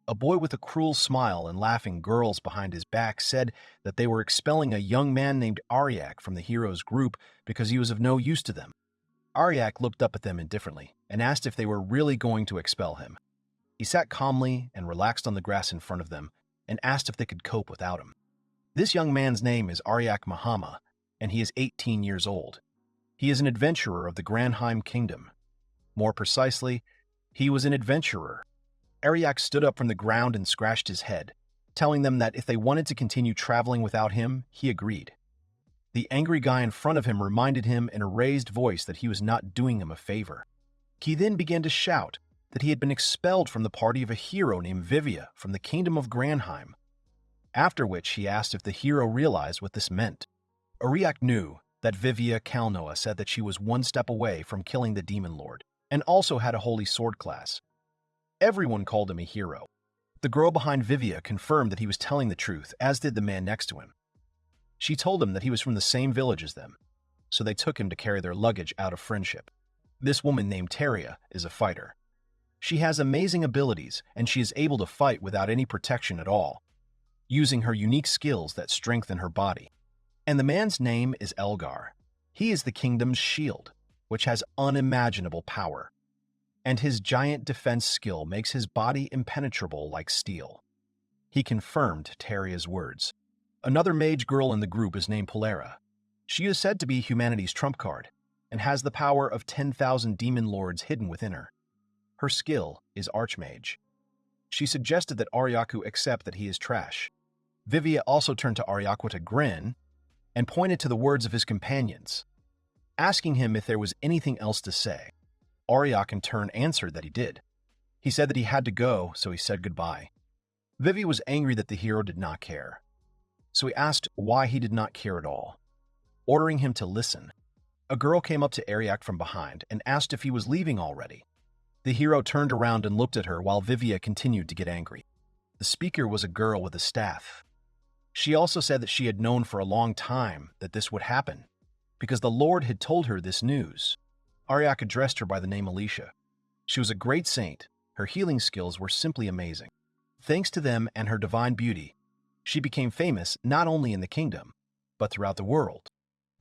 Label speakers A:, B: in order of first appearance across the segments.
A: a boy with a cruel smile and laughing girls behind his back said that they were expelling a young man named Ariak from the hero's group because he was of no use to them. Ariak looked up at them indifferently and asked if they were really going to expel him. He sat calmly and relaxed on the grass in front of them and asked if they could cope without him. This young man's name is Ariak Mihama, and he is 18 years old. He is an adventurer of the Granheim Kingdom. More precisely, he was an adventurer. Ariak stood up from the ground and scratched his head, telling them that if they wanted to continue traveling without him, he agreed. The angry guy in front of him reminded him in a raised voice that he was not doing him a favor. He then began to shout that he had been expelled from the party of a hero named Vivia from the kingdom of Granheim, after which he asked if the hero realized what this meant. Ariak knew that Vivia Kalnoa said that she was one step away from killing the Demon Lord, and also had a holy sword class. Everyone called him a hero. The girl behind Vivia confirmed that he was telling the truth, as did the man next to him. She told him that he was from the same village as them, so they took him to carry their luggage out of friendship. This woman named Teria is a fighter. She has amazing abilities, and she is able to fight without any protection at all, using her unique skills that strengthen her body. And the man's name is Elgar. He is the kingdom's shield, which has unimaginable power, and his giant defense skill makes his body impenetrable like steel. He confirmed Teria's words. Another mage girl in the group is named Polera. She is said to be humanity's trump card, and has the power of 10,000 demon lords hidden within her. Her skill is Archmage. She suggested that Ariaku accept that he is trash. Vivia also turned to Ariaku to grin and pointed to the words of his companions, asking him if there was anything else to say. Ariak in turn answered that he did. He said that he had to go, so he said goodbye. Vivia was angry that the hero did not care, so he asked why he did not care at all, ordering him to listen. A girl came up to Ariak from behind and asked if he was leaving already. The hero turned around and looked at her while Vivia continued to get angry. The speaker was a girl with a staff. She also said that she had known for a long time that this would happen, because the Lord had told her this news. Ariak addressed her by the name Alicia. She was a great saint. Her healing skills were simply amazing. Thanks to them and her divine beauty, she became famous not only in the kingdom, but throughout the world.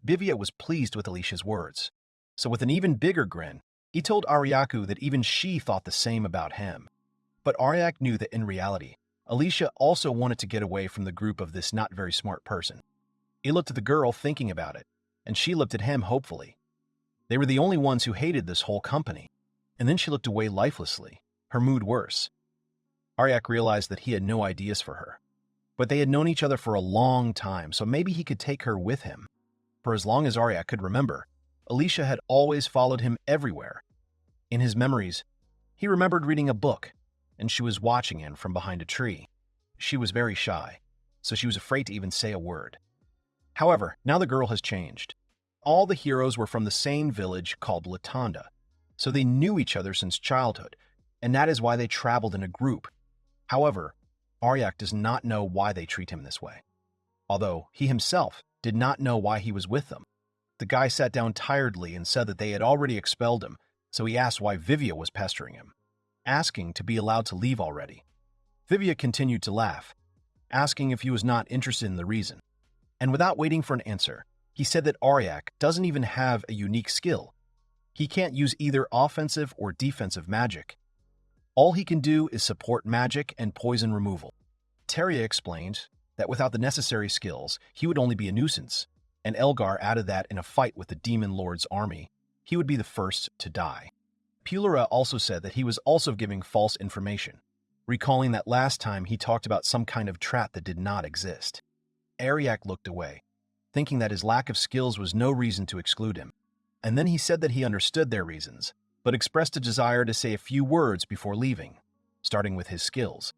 A: Vivia was pleased with Alicia's words, so with an even bigger grin, he told Ariaku that even she thought the same about him. But Ariak knew that in reality, Alicia also wanted to get away from the group of this not very smart person. He looked at the girl thinking about it, and she looked at him hopefully. They were the only ones who hated this whole company. And then she looked away lifelessly, her mood worse. Ariak realized that he had no ideas for her. But they had known each other for a long time, so maybe he could take her with him. For as long as Ariak could remember, Alicia had always followed him everywhere. In his memories, he remembered reading a book, and she was watching him from behind a tree. She was very shy, so she was afraid to even say a word. However, now the girl has changed. All the heroes were from the same village called Latanda, so they knew each other since childhood, and that is why they traveled in a group. However, Ariak does not know why they treat him this way, although he himself did not know why he was with them. The guy sat down tiredly and said that they had already expelled him, so he asked why Vivia was pestering him, asking to be allowed to leave already. Vivia continued to laugh, asking if he was not interested in the reason, and without waiting for an answer, he said that Ariak doesn't even have a unique skill. He can't use either offensive or defensive magic. All he can do is support magic and poison removal. Teria explained that without the necessary skills, he would only be a nuisance, and Elgar added that in a fight with the Demon Lord's army, he would be the first to die. Pulera also said that he was also giving false information, recalling that last time he talked about some kind of trap that did not exist. Ariak looked away, thinking that his lack of skills was no reason to exclude him. And then he said that he understood their reasons, but expressed a desire to say a few words before leaving, starting with his skills.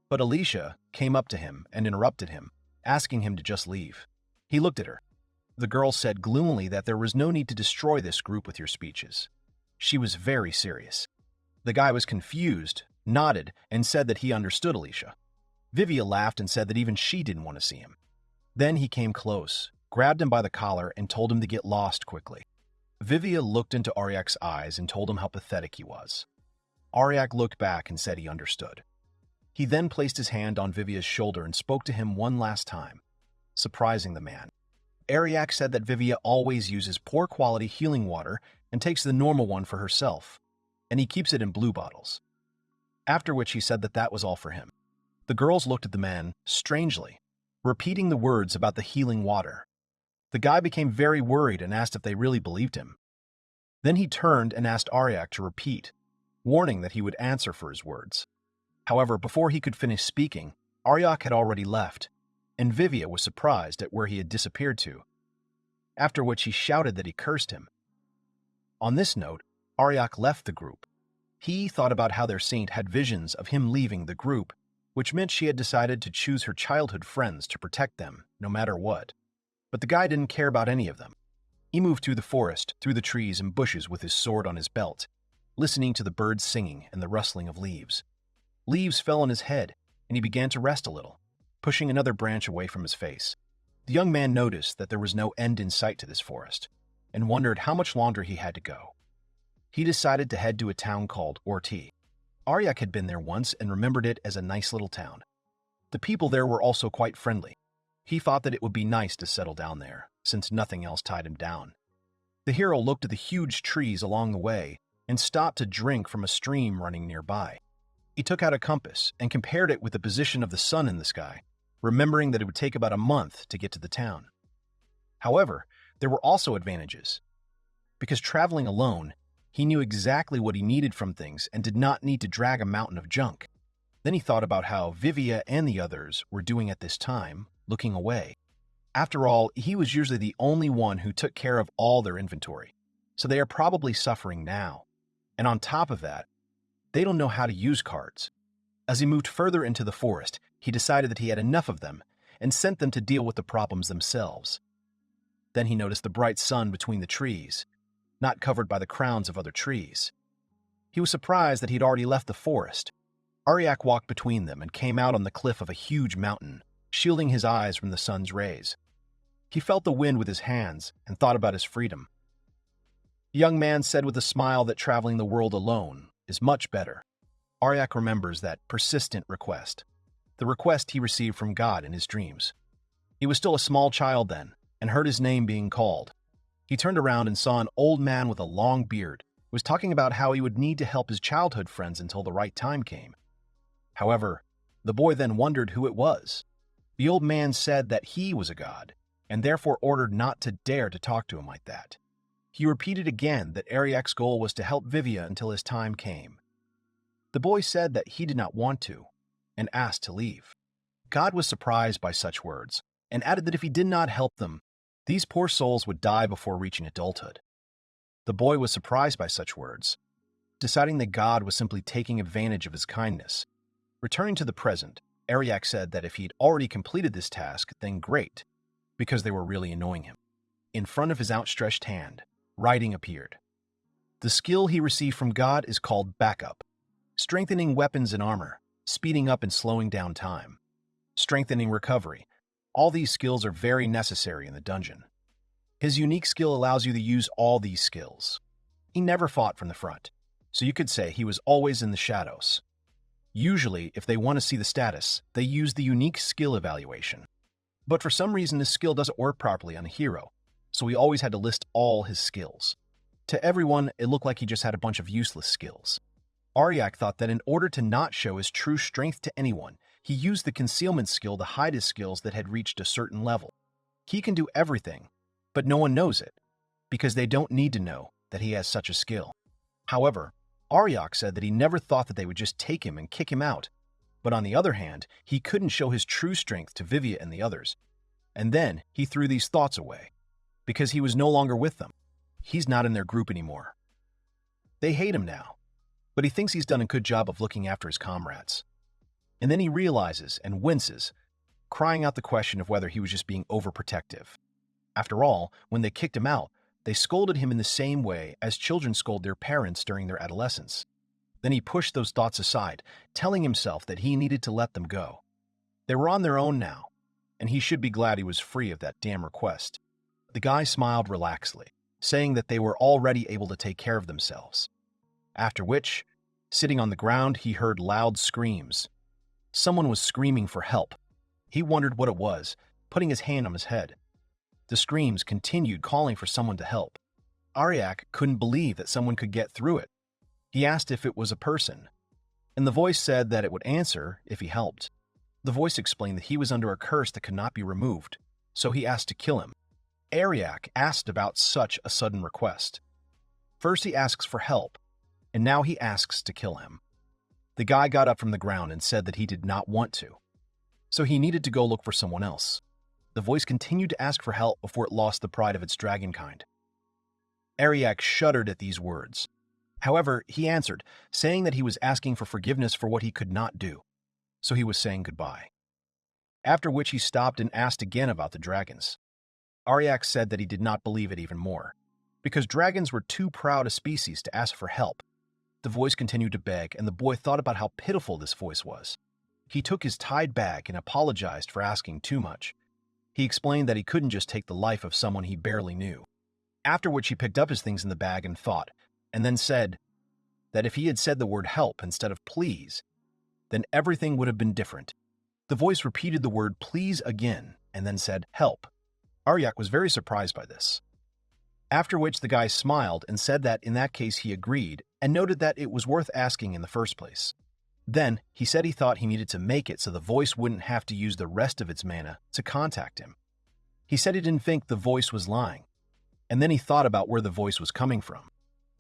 A: But Alicia came up to him and interrupted him, asking him to just leave. He looked at her. The girl said gloomily that there was no need to destroy this group with your speeches. She was very serious. The guy was confused, nodded, and said that he understood Alicia. Vivia laughed and said that even she didn't want to see him. Then he came close, grabbed him by the collar, and told him to get lost quickly. Vivia looked into Ariak's eyes and told him how pathetic he was. Ariak looked back and said he understood. He then placed his hand on Vivia's shoulder and spoke to him one last time, surprising the man. Ariak said that Vivia always uses poor-quality healing water and takes the normal one for herself, and he keeps it in blue bottles. After which he said that that was all for him. The girls looked at the man strangely, repeating the words about the healing water. The guy became very worried and asked if they really believed him. Then he turned and asked Ariak to repeat, warning that he would answer for his words. However, before he could finish speaking, Ariak had already left, and Vivia was surprised at where he had disappeared to, after which he shouted that he cursed him. On this note, Ariak left the group. He thought about how their saint had visions of him leaving the group, which meant she had decided to choose her childhood friends to protect them, no matter what. But the guy didn't care about any of them. He moved through the forest, through the trees and bushes with his sword on his belt, listening to the birds singing and the rustling of leaves. Leaves fell on his head, and he began to rest a little, pushing another branch away from his face. The young man noticed that there was no end in sight to this forest, and wondered how much longer he had to go. He decided to head to a town called Orti. Ariak had been there once and remembered it as a nice little town. The people there were also quite friendly. He thought that it would be nice to settle down there, since nothing else tied him down. The hero looked at the huge trees along the way and stopped to drink from a stream running nearby. He took out a compass and compared it with the position of the sun in the sky, remembering that it would take about a month to get to the town. However, there were also advantages. Because traveling alone, he knew exactly what he needed from things and did not need to drag a mountain of junk. Then he thought about how Vivia and the others were doing at this time, looking away. After all, he was usually the only one who took care of all their inventory, so they are probably suffering now. And on top of that, they don't know how to use cards. As he moved further into the forest, he decided that he had enough of them and sent them to deal with the problems themselves. Then he noticed the bright sun between the trees, not covered by the crowns of other trees. He was surprised that he'd already left the forest. Ariak walked between them and came out on the cliff of a huge mountain, shielding his eyes from the sun's rays. He felt the wind with his hands and thought about his freedom. The young man said with a smile that traveling the world alone is much better. Ariak remembers that persistent request, the request he received from God in his dreams. He was still a small child then, and heard his name being called. He turned around and saw an old man with a long beard who was talking about how he would need to help his childhood friends until the right time came. However, the boy then wondered who it was. The old man said that he was a god, and therefore ordered not to dare to talk to him like that. He repeated again that Ariak's goal was to help Vivia until his time came. The boy said that he did not want to, and asked to leave. God was surprised by such words, and added that if he did not help them, these poor souls would die before reaching adulthood. The boy was surprised by such words, deciding that God was simply taking advantage of his kindness. Returning to the present, Ariak said that if he'd already completed this task, then great, because they were really annoying him. In front of his outstretched hand, writing appeared. The skill he received from God is called backup, strengthening weapons and armor, speeding up and slowing down time, strengthening recovery. All these skills are very necessary in the dungeon. His unique skill allows you to use all these skills. He never fought from the front, so you could say he was always in the shadows. Usually, if they want to see the status, they use the unique skill evaluation. But for some reason, his skill doesn't work properly on a hero, so he always had to list all his skills. To everyone, it looked like he just had a bunch of useless skills. Ariak thought that in order to not show his true strength to anyone, he used the concealment skill to hide his skills that had reached a certain level. He can do everything, but no one knows it, because they don't need to know that he has such a skill. However, Ariak said that he never thought that they would just take him and kick him out, but on the other hand, he couldn't show his true strength to Vivia and the others. And then he threw these thoughts away, because he was no longer with them. He's not in their group anymore. They hate him now, but he thinks he's done a good job of looking after his comrades. And then he realizes and winces, crying out the question of whether he was just being overprotective. After all, when they kicked him out, they scolded him in the same way as children scold their parents during their adolescence. Then he pushed those thoughts aside, telling himself that he needed to let them go. They were on their own now, and he should be glad he was free of that damn request. The guy smiled relaxedly, saying that they were already able to take care of themselves. After which, sitting on the ground, he heard loud screams. Someone was screaming for help. He wondered what it was, putting his hand on his head. The screams continued, calling for someone to help. Ariak couldn't believe that someone could get through it. He asked if it was a person, and the voice said that it would answer if he helped. The voice explained that he was under a curse that could not be removed, so he asked to kill him. Ariak asked about such a sudden request. First he asks for help, and now he asks to kill him. The guy got up from the ground and said that he did not want to, so he needed to go look for someone else. The voice continued to ask for help before it lost the pride of its dragon kind. Ariak shuddered at these words. However, he answered, saying that he was asking for forgiveness for what he could not do, so he was saying goodbye. After which he stopped and asked again about the dragons. Ariak said that he did not believe it even more, because dragons were too proud a species to ask for help. The voice continued to beg, and the boy thought about how pitiful this voice was. He took his tied bag and apologized for asking too much. He explained that he couldn't just take the life of someone he barely knew. After which he picked up his things in the bag and thought, and then said that if he had said the word help instead of please, then everything would have been different. The voice repeated the word please again and then said help. Ariak was very surprised by this. After which the guy smiled and said that in that case he agreed and noted that it was worth asking in the first place. Then he said he thought he needed to make it so the voice wouldn't have to use the rest of its mana to contact him. He said he didn't think the voice was lying, and then he thought about where the voice was coming from.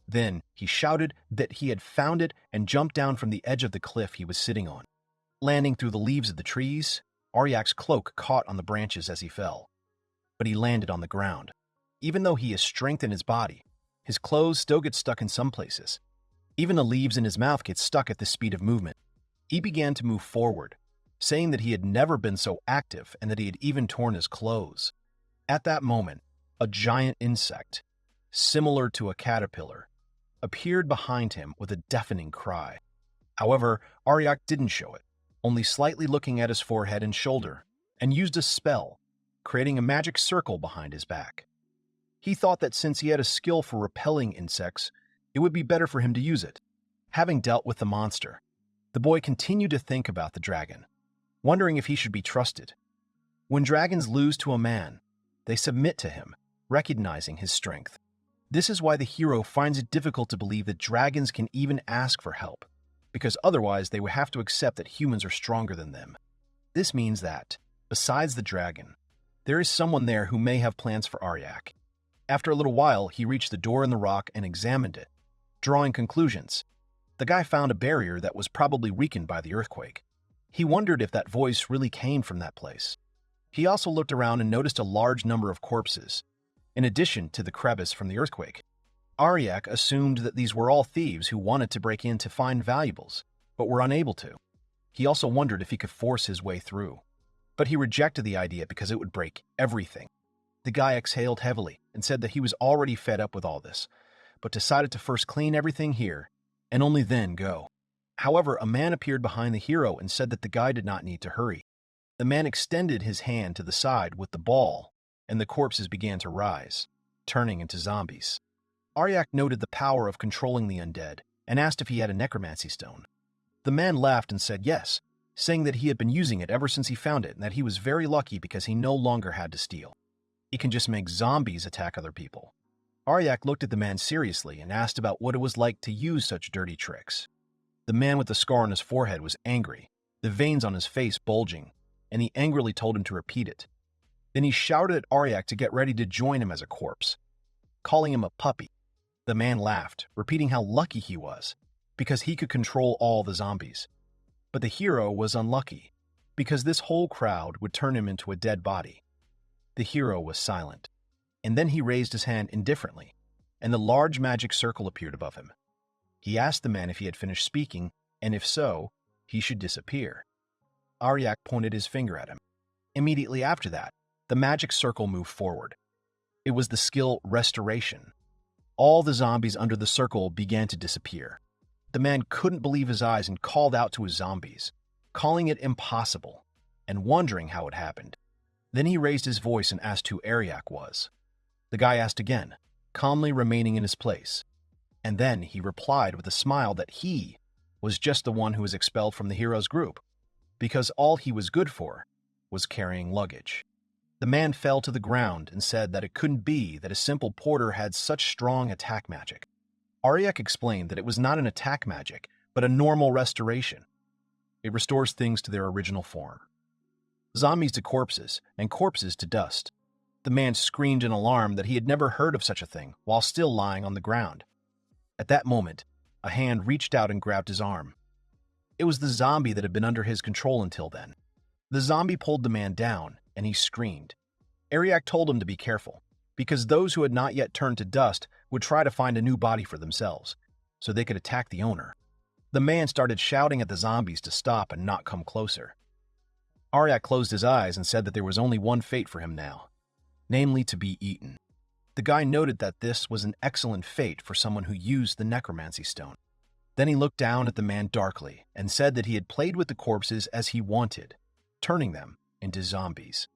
A: Then he shouted that he had found it and jumped down from the edge of the cliff he was sitting on. Landing through the leaves of the trees, Ariak's cloak caught on the branches as he fell, but he landed on the ground. Even though he has strength in his body, his clothes still get stuck in some places. Even the leaves in his mouth get stuck at the speed of movement. He began to move forward, saying that he had never been so active and that he had even torn his clothes. At that moment, a giant insect, similar to a caterpillar, appeared behind him with a deafening cry. However, Ariak didn't show it, only slightly looking at his forehead and shoulder, and used a spell, creating a magic circle behind his back. He thought that since he had a skill for repelling insects, it would be better for him to use it. Having dealt with the monster, the boy continued to think about the dragon, wondering if he should be trusted. When dragons lose to a man, they submit to him, recognizing his strength. This is why the hero finds it difficult to believe that dragons can even ask for help, because otherwise they would have to accept that humans are stronger than them. This means that, besides the dragon, there is someone there who may have plans for Ariak. After a little while, he reached the door in the rock and examined it. Drawing conclusions, the guy found a barrier that was probably weakened by the earthquake. He wondered if that voice really came from that place. He also looked around and noticed a large number of corpses, in addition to the crevice from the earthquake. Ariak assumed that these were all thieves who wanted to break in to find valuables, but were unable to. He also wondered if he could force his way through, but he rejected the idea because it would break everything. The guy exhaled heavily and said that he was already fed up with all this, but decided to first clean everything here and only then go. However, a man appeared behind the hero and said that the guy did not need to hurry. The man extended his hand to the side with the ball, and the corpses began to rise, turning into zombies. Ariak noted the power of controlling the undead and asked if he had a necromancy stone. The man laughed and said yes, saying that he had been using it ever since he found it and that he was very lucky because he no longer had to steal. He can just make zombies attack other people. Ariak looked at the man seriously and asked about what it was like to use such dirty tricks. The man with the scar on his forehead was angry, the veins on his face bulging, and he angrily told him to repeat it. Then he shouted at Ariak to get ready to join him as a corpse, calling him a puppy. The man laughed, repeating how lucky he was, because he could control all the zombies. But the hero was unlucky, because this whole crowd would turn him into a dead body. The hero was silent, and then he raised his hand indifferently, and the large magic circle appeared above him. He asked the man if he had finished speaking, and if so, he should disappear. Ariak pointed his finger at him. Immediately after that, the magic circle moved forward. It was the skill Restoration. All the zombies under the circle began to disappear. The man couldn't believe his eyes and called out to his zombies, calling it impossible, and wondering how it happened. Then he raised his voice and asked who Ariak was. The guy asked again, calmly remaining in his place. And then he replied with a smile that he was just the one who was expelled from the hero's group. because all he was good for was carrying luggage. The man fell to the ground and said that it couldn't be that a simple porter had such strong attack magic. Ariak explained that it was not an attack magic, but a normal restoration. It restores things to their original form. Zombies to corpses, and corpses to dust. The man screamed in alarm that he had never heard of such a thing while still lying on the ground. At that moment, a hand reached out and grabbed his arm. It was the zombie that had been under his control until then. The zombie pulled the man down, and he screamed. Ariak told him to be careful, because those who had not yet turned to dust would try to find a new body for themselves, so they could attack the owner. The man started shouting at the zombies to stop and not come closer. Ariak closed his eyes and said that there was only one fate for him now, namely to be eaten. The guy noted that this was an excellent fate for someone who used the necromancy stone. Then he looked down at the man darkly and said that he had played with the corpses as he wanted, turning them into zombies.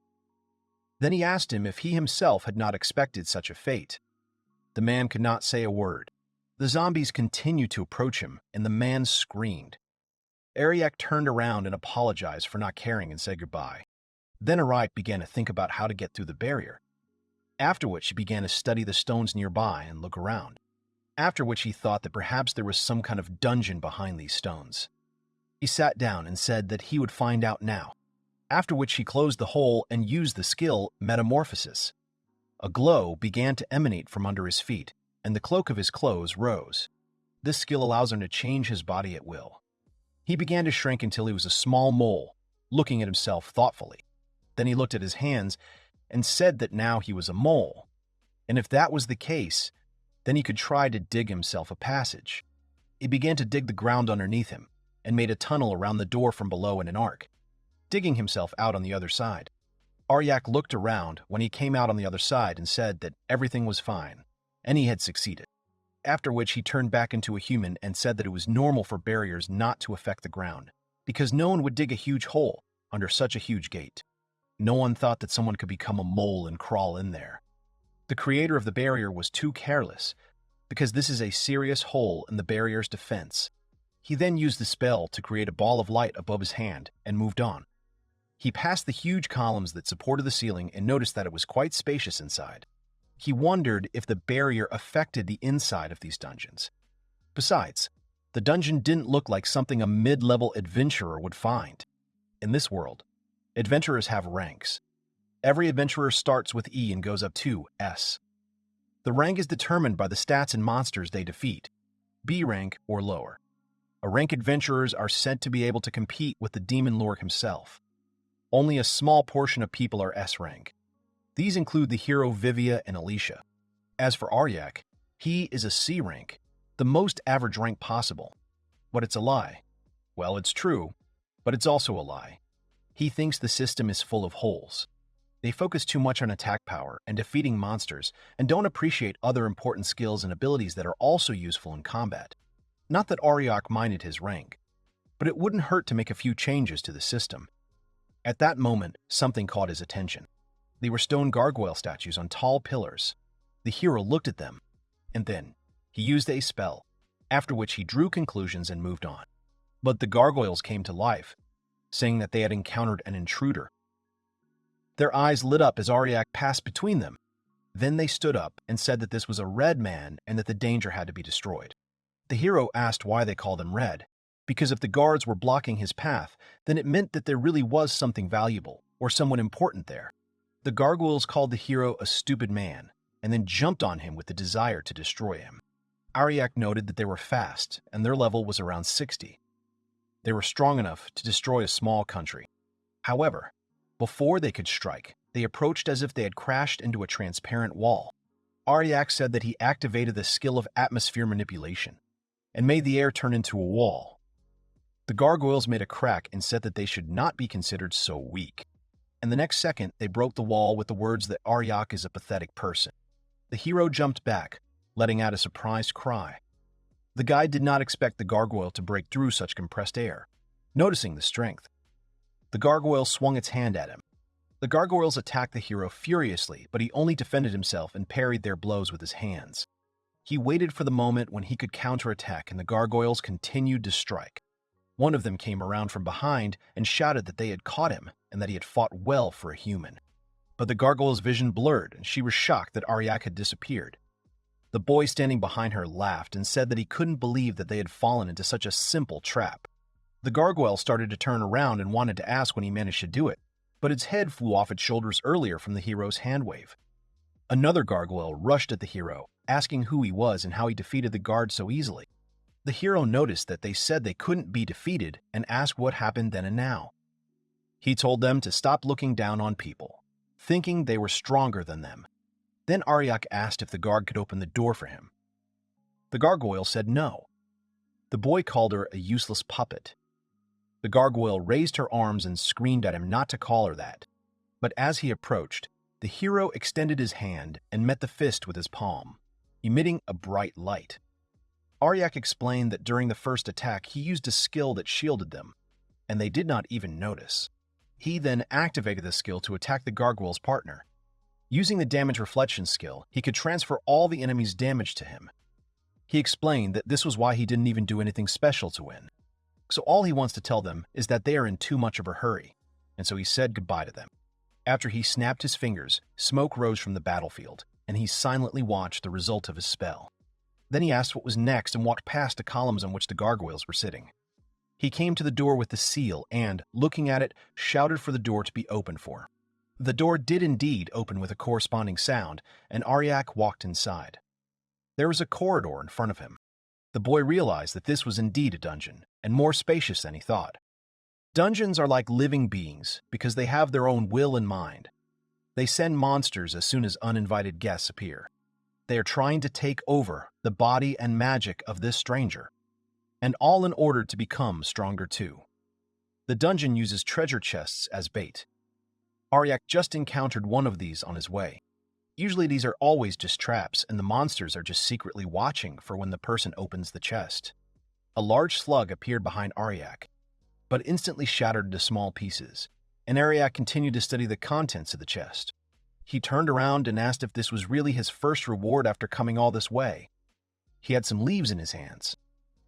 A: Then he asked him if he himself had not expected such a fate. The man could not say a word. The zombies continued to approach him, and the man screamed. Ariak turned around and apologized for not caring and said goodbye. Then Ariak began to think about how to get through the barrier. After which he began to study the stones nearby and look around. After which he thought that perhaps there was some kind of dungeon behind these stones. He sat down and said that he would find out now. After which he closed the hole and used the skill Metamorphosis. A glow began to emanate from under his feet, and the cloak of his clothes rose. This skill allows him to change his body at will. He began to shrink until he was a small mole, looking at himself thoughtfully. Then he looked at his hands and said that now he was a mole, and if that was the case, then he could try to dig himself a passage. He began to dig the ground underneath him and made a tunnel around the door from below in an arc, digging himself out on the other side. Ariak looked around when he came out on the other side and said that everything was fine, and he had succeeded. After which he turned back into a human and said that it was normal for barriers not to affect the ground, because no one would dig a huge hole under such a huge gate. No one thought that someone could become a mole and crawl in there. The creator of the barrier was too careless, because this is a serious hole in the barrier's defense. He then used the spell to create a ball of light above his hand and moved on. He passed the huge columns that supported the ceiling and noticed that it was quite spacious inside. He wondered if the barrier affected the inside of these dungeons. Besides, the dungeon didn't look like something a mid-level adventurer would find. In this world, adventurers have ranks. Every adventurer starts with E and goes up to S. The rank is determined by the stats and monsters they defeat, B rank or lower. A rank adventurers are said to be able to compete with the demon lord himself. Only a small portion of people are S rank. These include the hero Vivia and Alicia. As for Ariak, he is a C rank, the most average rank possible. But it's a lie. Well, it's true, but it's also a lie. He thinks the system is full of holes. They focus too much on attack power and defeating monsters and don't appreciate other important skills and abilities that are also useful in combat. Not that Ariak minded his rank, but it wouldn't hurt to make a few changes to the system. At that moment, something caught his attention. They were stone gargoyle statues on tall pillars. The hero looked at them, and then he used a spell, after which he drew conclusions and moved on. But the gargoyles came to life, saying that they had encountered an intruder. Their eyes lit up as Ariak passed between them. Then they stood up and said that this was a red man and that the danger had to be destroyed. The hero asked why they called him red, because if the guards were blocking his path, then it meant that there really was something valuable or someone important there. The gargoyles called the hero a stupid man and then jumped on him with the desire to destroy him. Ariak noted that they were fast and their level was around 60. They were strong enough to destroy a small country. However, before they could strike, they approached as if they had crashed into a transparent wall. Ariak said that he activated the skill of atmosphere manipulation and made the air turn into a wall. The gargoyles made a crack and said that they should not be considered so weak. And the next second, they broke the wall with the words that Ariak is a pathetic person. The hero jumped back, letting out a surprised cry. The guy did not expect the gargoyle to break through such compressed air, noticing the strength. The gargoyle swung its hand at him. The gargoyles attacked the hero furiously, but he only defended himself and parried their blows with his hands. He waited for the moment when he could counterattack, and the gargoyles continued to strike. One of them came around from behind and shouted that they had caught him and that he had fought well for a human. But the gargoyle's vision blurred, and she was shocked that Ariak had disappeared. The boy standing behind her laughed and said that he couldn't believe that they had fallen into such a simple trap. The gargoyle started to turn around and wanted to ask when he managed to do it, but its head flew off its shoulders earlier from the hero's hand wave. Another gargoyle rushed at the hero, asking who he was and how he defeated the guard so easily. The hero noticed that they said they couldn't be defeated and asked what happened then and now. He told them to stop looking down on people, thinking they were stronger than them. Then Ariak asked if the guard could open the door for him. The gargoyle said no. The boy called her a useless puppet. The gargoyle raised her arms and screamed at him not to call her that. But as he approached, the hero extended his hand and met the fist with his palm, emitting a bright light. Ariak explained that during the first attack he used a skill that shielded them, and they did not even notice. He then activated the skill to attack the gargoyle's partner. Using the damage reflection skill, he could transfer all the enemy's damage to him. He explained that this was why he didn't even do anything special to win. So all he wants to tell them is that they are in too much of a hurry, and so he said goodbye to them. After he snapped his fingers, smoke rose from the battlefield, and he silently watched the result of his spell. Then he asked what was next and walked past the columns on which the gargoyles were sitting. He came to the door with the seal and, looking at it, shouted for the door to be opened for. The door did indeed open with a corresponding sound, and Ariak walked inside. There was a corridor in front of him. The boy realized that this was indeed a dungeon, and more spacious than he thought. Dungeons are like living beings because they have their own will and mind. They send monsters as soon as uninvited guests appear. They are trying to take over the body and magic of this stranger, and all in order to become stronger too. The dungeon uses treasure chests as bait. Ariak just encountered one of these on his way. Usually these are always just traps, and the monsters are just secretly watching for when the person opens the chest. A large slug appeared behind Ariak, but instantly shattered into small pieces, and Ariak continued to study the contents of the chest. He turned around and asked if this was really his first reward after coming all this way. He had some leaves in his hands.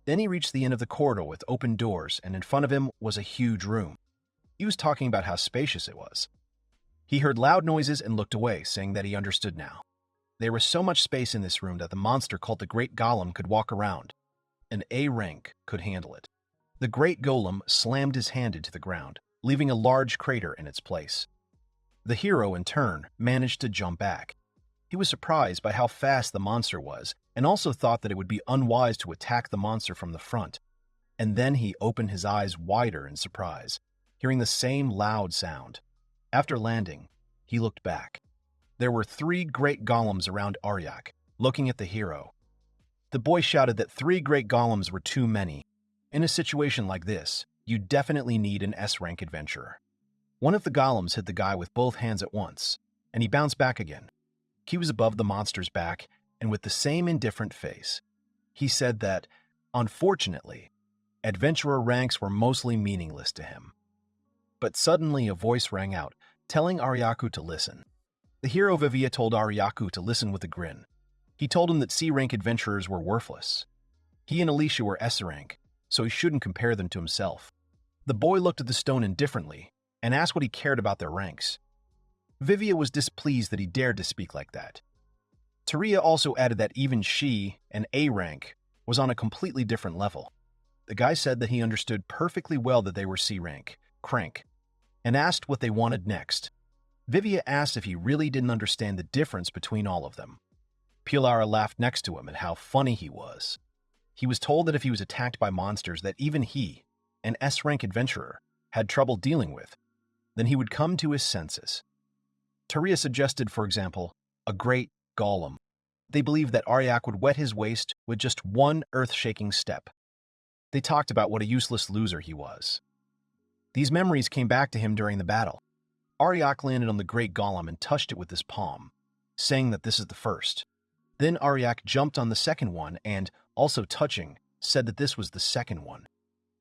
A: Then he reached the end of the corridor with open doors, and in front of him was a huge room. He was talking about how spacious it was. He heard loud noises and looked away, saying that he understood now. There was so much space in this room that the monster called the Great Golem could walk around. An A rank could handle it. The Great Golem slammed his hand into the ground, leaving a large crater in its place. The hero, in turn, managed to jump back. He was surprised by how fast the monster was, and also thought that it would be unwise to attack the monster from the front. And then he opened his eyes wider in surprise, hearing the same loud sound. After landing, he looked back. There were 3 great golems around Ariak, looking at the hero. The boy shouted that 3 great golems were too many. In a situation like this, you definitely need an S-rank adventurer. One of the golems hit the guy with both hands at once, and he bounced back again. He was above the monster's back, and with the same indifferent face. He said that, unfortunately, adventurer ranks were mostly meaningless to him. But suddenly a voice rang out, telling Ariaku to listen. The hero Vivia told Ariaku to listen with a grin. He told him that C-rank adventurers were worthless. He and Alicia were S-rank, so he shouldn't compare them to himself. The boy looked at the stone indifferently and asked what he cared about their ranks. Vivia was displeased that he dared to speak like that. Taria also added that even she, an A-rank, was on a completely different level. The guy said that he understood perfectly well that they were C-rank, crank, and asked what they wanted next. Vivia asked if he really didn't understand the difference between all of them. Pilara laughed next to him at how funny he was. He was told that if he was attacked by monsters that even he, an S-rank adventurer, had trouble dealing with, then he would come to his senses. Taria suggested, for example, a great golem. They believed that Ariak would wet his waist with just one earth-shaking step. They talked about what a useless loser he was. These memories came back to him during the battle. Ariak landed on the great golem and touched it with his palm, saying that this is the first. Then Ariak jumped on the second one and, also touching, said that this was the second one.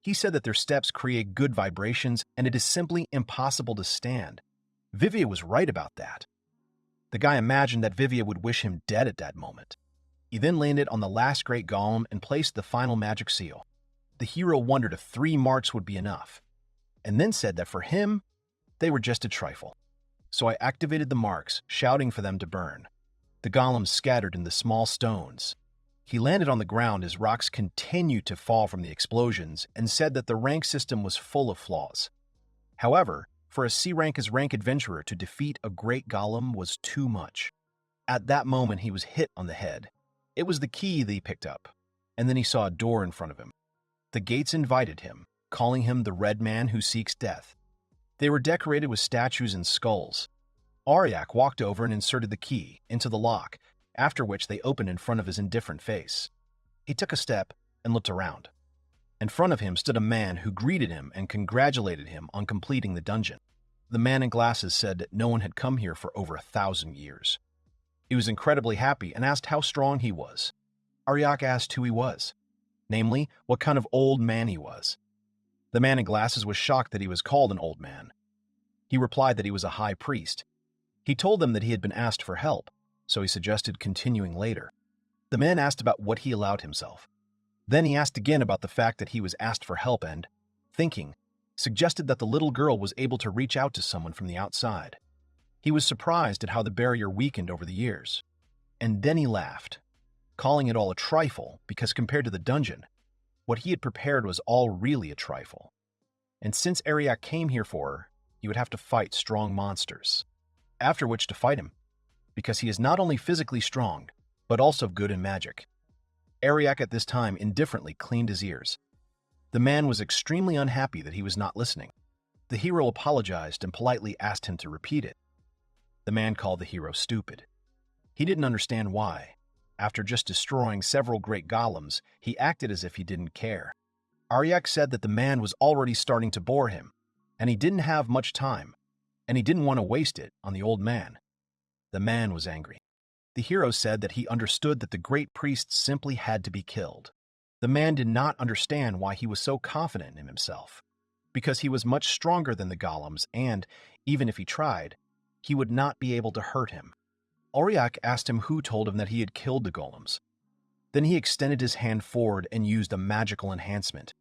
A: He said that their steps create good vibrations and it is simply impossible to stand. Vivia was right about that. The guy imagined that Vivia would wish him dead at that moment. He then landed on the last great golem and placed the final magic seal. The hero wondered if 3 marks would be enough, and then said that for him, they were just a trifle. So I activated the marks, shouting for them to burn. The golems scattered in the small stones. He landed on the ground as rocks continued to fall from the explosions and said that the rank system was full of flaws. However, for a C-rank as rank adventurer to defeat a great golem was too much. At that moment, he was hit on the head. It was the key that he picked up, and then he saw a door in front of him. The gates invited him, calling him the Red Man who seeks death. They were decorated with statues and skulls. Ariak walked over and inserted the key into the lock, after which they opened in front of his indifferent face. He took a step and looked around. In front of him stood a man who greeted him and congratulated him on completing the dungeon. The man in glasses said that no one had come here for over 1,000 years. He was incredibly happy and asked how strong he was. Ariak asked who he was, namely, what kind of old man he was. The man in glasses was shocked that he was called an old man. He replied that he was a high priest. He told them that he had been asked for help, so he suggested continuing later. The man asked about what he allowed himself. Then he asked again about the fact that he was asked for help and, thinking, suggested that the little girl was able to reach out to someone from the outside. He was surprised at how the barrier weakened over the years. And then he laughed, calling it all a trifle because compared to the dungeon, what he had prepared was all really a trifle. And since Ariak came here for her, he would have to fight strong monsters. After which to fight him, because he is not only physically strong, but also good in magic. Ariak at this time indifferently cleaned his ears. The man was extremely unhappy that he was not listening. The hero apologized and politely asked him to repeat it. The man called the hero stupid. He didn't understand why. After just destroying several great golems, he acted as if he didn't care. Ariak said that the man was already starting to bore him, and he didn't have much time, and he didn't want to waste it on the old man. The man was angry. The hero said that he understood that the great priest simply had to be killed. The man did not understand why he was so confident in himself, because he was much stronger than the golems and, even if he tried, he would not be able to hurt him. Ariak asked him who told him that he had killed the golems. Then he extended his hand forward and used a magical enhancement.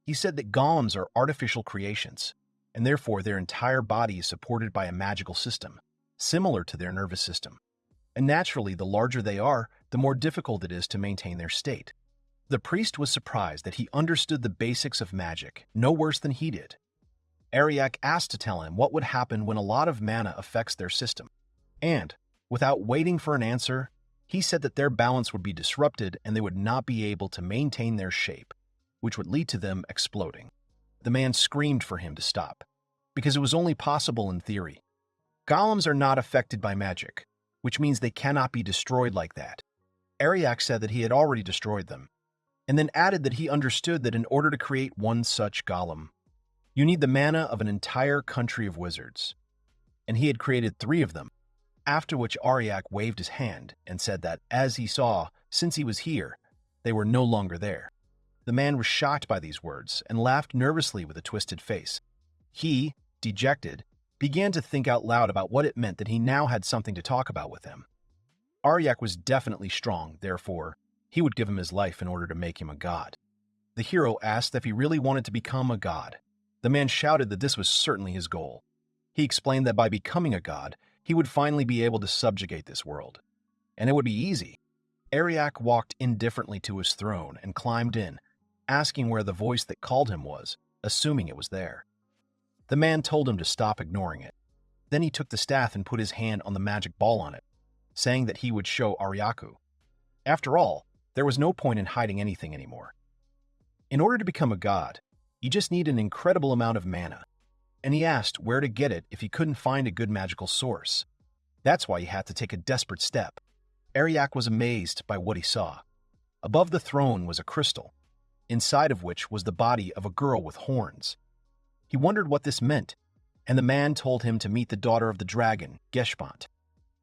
A: He said that golems are artificial creations, and therefore their entire body is supported by a magical system, similar to their nervous system. And naturally, the larger they are, the more difficult it is to maintain their state. The priest was surprised that he understood the basics of magic, no worse than he did. Ariak asked to tell him what would happen when a lot of mana affects their system. And, without waiting for an answer, he said that their balance would be disrupted and they would not be able to maintain their shape, which would lead to them exploding. The man screamed for him to stop, because it was only possible in theory. Golems are not affected by magic, which means they cannot be destroyed like that. Ariak said that he had already destroyed them, and then added that he understood that in order to create one such golem, you need the mana of an entire country of wizards. And he had created 3 of them, after which Ariak waved his hand and said that, as he saw, since he was here, they were no longer there. The man was shocked by these words and laughed nervously with a twisted face. He, dejected, began to think out loud about what it meant that he now had something to talk about with him. Ariak was definitely strong, therefore, he would give him his life in order to make him a god. The hero asked if he really wanted to become a god. The man shouted that this was certainly his goal. He explained that by becoming a god, he would finally be able to subjugate this world. And it would be easy. Ariak walked indifferently to his throne and climbed in, asking where the voice that called him was, assuming it was there. The man told him to stop ignoring it. Then he took the staff and put his hand on the magic ball on it, saying that he would show Ariaku. After all, there was no point in hiding anything anymore. In order to become a god, you just need an incredible amount of mana, and he asked where to get it if he couldn't find a good magical source. That's why he had to take a desperate step. Ariak was amazed by what he saw. Above the throne was a crystal, inside of which was the body of a girl with horns. He wondered what this meant, and the man told him to meet the daughter of the dragon, Geshbant.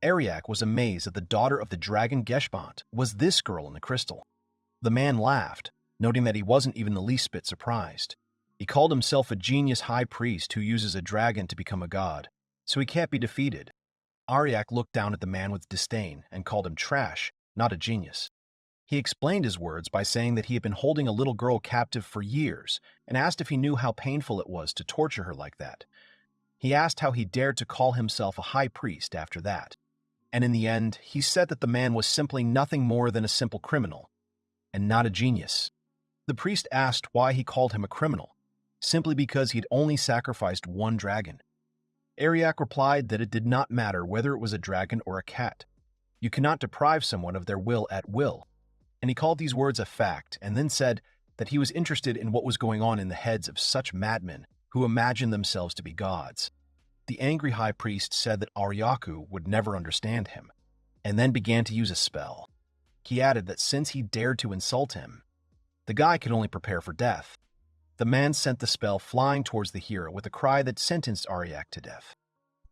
A: Ariak was amazed that the daughter of the dragon Geshbant was this girl in the crystal. The man laughed, noting that he wasn't even the least bit surprised. He called himself a genius high priest who uses a dragon to become a god, so he can't be defeated. Ariak looked down at the man with disdain and called him trash, not a genius. He explained his words by saying that he had been holding a little girl captive for years and asked if he knew how painful it was to torture her like that. He asked how he dared to call himself a high priest after that. And in the end, he said that the man was simply nothing more than a simple criminal, and not a genius. The priest asked why he called him a criminal, simply because he'd only sacrificed one dragon. Ariak replied that it did not matter whether it was a dragon or a cat. You cannot deprive someone of their will at will. And he called these words a fact, and then said that he was interested in what was going on in the heads of such madmen who imagined themselves to be gods. The angry high priest said that Aryaku would never understand him, and then began to use a spell. He added that since he dared to insult him, the guy could only prepare for death. The man sent the spell flying towards the hero with a cry that sentenced Ariak to death.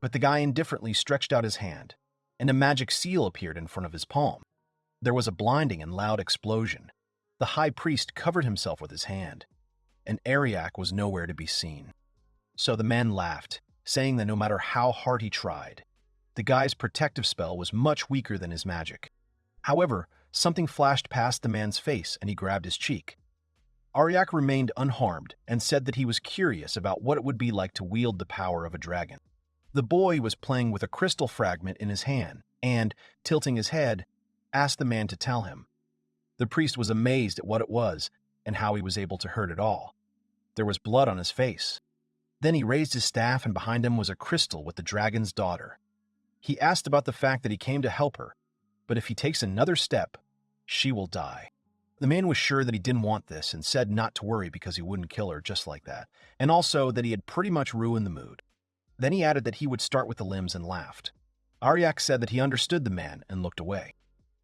A: But the guy indifferently stretched out his hand, and a magic seal appeared in front of his palm. There was a blinding and loud explosion. The high priest covered himself with his hand, and Ariak was nowhere to be seen. So the man laughed, saying that no matter how hard he tried, the guy's protective spell was much weaker than his magic. However, something flashed past the man's face and he grabbed his cheek. Ariak remained unharmed and said that he was curious about what it would be like to wield the power of a dragon. The boy was playing with a crystal fragment in his hand and, tilting his head, asked the man to tell him. The priest was amazed at what it was and how he was able to hurt it all. There was blood on his face. Then he raised his staff and behind him was a crystal with the dragon's daughter. He asked about the fact that he came to help her, but if he takes another step, she will die. The man was sure that he didn't want this and said not to worry because he wouldn't kill her just like that, and also that he had pretty much ruined the mood. Then he added that he would start with the limbs and laughed. Ariak said that he understood the man and looked away.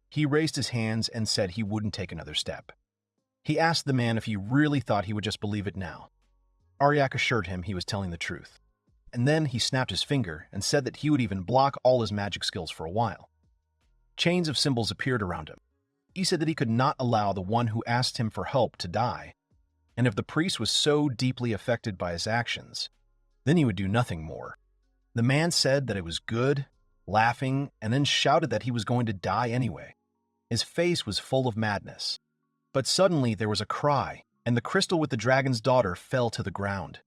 A: He raised his hands and said he wouldn't take another step. He asked the man if he really thought he would just believe it now. Ariak assured him he was telling the truth. And then he snapped his finger and said that he would even block all his magic skills for a while. Chains of symbols appeared around him. He said that he could not allow the one who asked him for help to die, and if the priest was so deeply affected by his actions, then he would do nothing more. The man said that it was good, laughing, and then shouted that he was going to die anyway. His face was full of madness. But suddenly there was a cry, and the crystal with the dragon's daughter fell to the ground.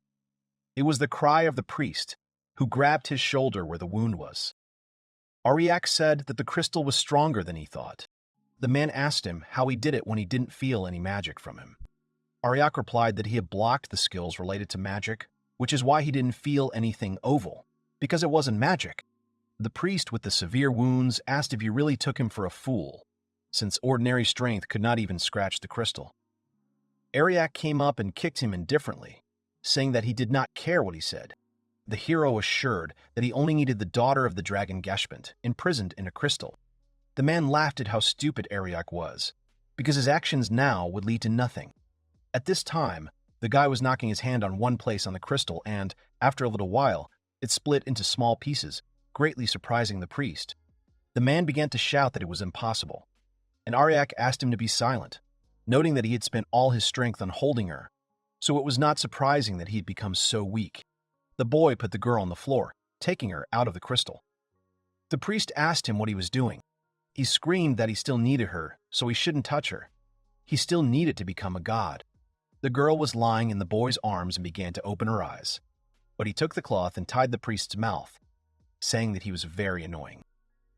A: It was the cry of the priest, who grabbed his shoulder where the wound was. Ariak said that the crystal was stronger than he thought. The man asked him how he did it when he didn't feel any magic from him. Ariak replied that he had blocked the skills related to magic, which is why he didn't feel anything oval, because it wasn't magic. The priest with the severe wounds asked if he really took him for a fool, since ordinary strength could not even scratch the crystal. Ariak came up and kicked him indifferently, saying that he did not care what he said. The hero assured that he only needed the daughter of the dragon Geshpent, imprisoned in a crystal. The man laughed at how stupid Ariak was, because his actions now would lead to nothing. At this time, the guy was knocking his hand on one place on the crystal and, after a little while, it split into small pieces, greatly surprising the priest. The man began to shout that it was impossible, and Ariak asked him to be silent, noting that he had spent all his strength on holding her, so it was not surprising that he had become so weak. The boy put the girl on the floor, taking her out of the crystal. The priest asked him what he was doing. He screamed that he still needed her, so he shouldn't touch her. He still needed to become a god. The girl was lying in the boy's arms and began to open her eyes, but he took the cloth and tied the priest's mouth, saying that he was very annoying.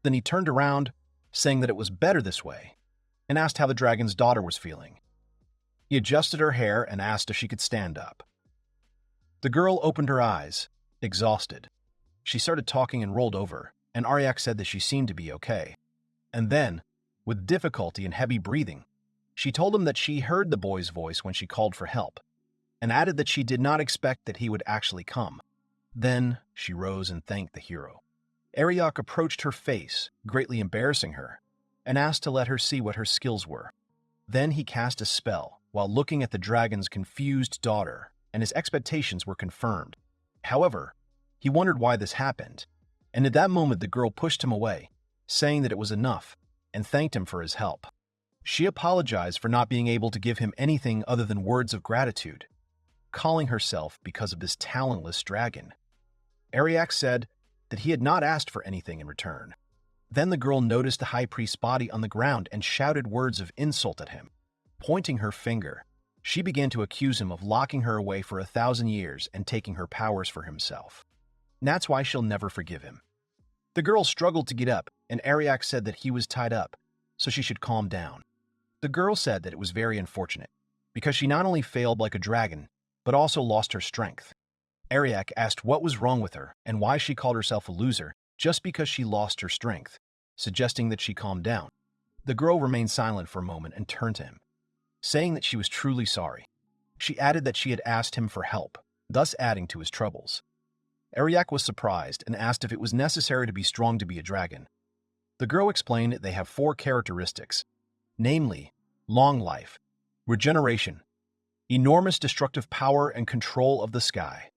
A: Then he turned around, saying that it was better this way, and asked how the dragon's daughter was feeling. He adjusted her hair and asked if she could stand up. The girl opened her eyes, exhausted. She started talking and rolled over, and Ariak said that she seemed to be okay. And then, with difficulty and heavy breathing, she told him that she heard the boy's voice when she called for help, and added that she did not expect that he would actually come. Then she rose and thanked the hero. Ariak approached her face, greatly embarrassing her, and asked to let her see what her skills were. Then he cast a spell while looking at the dragon's confused daughter, and his expectations were confirmed. However, he wondered why this happened, and at that moment the girl pushed him away, saying that it was enough, and thanked him for his help. She apologized for not being able to give him anything other than words of gratitude, calling herself because of this talentless dragon. Ariak said that he had not asked for anything in return. Then the girl noticed the high priest's body on the ground and shouted words of insult at him. Pointing her finger, she began to accuse him of locking her away for 1,000 years and taking her powers for himself. That's why she'll never forgive him. The girl struggled to get up, and Ariak said that he was tied up, so she should calm down. The girl said that it was very unfortunate, because she not only failed like a dragon, but also lost her strength. Ariak asked what was wrong with her and why she called herself a loser just because she lost her strength, suggesting that she calm down. The girl remained silent for a moment and turned to him, saying that she was truly sorry. She added that she had asked him for help, thus adding to his troubles. Ariak was surprised and asked if it was necessary to be strong to be a dragon. The girl explained that they have 4 characteristics, namely, long life, regeneration, enormous destructive power, and control of the sky.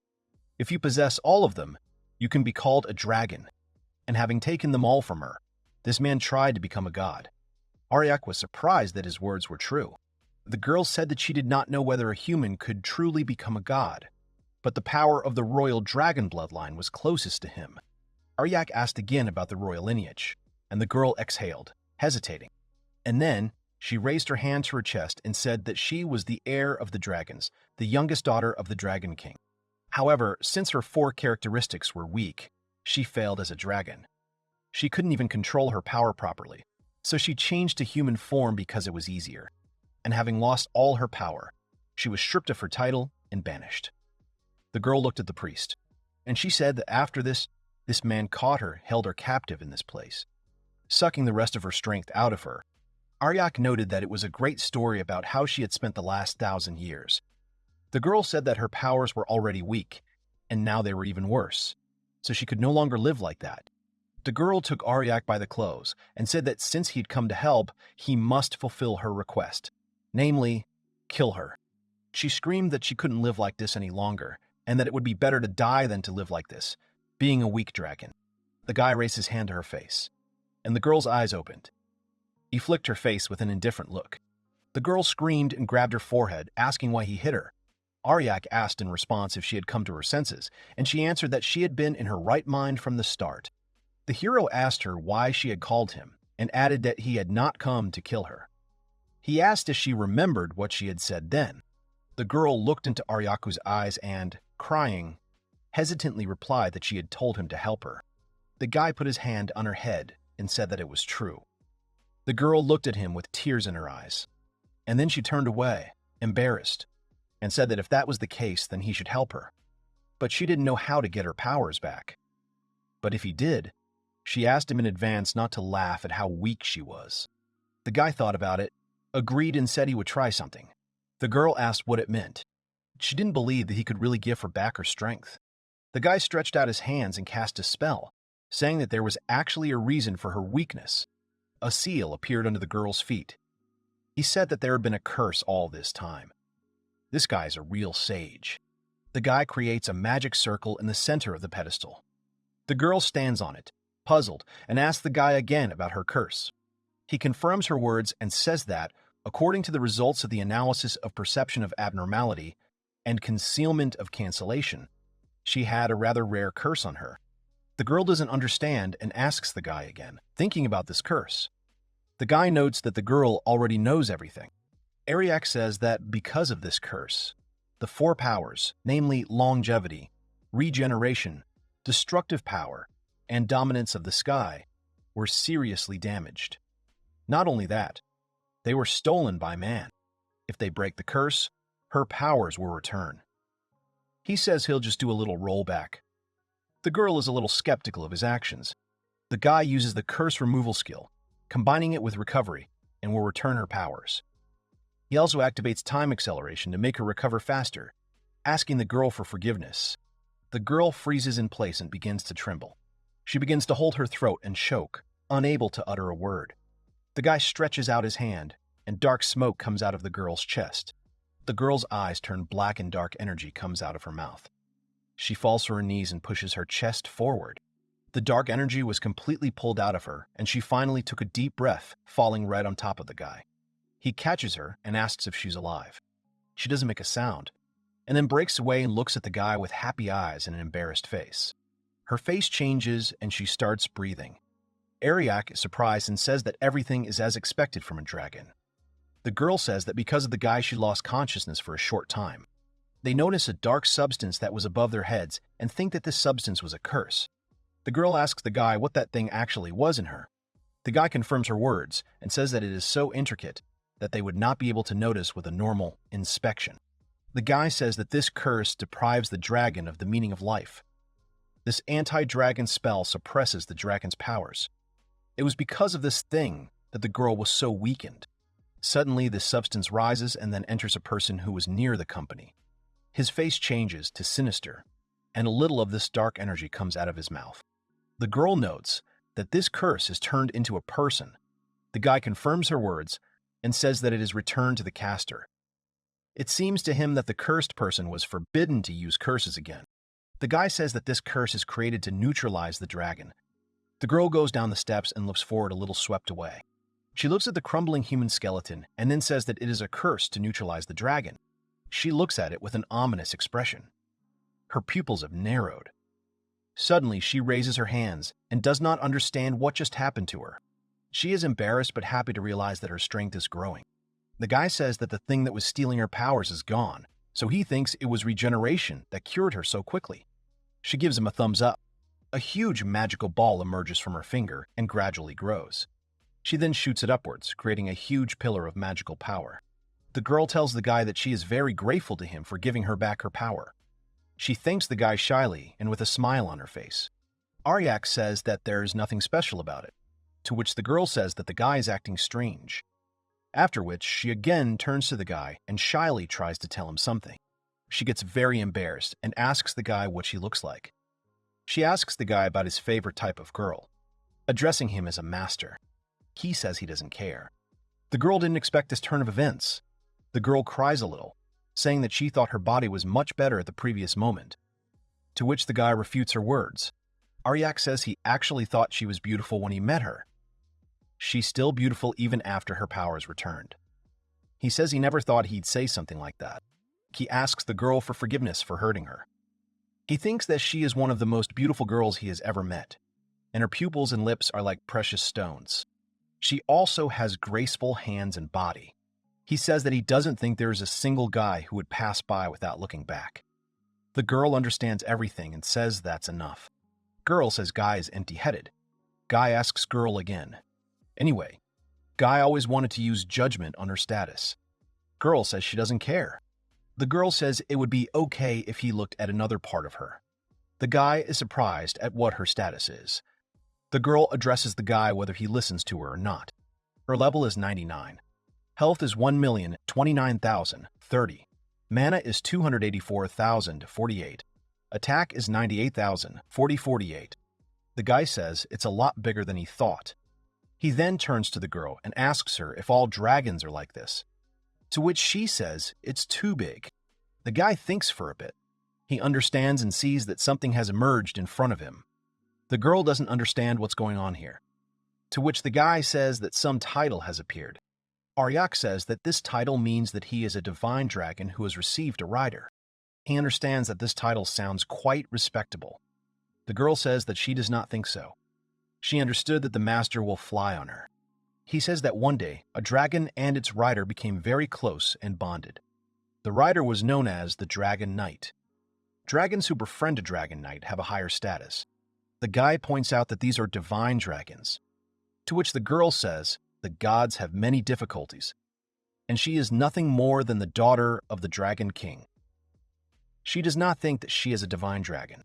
A: If you possess all of them, you can be called a dragon. And having taken them all from her, this man tried to become a god. Ariak was surprised that his words were true. The girl said that she did not know whether a human could truly become a god, but the power of the royal dragon bloodline was closest to him. Ariak asked again about the royal lineage, and the girl exhaled, hesitating. And then she raised her hand to her chest and said that she was the heir of the dragons, the youngest daughter of the Dragon King. However, since her 4 characteristics were weak, she failed as a dragon. She couldn't even control her power properly, so she changed to human form because it was easier. And having lost all her power, she was stripped of her title and banished. The girl looked at the priest, and she said that after this man caught her, held her captive in this place, sucking the rest of her strength out of her. Ariak noted that it was a great story about how she had spent the last 1,000 years. The girl said that her powers were already weak, and now they were even worse, so she could no longer live like that. The girl took Ariak by the clothes and said that since he'd come to help, he must fulfill her request, namely, kill her. She screamed that she couldn't live like this any longer, and that it would be better to die than to live like this, being a weak dragon. The guy raised his hand to her face, and the girl's eyes opened. He flicked her face with an indifferent look. The girl screamed and grabbed her forehead, asking why he hit her. Ariak asked in response if she had come to her senses, and she answered that she had been in her right mind from the start. The hero asked her why she had called him, and added that he had not come to kill her. He asked if she remembered what she had said then. The girl looked into Ariaku's eyes and, crying, hesitantly replied that she had told him to help her. The guy put his hand on her head and said that it was true. The girl looked at him with tears in her eyes, and then she turned away, embarrassed, and said that if that was the case, then he should help her. But she didn't know how to get her powers back. But if he did, she asked him in advance not to laugh at how weak she was. The guy thought about it, agreed, and said he would try something. The girl asked what it meant. She didn't believe that he could really give her back her strength. The guy stretched out his hands and cast a spell, saying that there was actually a reason for her weakness. A seal appeared under the girl's feet. He said that there had been a curse all this time. This guy's a real sage. The guy creates a magic circle in the center of the pedestal. The girl stands on it, puzzled, and asks the guy again about her curse. He confirms her words and says that, according to the results of the analysis of perception of abnormality and concealment of cancellation, she had a rather rare curse on her. The girl doesn't understand and asks the guy again, thinking about this curse. The guy notes that the girl already knows everything. Ariak says that because of this curse, the 4 powers, namely longevity, regeneration, destructive power, and dominance of the sky, were seriously damaged. Not only that, they were stolen by man. If they break the curse, her powers will return. He says he'll just do a little rollback. The girl is a little skeptical of his actions. The guy uses the curse removal skill, combining it with recovery, and will return her powers. He also activates time acceleration to make her recover faster, asking the girl for forgiveness. The girl freezes in place and begins to tremble. She begins to hold her throat and choke, unable to utter a word. The guy stretches out his hand, and dark smoke comes out of the girl's chest. The girl's eyes turn black and dark energy comes out of her mouth. She falls to her knees and pushes her chest forward. The dark energy was completely pulled out of her, and she finally took a deep breath, falling right on top of the guy. He catches her and asks if she's alive. She doesn't make a sound, and then breaks away and looks at the guy with happy eyes and an embarrassed face. Her face changes and she starts breathing. Ariak is surprised and says that everything is as expected from a dragon. The girl says that because of the guy she lost consciousness for a short time. They notice a dark substance that was above their heads and think that this substance was a curse. The girl asks the guy what that thing actually was in her. The guy confirms her words and says that it is so intricate that they would not be able to notice with a normal inspection. The guy says that this curse deprives the dragon of the meaning of life. This anti-dragon spell suppresses the dragon's powers. It was because of this thing that the girl was so weakened. Suddenly, this substance rises and then enters a person who was near the company. His face changes to sinister, and a little of this dark energy comes out of his mouth. The girl notes that this curse is turned into a person. The guy confirms her words and says that it is returned to the caster. It seems to him that the cursed person was forbidden to use curses again. The guy says that this curse is created to neutralize the dragon. The girl goes down the steps and looks forward a little swept away. She looks at the crumbling human skeleton and then says that it is a curse to neutralize the dragon. She looks at it with an ominous expression. Her pupils have narrowed. Suddenly, she raises her hands and does not understand what just happened to her. She is embarrassed but happy to realize that her strength is growing. The guy says that the thing that was stealing her powers is gone, so he thinks it was regeneration that cured her so quickly. She gives him a thumbs up. A huge magical ball emerges from her finger and gradually grows. She then shoots it upwards, creating a huge pillar of magical power. The girl tells the guy that she is very grateful to him for giving her back her power. She thanks the guy shyly and with a smile on her face. Ariak says that there is nothing special about it, to which the girl says that the guy is acting strange. After which, she again turns to the guy and shyly tries to tell him something. She gets very embarrassed and asks the guy what she looks like. She asks the guy about his favorite type of girl, addressing him as a master. He says he doesn't care. The girl didn't expect this turn of events. The girl cries a little, saying that she thought her body was much better at the previous moment, to which the guy refutes her words. Ariak says he actually thought she was beautiful when he met her. She's still beautiful even after her powers returned. He says he never thought he'd say something like that. He asks the girl for forgiveness for hurting her. He thinks that she is one of the most beautiful girls he has ever met, and her pupils and lips are like precious stones. She also has graceful hands and body. He says that he doesn't think there is a single guy who would pass by without looking back. The girl understands everything and says that's enough. Girl says guy is empty-headed. Guy asks girl again. Anyway, guy always wanted to use judgment on her status. Girl says she doesn't care. The girl says it would be okay if he looked at another part of her. The guy is surprised at what her status is. The girl addresses the guy whether he listens to her or not. Her level is 99. Health is 1,029,030. Mana is 284,048. Attack is 98,048. The guy says it's a lot bigger than he thought. He then turns to the girl and asks her if all dragons are like this, to which she says it's too big. The guy thinks for a bit. He understands and sees that something has emerged in front of him. The girl doesn't understand what's going on here, to which the guy says that some title has appeared. Ariak says that this title means that he is a divine dragon who has received a rider. He understands that this title sounds quite respectable. The girl says that she does not think so. She understood that the master will fly on her. He says that one day, a dragon and its rider became very close and bonded. The rider was known as the Dragon Knight. Dragons who befriend a Dragon Knight have a higher status. The guy points out that these are divine dragons, to which the girl says the gods have many difficulties, and she is nothing more than the daughter of the Dragon King. She does not think that she is a divine dragon.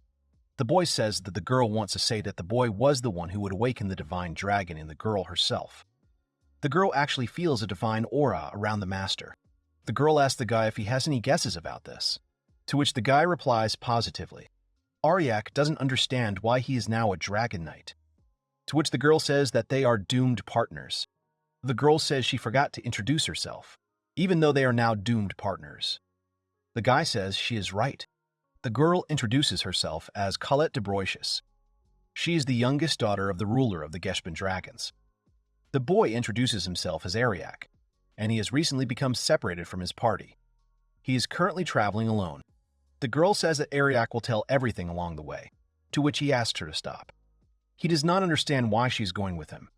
A: The boy says that the girl wants to say that the boy was the one who would awaken the divine dragon in the girl herself. The girl actually feels a divine aura around the master. The girl asks the guy if he has any guesses about this, to which the guy replies positively. Ariak doesn't understand why he is now a Dragon Knight, to which the girl says that they are doomed partners. The girl says she forgot to introduce herself, even though they are now doomed partners. The guy says she is right. The girl introduces herself as Colette de Broicius. She is the youngest daughter of the ruler of the Geshpan Dragons. The boy introduces himself as Ariak, and he has recently become separated from his party. He is currently traveling alone. The girl says that Ariak will tell everything along the way, to which he asks her to stop. He does not understand why she's going with him,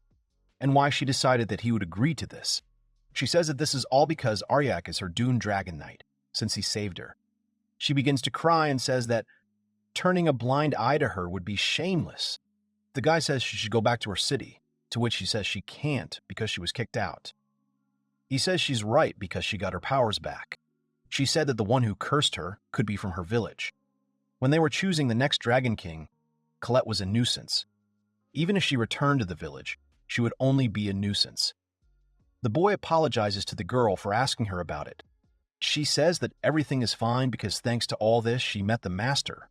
A: and why she decided that he would agree to this. She says that this is all because Ariak is her Dune Dragon Knight, since he saved her. She begins to cry and says that turning a blind eye to her would be shameless. The guy says she should go back to her city, to which she says she can't because she was kicked out. He says she's right because she got her powers back. She said that the one who cursed her could be from her village. When they were choosing the next Dragon King, Colette was a nuisance. Even if she returned to the village, she would only be a nuisance. The boy apologizes to the girl for asking her about it. She says that everything is fine because thanks to all this, she met the master.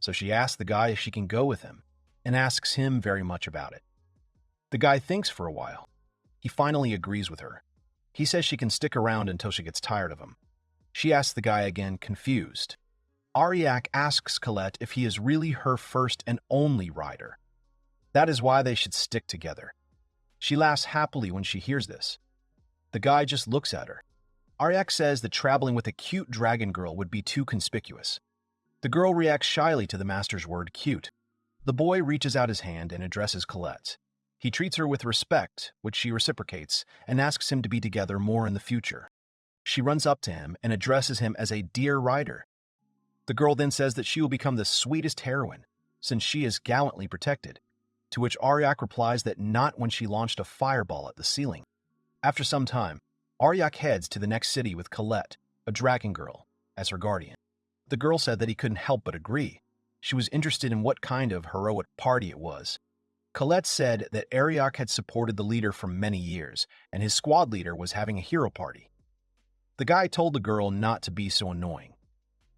A: So she asks the guy if she can go with him, and asks him very much about it. The guy thinks for a while. He finally agrees with her. He says she can stick around until she gets tired of him. She asks the guy again, confused. Ariak asks Colette if he is really her first and only rider. That is why they should stick together. She laughs happily when she hears this. The guy just looks at her. Ariak says that traveling with a cute dragon girl would be too conspicuous. The girl reacts shyly to the master's word cute. The boy reaches out his hand and addresses Colette. He treats her with respect, which she reciprocates, and asks him to be together more in the future. She runs up to him and addresses him as a dear rider. The girl then says that she will become the sweetest heroine, since she is gallantly protected, to which Ariak replies that not when she launched a fireball at the ceiling. After some time, Ariak heads to the next city with Colette, a dragon girl, as her guardian. The girl said that he couldn't help but agree. She was interested in what kind of heroic party it was. Colette said that Ariak had supported the leader for many years, and his squad leader was having a hero party. The guy told the girl not to be so annoying.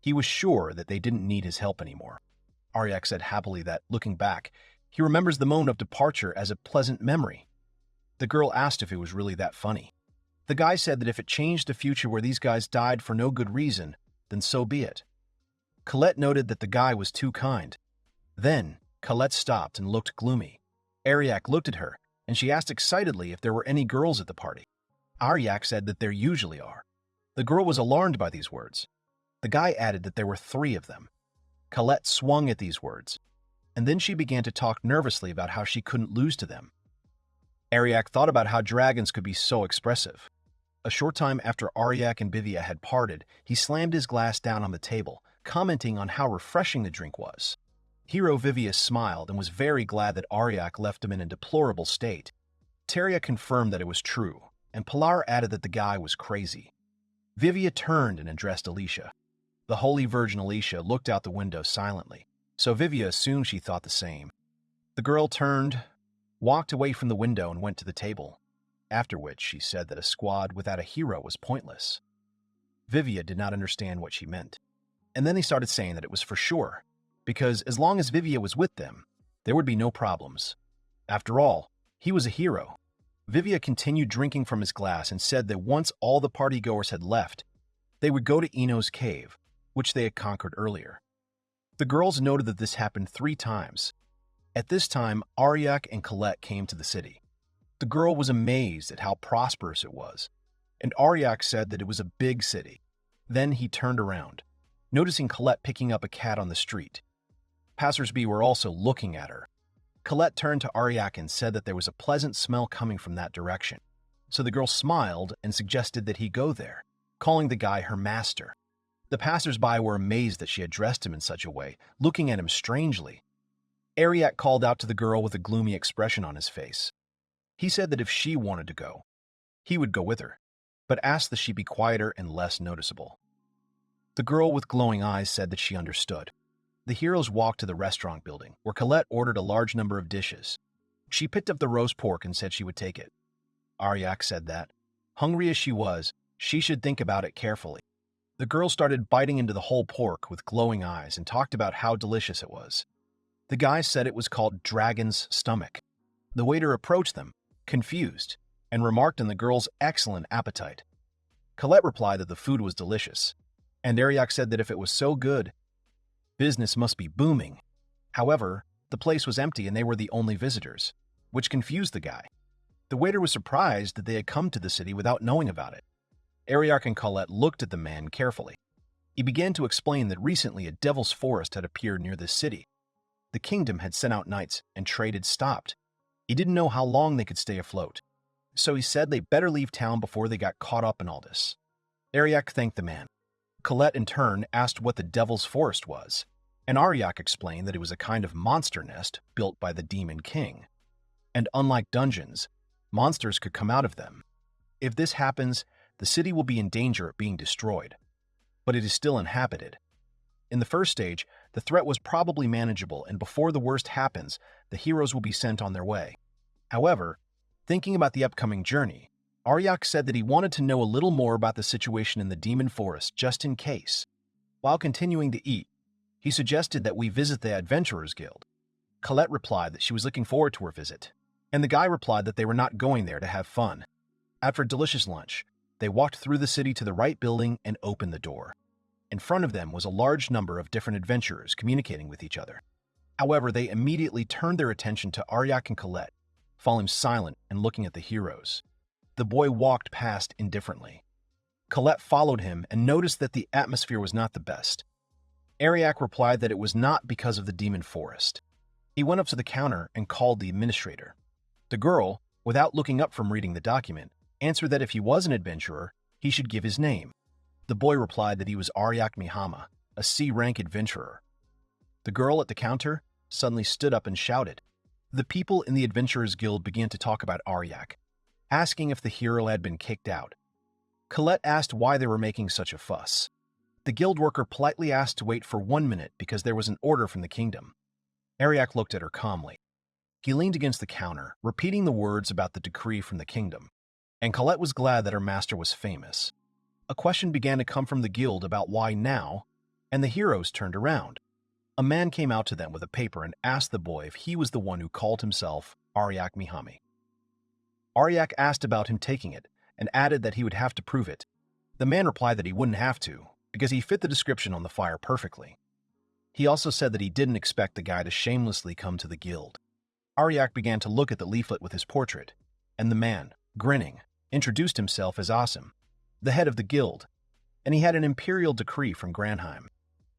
A: He was sure that they didn't need his help anymore. Ariak said happily that, looking back, he remembers the moment of departure as a pleasant memory. The girl asked if it was really that funny. The guy said that if it changed a future where these guys died for no good reason, then so be it. Colette noted that the guy was too kind. Then, Colette stopped and looked gloomy. Ariak looked at her, and she asked excitedly if there were any girls at the party. Ariak said that there usually are. The girl was alarmed by these words. The guy added that there were 3 of them. Colette swung at these words, and then she began to talk nervously about how she couldn't lose to them. Ariak thought about how dragons could be so expressive. A short time after Ariak and Bivia had parted, he slammed his glass down on the table, commenting on how refreshing the drink was. Hero Vivia smiled and was very glad that Ariak left him in a deplorable state. Teria confirmed that it was true, and Pilar added that the guy was crazy. Vivia turned and addressed Alicia. The Holy Virgin Alicia looked out the window silently, so Vivia assumed she thought the same. The girl turned, walked away from the window and went to the table, after which she said that a squad without a hero was pointless. Vivia did not understand what she meant, and then they started saying that it was for sure, because as long as Vivia was with them, there would be no problems. After all, he was a hero. Vivia continued drinking from his glass and said that once all the partygoers had left, they would go to Ino's cave, which they had conquered earlier. The girls noted that this happened 3 times. At this time, Ariak and Colette came to the city. The girl was amazed at how prosperous it was, and Ariak said that it was a big city. Then he turned around, noticing Colette picking up a cat on the street. Passersby were also looking at her. Colette turned to Ariak and said that there was a pleasant smell coming from that direction. So the girl smiled and suggested that he go there, calling the guy her master. The passersby were amazed that she had dressed him in such a way, looking at him strangely. Ariak called out to the girl with a gloomy expression on his face. He said that if she wanted to go, he would go with her, but asked that she be quieter and less noticeable. The girl with glowing eyes said that she understood. The heroes walked to the restaurant building, where Colette ordered a large number of dishes. She picked up the roast pork and said she would take it. Ariak said that, hungry as she was, she should think about it carefully. The girl started biting into the whole pork with glowing eyes and talked about how delicious it was. The guy said it was called Dragon's Stomach. The waiter approached them, confused, and remarked on the girl's excellent appetite. Colette replied that the food was delicious, and Ariak said that if it was so good, business must be booming. However, the place was empty and they were the only visitors, which confused the guy. The waiter was surprised that they had come to the city without knowing about it. Ariak and Colette looked at the man carefully. He began to explain that recently a devil's forest had appeared near this city. The kingdom had sent out knights, and trade had stopped. He didn't know how long they could stay afloat, so he said they better leave town before they got caught up in all this. Ariak thanked the man. Colette, in turn, asked what the Devil's Forest was, and Ariak explained that it was a kind of monster nest built by the Demon King. And unlike dungeons, monsters could come out of them. If this happens, the city will be in danger of being destroyed, but it is still inhabited. In the first stage, the threat was probably manageable, and before the worst happens, the heroes will be sent on their way. However, thinking about the upcoming journey, Ariak said that he wanted to know a little more about the situation in the Demon Forest just in case. While continuing to eat, he suggested that we visit the Adventurers Guild. Colette replied that she was looking forward to her visit, and the guy replied that they were not going there to have fun. After a delicious lunch, they walked through the city to the right building and opened the door. In front of them was a large number of different adventurers communicating with each other. However, they immediately turned their attention to Ariak and Colette, falling silent and looking at the heroes. The boy walked past indifferently. Colette followed him and noticed that the atmosphere was not the best. Ariak replied that it was not because of the Demon Forest. He went up to the counter and called the administrator. The girl, without looking up from reading the document, answered that if he was an adventurer, he should give his name. The boy replied that he was Ariak Mihama, a C-rank adventurer. The girl at the counter suddenly stood up and shouted. The people in the Adventurers Guild began to talk about Ariak, asking if the hero had been kicked out. Colette asked why they were making such a fuss. The guild worker politely asked to wait for 1 minute because there was an order from the kingdom. Ariak looked at her calmly. He leaned against the counter, repeating the words about the decree from the kingdom, and Colette was glad that her master was famous. A question began to come from the guild about why now, and the heroes turned around. A man came out to them with a paper and asked the boy if he was the one who called himself Ariak Mihama. Ariak asked about him taking it and added that he would have to prove it. The man replied that he wouldn't have to, because he fit the description on the flyer perfectly. He also said that he didn't expect the guy to shamelessly come to the guild. Ariak began to look at the leaflet with his portrait, and the man, grinning, introduced himself as Awesome, the head of the guild, and he had an imperial decree from Granheim.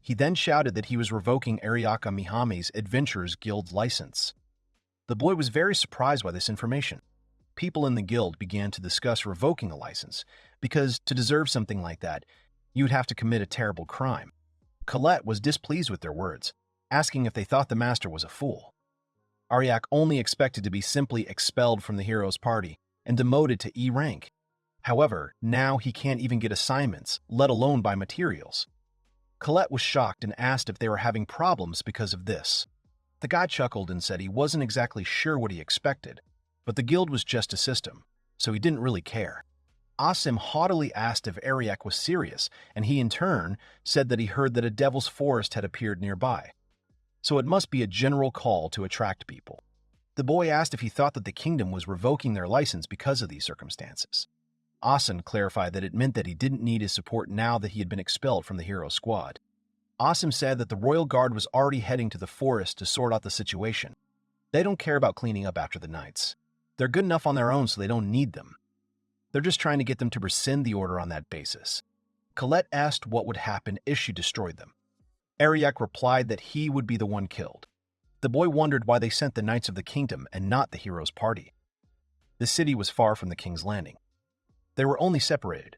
A: He then shouted that he was revoking Ariak Mihama's Adventurers Guild license. The boy was very surprised by this information. People in the guild began to discuss revoking a license, because to deserve something like that, you would have to commit a terrible crime. Colette was displeased with their words, asking if they thought the master was a fool. Ariak only expected to be simply expelled from the hero's party and demoted to E rank. However, now he can't even get assignments, let alone buy materials. Colette was shocked and asked if they were having problems because of this. The guy chuckled and said he wasn't exactly sure what he expected, but the guild was just a system, so he didn't really care. Asim haughtily asked if Ariak was serious, and he in turn said that he heard that a devil's forest had appeared nearby. So it must be a general call to attract people. The boy asked if he thought that the kingdom was revoking their license because of these circumstances. Asim clarified that it meant that he didn't need his support now that he had been expelled from the hero squad. Asim said that the royal guard was already heading to the forest to sort out the situation. They don't care about cleaning up after the knights. They're good enough on their own, so they don't need them. They're just trying to get them to rescind the order on that basis. Colette asked what would happen if she destroyed them. Ariak replied that he would be the one killed. The boy wondered why they sent the Knights of the Kingdom and not the hero's party. The city was far from the king's landing. They were only separated,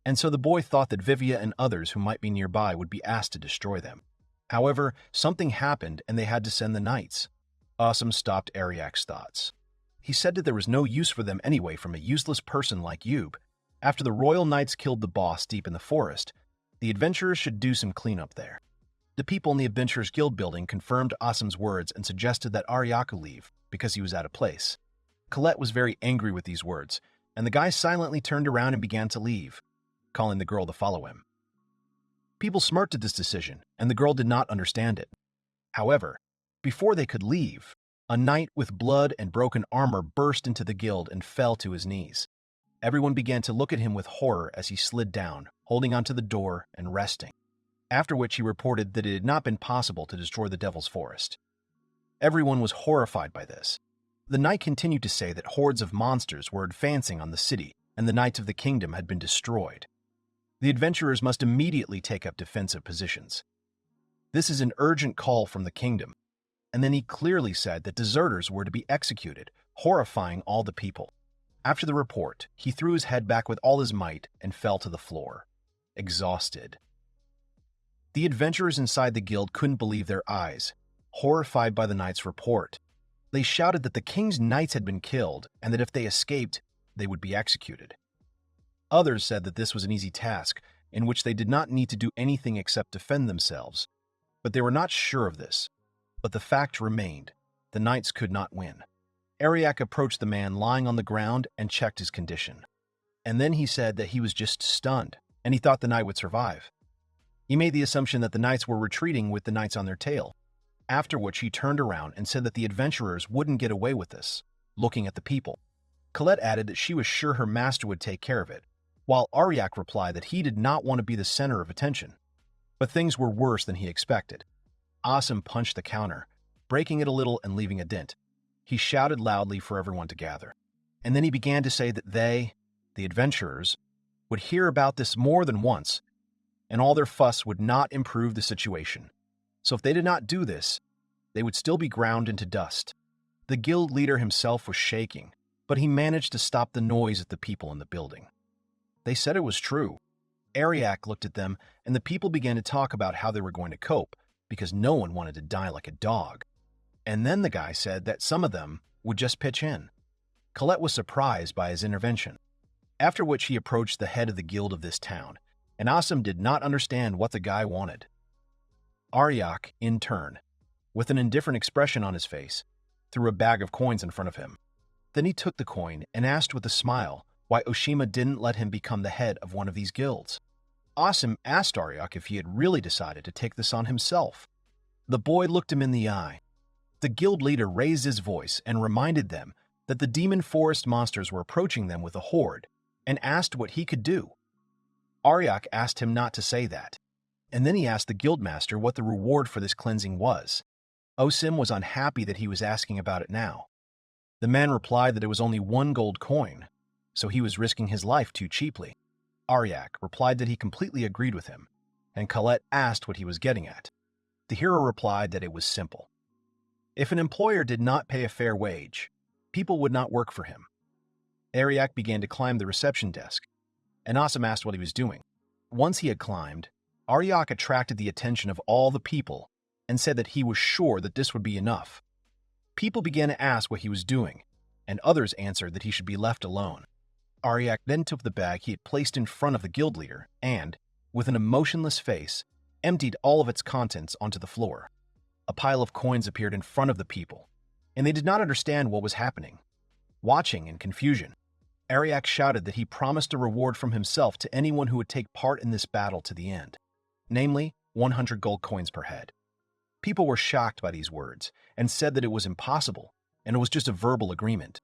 A: and so the boy thought that Vivia and others who might be nearby would be asked to destroy them. However, something happened and they had to send the knights. Awesome stopped Ariak's thoughts. He said that there was no use for them anyway from a useless person like Yub. After the royal knights killed the boss deep in the forest, the adventurers should do some cleanup there. The people in the Adventurers Guild building confirmed Asim's words and suggested that Ariak leave because he was out of place. Colette was very angry with these words, and the guy silently turned around and began to leave, calling the girl to follow him. People smirked at this decision, and the girl did not understand it. However, before they could leave, a knight with blood and broken armor burst into the guild and fell to his knees. Everyone began to look at him with horror as he slid down, holding onto the door and resting. After which he reported that it had not been possible to destroy the Devil's Forest. Everyone was horrified by this. The knight continued to say that hordes of monsters were advancing on the city, and the Knights of the Kingdom had been destroyed. The adventurers must immediately take up defensive positions. This is an urgent call from the kingdom. and then he clearly said that deserters were to be executed, horrifying all the people. After the report, he threw his head back with all his might and fell to the floor, exhausted. The adventurers inside the guild couldn't believe their eyes, horrified by the knight's report. They shouted that the king's knights had been killed and that if they escaped, they would be executed. Others said that this was an easy task, in which they did not need to do anything except defend themselves. But they were not sure of this. But the fact remained, the knights could not win. Ariak approached the man lying on the ground and checked his condition. And then he said that he was just stunned, and he thought the knight would survive. He made the assumption that the knights were retreating with the knights on their tail, after which he turned around and said that the adventurers wouldn't get away with this, looking at the people. Colette added that she was sure her master would take care of it, while Ariak replied that he did not want to be the center of attention. But things were worse than he expected. Asim punched the counter, breaking it a little and leaving a dent. He shouted loudly for everyone to gather. And then he began to say that they, the adventurers, would hear about this more than once, and all their fuss would not improve the situation. So if they did not do this, they would still be ground into dust. The guild leader himself was shaking, but he managed to stop the noise at the people in the building. They said it was true. Ariak looked at them, and the people began to talk about how they were going to cope, because no one wanted to die like a dog. And then the guy said that some of them would just pitch in. Colette was surprised by his intervention, after which he approached the head of the guild of this town, and Asim did not understand what the guy wanted. Ariak, in turn, with an indifferent expression on his face, threw a bag of coins in front of him. Then he took the coin and asked with a smile why Oshima didn't let him become the head of one of these guilds. Asim asked Ariak if he had really decided to take this on himself. The boy looked him in the eye. The guild leader raised his voice and reminded them that the demon forest monsters were approaching them with a horde, and asked what he could do. Ariak asked him not to say that, and then he asked the guildmaster what the reward for this cleansing was. Osim was unhappy that he was asking about it now. The man replied that it was only 1 gold coin, so he was risking his life too cheaply. Ariak replied that he completely agreed with him, and Colette asked what he was getting at. The hero replied that it was simple. If an employer did not pay a fair wage, people would not work for him. Ariak began to climb the reception desk, and Asim asked what he was doing. Once he had climbed, Ariak attracted the attention of all the people and said that he was sure that this would be enough. People began to ask what he was doing, and others answered that he should be left alone. Ariak then took the bag he had placed in front of the guild leader and, with an emotionless face, emptied all of its contents onto the floor. A pile of coins appeared in front of the people, and they did not understand what was happening. Watching in confusion, Ariak shouted that he promised a reward from himself to anyone who would take part in this battle to the end, namely 100 gold coins per head. People were shocked by these words and said that it was impossible, and it was just a verbal agreement.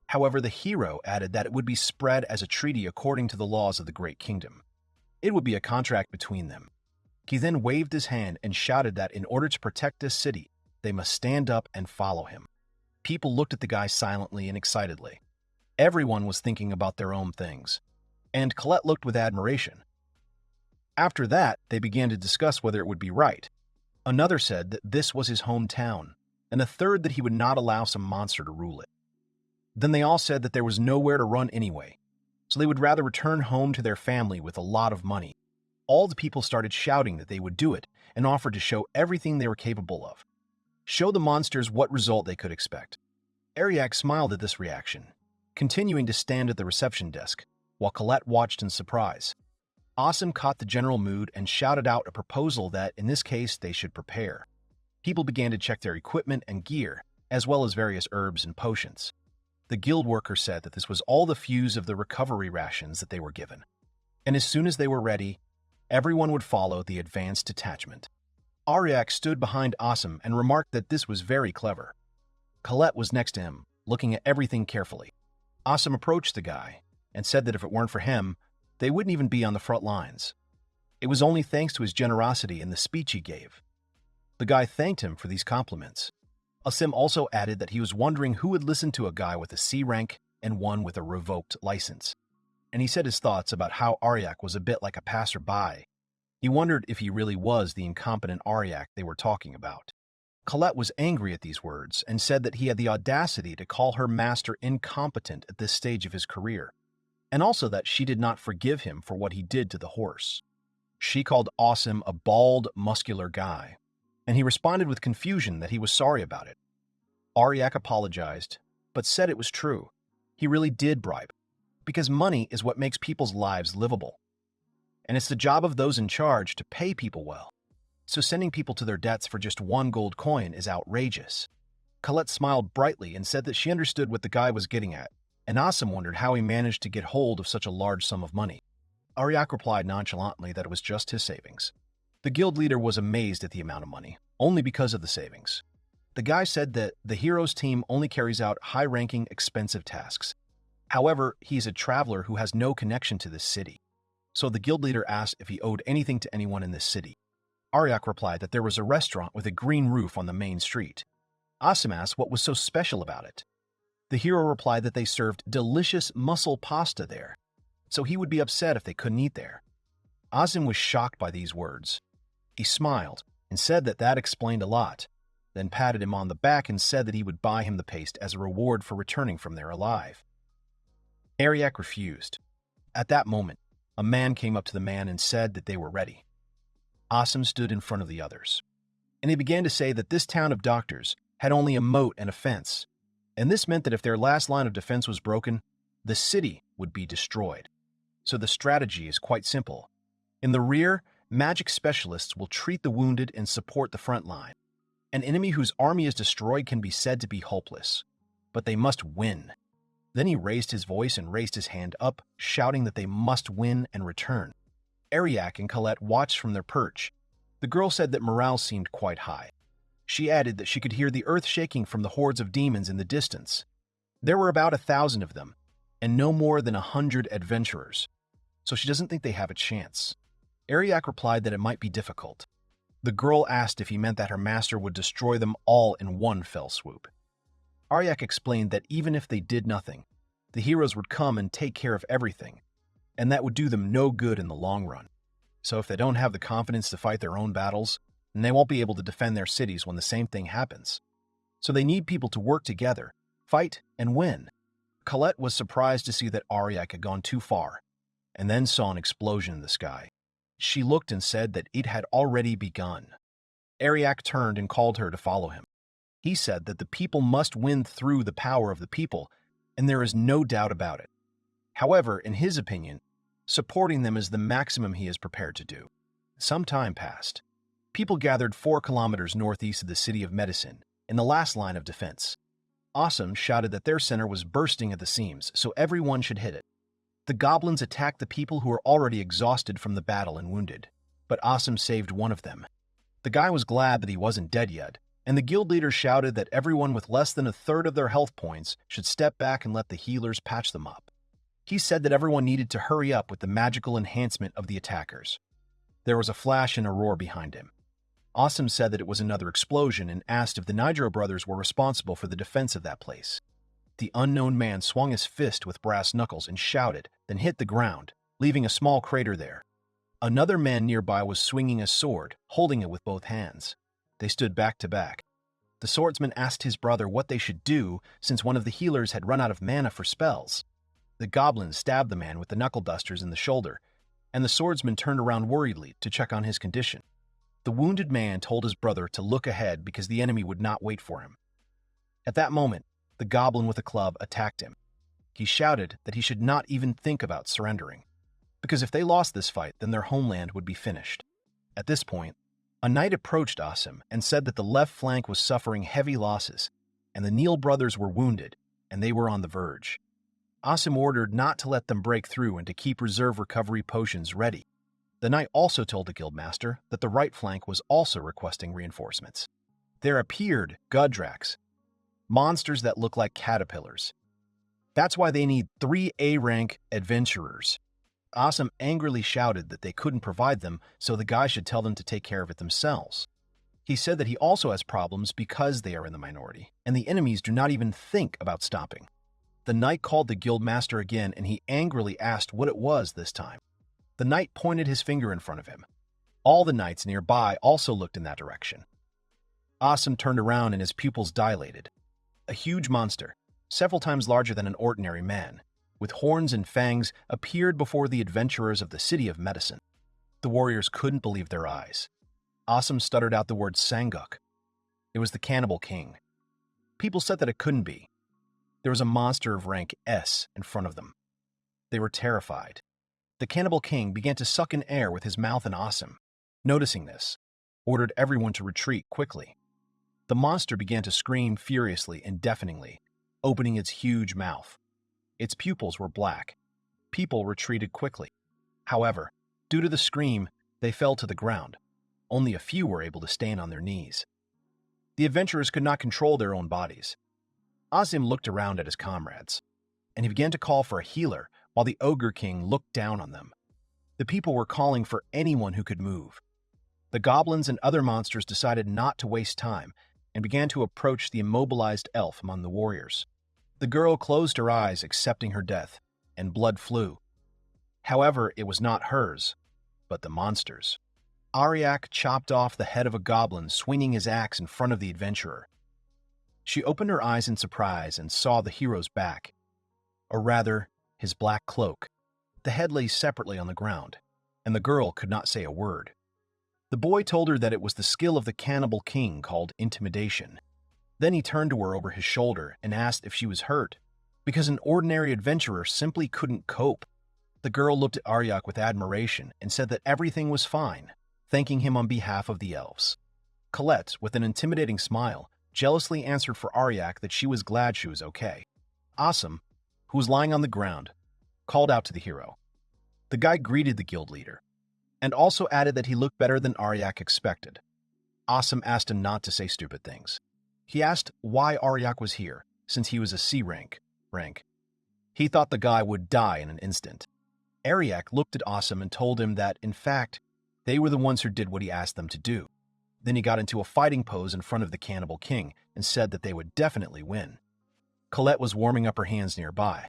A: However, the hero added that it would be spread as a treaty according to the laws of the Great Kingdom. It would be a contract between them. He then waved his hand and shouted that in order to protect this city, they must stand up and follow him. People looked at the guy silently and excitedly. Everyone was thinking about their own things, and Colette looked with admiration. After that, they began to discuss whether it would be right. Another said that this was his hometown, and a third that he would not allow some monster to rule it. Then they all said that there was nowhere to run anyway, so they would rather return home to their family with a lot of money. All the people started shouting that they would do it and offered to show everything they were capable of. Show the monsters what result they could expect. Ariak smiled at this reaction, continuing to stand at the reception desk, while Colette watched in surprise. Asim caught the general mood and shouted out a proposal that, in this case, they should prepare. People began to check their equipment and gear, as well as various herbs and potions. The guild worker said that this was all the fuse of the recovery rations that they were given, and as soon as they were ready, everyone would follow the advanced detachment. Ariak stood behind Asim and remarked that this was very clever. Colette was next to him, looking at everything carefully. Asim approached the guy and said that if it weren't for him, they wouldn't even be on the front lines. It was only thanks to his generosity and the speech he gave. The guy thanked him for these compliments. Asim also added that he was wondering who would listen to a guy with a C rank and one with a revoked license. And he said his thoughts about how Ariak was a bit like a passerby. He wondered if he really was the incompetent Ariak they were talking about. Colette was angry at these words and said that he had the audacity to call her master incompetent at this stage of his career, and also that she did not forgive him for what he did to the horse. She called Awesome a bald, muscular guy, and he responded with confusion that he was sorry about it. Ariak apologized, but said it was true. He really did bribe, because money is what makes people's lives livable. And it's the job of those in charge to pay people well. So sending people to their debts for just one gold coin is outrageous. Colette smiled brightly and said that she understood what the guy was getting at, and Awesome wondered how he managed to get hold of such a large sum of money. Ariak replied nonchalantly that it was just his savings. The guild leader was amazed at the amount of money, only because of the savings. The guy said that the hero's team only carries out high-ranking, expensive tasks. However, he is a traveler who has no connection to this city. So the guild leader asked if he owed anything to anyone in this city. Ariak replied that there was a restaurant with a green roof on the main street. Awesome asked what was so special about it. The hero replied that they served delicious mussel pasta there, so he would be upset if they couldn't eat there. Awesome was shocked by these words. He smiled and said that that explained a lot, then patted him on the back and said that he would buy him the paste as a reward for returning from there alive. Ariak refused. At that moment, a man came up to the man and said that they were ready. Awesome stood in front of the others, and he began to say that this town of doctors had only a moat and a fence, and this meant that if their last line of defense was broken, the city would be destroyed. So the strategy is quite simple. In the rear, magic specialists will treat the wounded and support the front line. An enemy whose army is destroyed can be said to be hopeless, but they must win. Then he raised his voice and raised his hand up, shouting that they must win and return. Ariak and Colette watched from their perch. The girl said that morale seemed quite high. She added that she could hear the earth shaking from the hordes of demons in the distance. There were about 1,000 of them, and no more than 100 adventurers, so she doesn't think they have a chance. Ariak replied that it might be difficult. The girl asked if he meant that her master would destroy them all in one fell swoop. Ariak explained that even if they did nothing, the heroes would come and take care of everything, and that would do them no good in the long run. So if they don't have the confidence to fight their own battles, then they won't be able to defend their cities when the same thing happens. So they need people to work together, fight, and win. Colette was surprised to see that Ariak had gone too far, and then saw an explosion in the sky. She looked and said that it had already begun. Ariak turned and called her to follow him. He said that the people must win through the power of the people, and there is no doubt about it. However, in his opinion, supporting them is the maximum he is prepared to do. Some time passed. People gathered 4 kilometers northeast of the city of Medicine, in the last line of defense. Awesome shouted that their center was bursting at the seams, so everyone should hit it. The goblins attacked the people who were already exhausted from the battle and wounded, but Awesome saved one of them. The guy was glad that he wasn't dead yet, and the guild leader shouted that everyone with less than a third of their health points should step back and let the healers patch them up. He said that everyone needed to hurry up with the magical enhancement of the attackers. There was a flash and a roar behind him. Awesome said that it was another explosion and asked if the Nigro brothers were responsible for the defense of that place. The unknown man swung his fist with brass knuckles and shouted, then hit the ground, leaving a small crater there. Another man nearby was swinging a sword, holding it with both hands. They stood back to back. The swordsman asked his brother what they should do since one of the healers had run out of mana for spells. The goblin stabbed the man with the knuckle dusters in the shoulder, and the swordsman turned around worriedly to check on his condition. The wounded man told his brother to look ahead because the enemy would not wait for him. At that moment, the goblin with a club attacked him. He shouted that he should not even think about surrendering, because if they lost this fight, then their homeland would be finished. At this point, a knight approached Awesome and said that the left flank was suffering heavy losses, and the Neal brothers were wounded, and they were on the verge. Awesome ordered not to let them break through and to keep reserve recovery potions ready. The knight also told the guildmaster that the right flank was also requesting reinforcements. There appeared Gudraks, monsters that look like caterpillars. That's why they need 3 A-rank adventurers. Awesome angrily shouted that they couldn't provide them, so the guy should tell them to take care of it themselves. He said that he also has problems because they are in the minority, and the enemies do not even think about stopping. The knight called the guildmaster again, and he angrily asked what it was this time. The knight pointed his finger in front of him. All the knights nearby also looked in that direction. Awesome turned around and his pupils dilated. A huge monster, several times larger than an ordinary man, with horns and fangs, appeared before the adventurers of the City of Medicine. The warriors couldn't believe their eyes. Awesome stuttered out the word Sanguk. It was the Cannibal King. People said that it couldn't be. There was a monster of rank S in front of them. They were terrified. The Cannibal King began to suck in air with his mouth, and Awesome, noticing this, ordered everyone to retreat quickly. The monster began to scream furiously and deafeningly, opening its huge mouth. Its pupils were black. People retreated quickly. However, due to the scream, they fell to the ground. Only a few were able to stand on their knees. The adventurers could not control their own bodies. Azim looked around at his comrades, and he began to call for a healer while the Ogre King looked down on them. The people were calling for anyone who could move. The goblins and other monsters decided not to waste time and began to approach the immobilized elf among the warriors. The girl closed her eyes, accepting her death, and blood flew. However, it was not hers, but the monster's. Ariak chopped off the head of a goblin, swinging his axe in front of the adventurer. She opened her eyes in surprise and saw the hero's back, or rather, his black cloak. The head lay separately on the ground, and the girl could not say a word. The boy told her that it was the skill of the Cannibal King called intimidation. Then he turned to her over his shoulder and asked if she was hurt, because an ordinary adventurer simply couldn't cope. The girl looked at Ariak with admiration and said that everything was fine, thanking him on behalf of the elves. Colette, with an intimidating smile, jealously answered for Ariak that she was glad she was okay. Awesome, who was lying on the ground, called out to the hero. The guy greeted the guild leader, and also added that he looked better than Ariak expected. Awesome asked him not to say stupid things. He asked why Ariak was here, since he was a C rank. He thought the guy would die in an instant. Ariak looked at Awesome and told him that, in fact, they were the ones who did what he asked them to do. Then he got into a fighting pose in front of the Cannibal King and said that they would definitely win. Colette was warming up her hands nearby.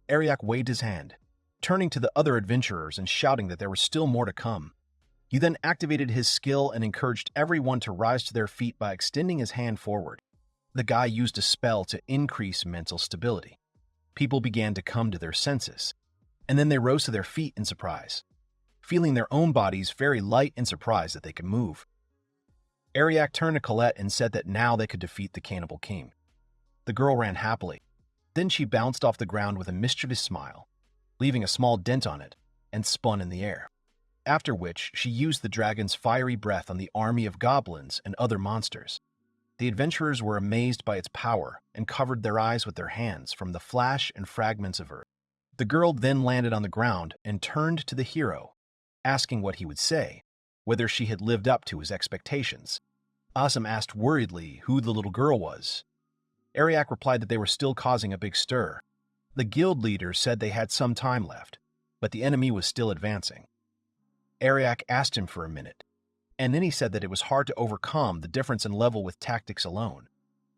A: Ariak waved his hand, turning to the other adventurers and shouting that there was still more to come. He then activated his skill and encouraged everyone to rise to their feet by extending his hand forward. The guy used a spell to increase mental stability. People began to come to their senses, and then they rose to their feet in surprise, feeling their own bodies very light and surprised that they could move. Ariak turned to Colette and said that now they could defeat the Cannibal King. The girl ran happily. Then she bounced off the ground with a mischievous smile, leaving a small dent on it, and spun in the air. After which, she used the dragon's fiery breath on the army of goblins and other monsters. The adventurers were amazed by its power and covered their eyes with their hands from the flash and fragments of earth. The girl then landed on the ground and turned to the hero, asking what he would say, whether she had lived up to his expectations. Awesome asked worriedly who the little girl was. Ariak replied that they were still causing a big stir. The guild leader said they had some time left, but the enemy was still advancing. Ariak asked him for a minute, and then he said that it was hard to overcome the difference in level with tactics alone.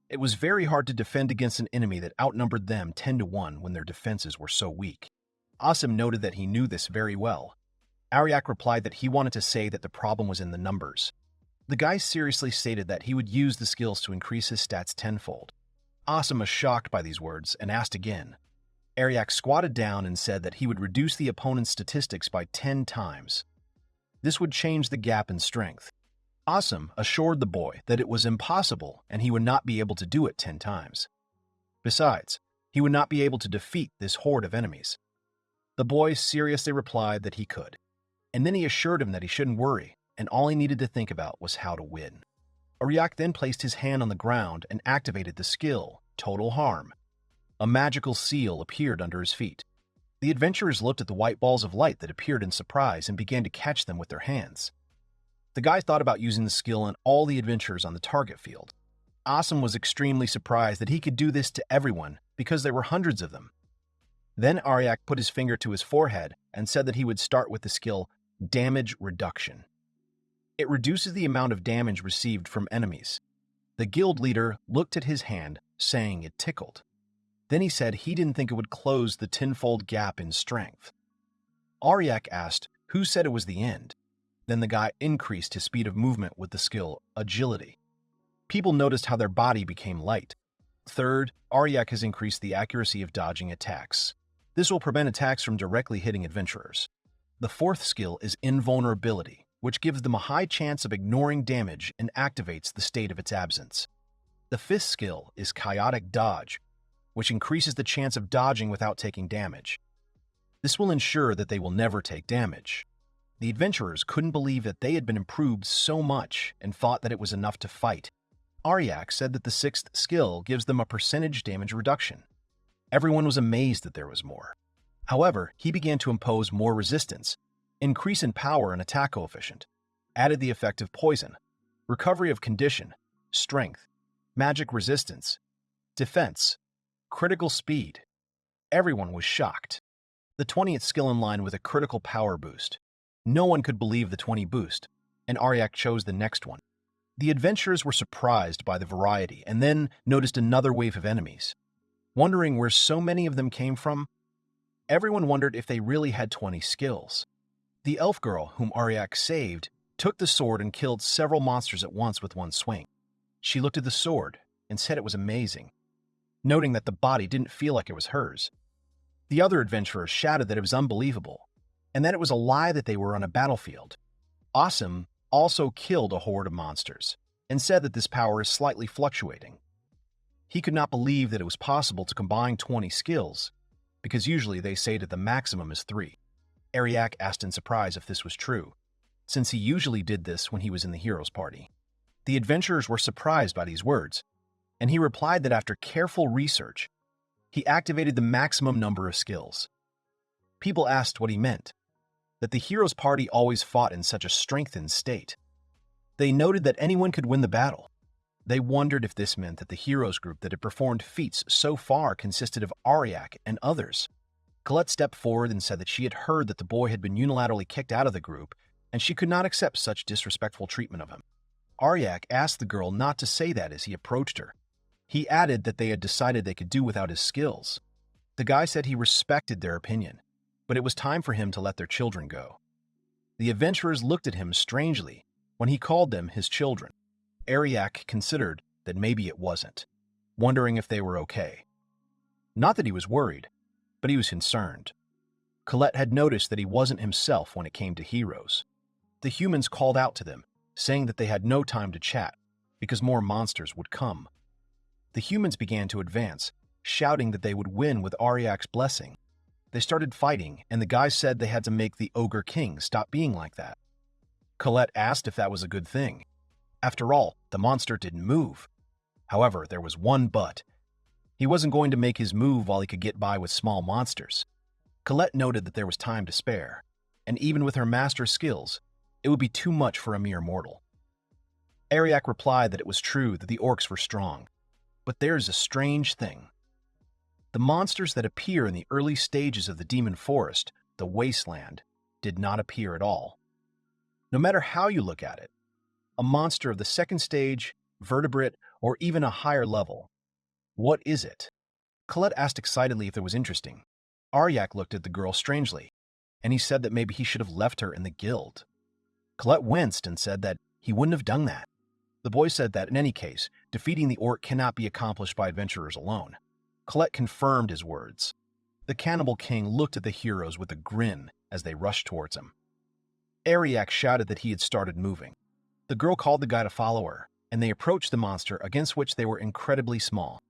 A: It was very hard to defend against an enemy that outnumbered them 10-1 when their defenses were so weak. Awesome noted that he knew this very well. Ariak replied that he wanted to say that the problem was in the numbers. The guy seriously stated that he would use the skills to increase his stats tenfold. Awesome was shocked by these words and asked again. Ariak squatted down and said that he would reduce the opponent's statistics by 10 times. This would change the gap in strength. Awesome assured the boy that it was impossible and he would not be able to do it 10 times. Besides, he would not be able to defeat this horde of enemies. The boy seriously replied that he could, and then he assured him that he shouldn't worry, and all he needed to think about was how to win. Ariak then placed his hand on the ground and activated the skill, Total Harm. A magical seal appeared under his feet. The adventurers looked at the white balls of light that appeared in surprise and began to catch them with their hands. The guy thought about using the skill on all the adventurers on the target field. Awesome was extremely surprised that he could do this to everyone because there were hundreds of them. Then Ariak put his finger to his forehead and said that he would start with the skill Damage Reduction. It reduces the amount of damage received from enemies. The guild leader looked at his hand, saying it tickled. Then he said he didn't think it would close the tenfold gap in strength. Ariak asked who said it was the end. Then the guy increased his speed of movement with the skill Agility. People noticed how their body became light. Third, Ariak has increased the accuracy of dodging attacks. This will prevent attacks from directly hitting adventurers. The fourth skill is invulnerability, which gives them a high chance of ignoring damage and activates the state of its absence. The fifth skill is chaotic dodge, which increases the chance of dodging without taking damage. This will ensure that they will never take damage. The adventurers couldn't believe that they had been improved so much and thought that it was enough to fight. Ariak said that the sixth skill gives them a percentage damage reduction. Everyone was amazed that there was more. However, he began to impose more resistance, increase in power and attack coefficient, added the effect of poison, recovery of condition, strength, magic resistance, defense, critical speed. Everyone was shocked. The 20th skill in line with a critical power boost. No one could believe the 20 boost, and Ariak chose the next one. The adventurers were surprised by the variety and then noticed another wave of enemies. Wondering where so many of them came from, everyone wondered if they really had 20 skills. The elf girl, whom Ariak saved, took the sword and killed several monsters at once with one swing. She looked at the sword and said it was amazing, noting that the body didn't feel like it was hers. The other adventurers shouted that it was unbelievable, and that it was a lie that they were on a battlefield. Awesome also killed a horde of monsters, and said that this power is slightly fluctuating. He could not believe that it was possible to combine 20 skills, because usually they say that the maximum is 3. Ariak asked in surprise if this was true, since he usually did this when he was in the hero's party. The adventurers were surprised by these words, and he replied that after careful research, he activated the maximum number of skills. People asked what he meant, that the hero's party always fought in such a strengthened state. They noted that anyone could win the battle. They wondered if this meant that the heroes group that had performed feats so far consisted of Ariak and others. Colette stepped forward and said that she had heard that the boy had been unilaterally kicked out of the group, and she could not accept such disrespectful treatment of him. Ariak asked the girl not to say that as he approached her. He added that they had decided they could do without his skills. The guy said he respected their opinion, but it was time for him to let their children go. The adventurers looked at him strangely when he called them his children. Ariak considered that maybe it wasn't, wondering if they were okay. Not that he was worried, but he was concerned. Colette had noticed that he wasn't himself when it came to heroes. The humans called out to them, saying that they had no time to chat, because more monsters would come. The humans began to advance, shouting that they would win with Ariak's blessing. They started fighting, and the guy said they had to make the Ogre King stop being like that. Colette asked if that was a good thing. After all, the monster didn't move. However, there was one but. He wasn't going to make his move while he could get by with small monsters. Colette noted that there was time to spare, and even with her master skills, it would be too much for a mere mortal. Ariak replied that it was true that the orcs were strong, but there's a strange thing. The monsters that appear in the early stages of the demon forest, the wasteland, did not appear at all. No matter how you look at it, a monster of the second stage, vertebrate, or even a higher level, what is it? Colette asked excitedly if it was interesting. Ariak looked at the girl strangely, and he said that maybe he should have left her in the guild. Colette winced and said that he wouldn't have done that. The boy said that, in any case, defeating the orc cannot be accomplished by adventurers alone. Colette confirmed his words. The Cannibal King looked at the heroes with a grin as they rushed towards him. Ariak shouted that he had started moving. The girl called the guy to follow her, and they approached the monster against which they were incredibly small.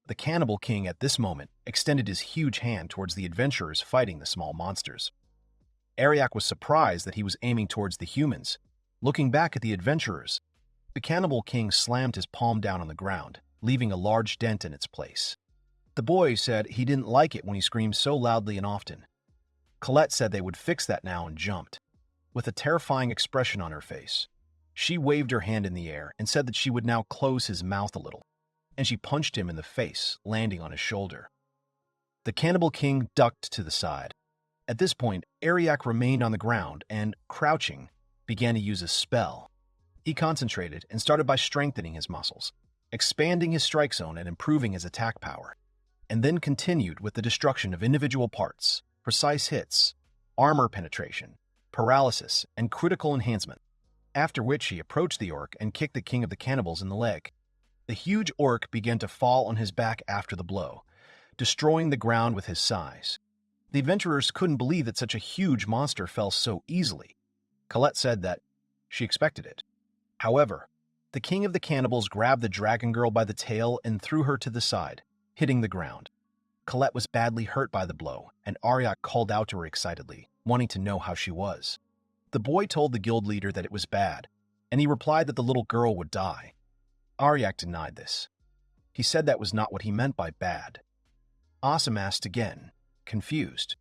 A: The Cannibal King at this moment extended his huge hand towards the adventurers fighting the small monsters. Ariak was surprised that he was aiming towards the humans. Looking back at the adventurers, the Cannibal King slammed his palm down on the ground, leaving a large dent in its place. The boy said he didn't like it when he screamed so loudly and often. Colette said they would fix that now and jumped, with a terrifying expression on her face. She waved her hand in the air and said that she would now close his mouth a little, and she punched him in the face, landing on his shoulder. The Cannibal King ducked to the side. At this point, Ariak remained on the ground and, crouching, began to use a spell. He concentrated and started by strengthening his muscles, expanding his strike zone and improving his attack power, and then continued with the destruction of individual parts, precise hits, armor penetration, paralysis, and critical enhancement, after which he approached the orc and kicked the king of the cannibals in the leg. The huge orc began to fall on his back after the blow, destroying the ground with his size. The adventurers couldn't believe that such a huge monster fell so easily. Colette said that she expected it. However, the king of the cannibals grabbed the dragon girl by the tail and threw her to the side, hitting the ground. Colette was badly hurt by the blow, and Ariak called out to her excitedly, wanting to know how she was. The boy told the guild leader that it was bad, and he replied that the little girl would die. Ariak denied this. He said that was not what he meant by bad. Asum asked again, confused.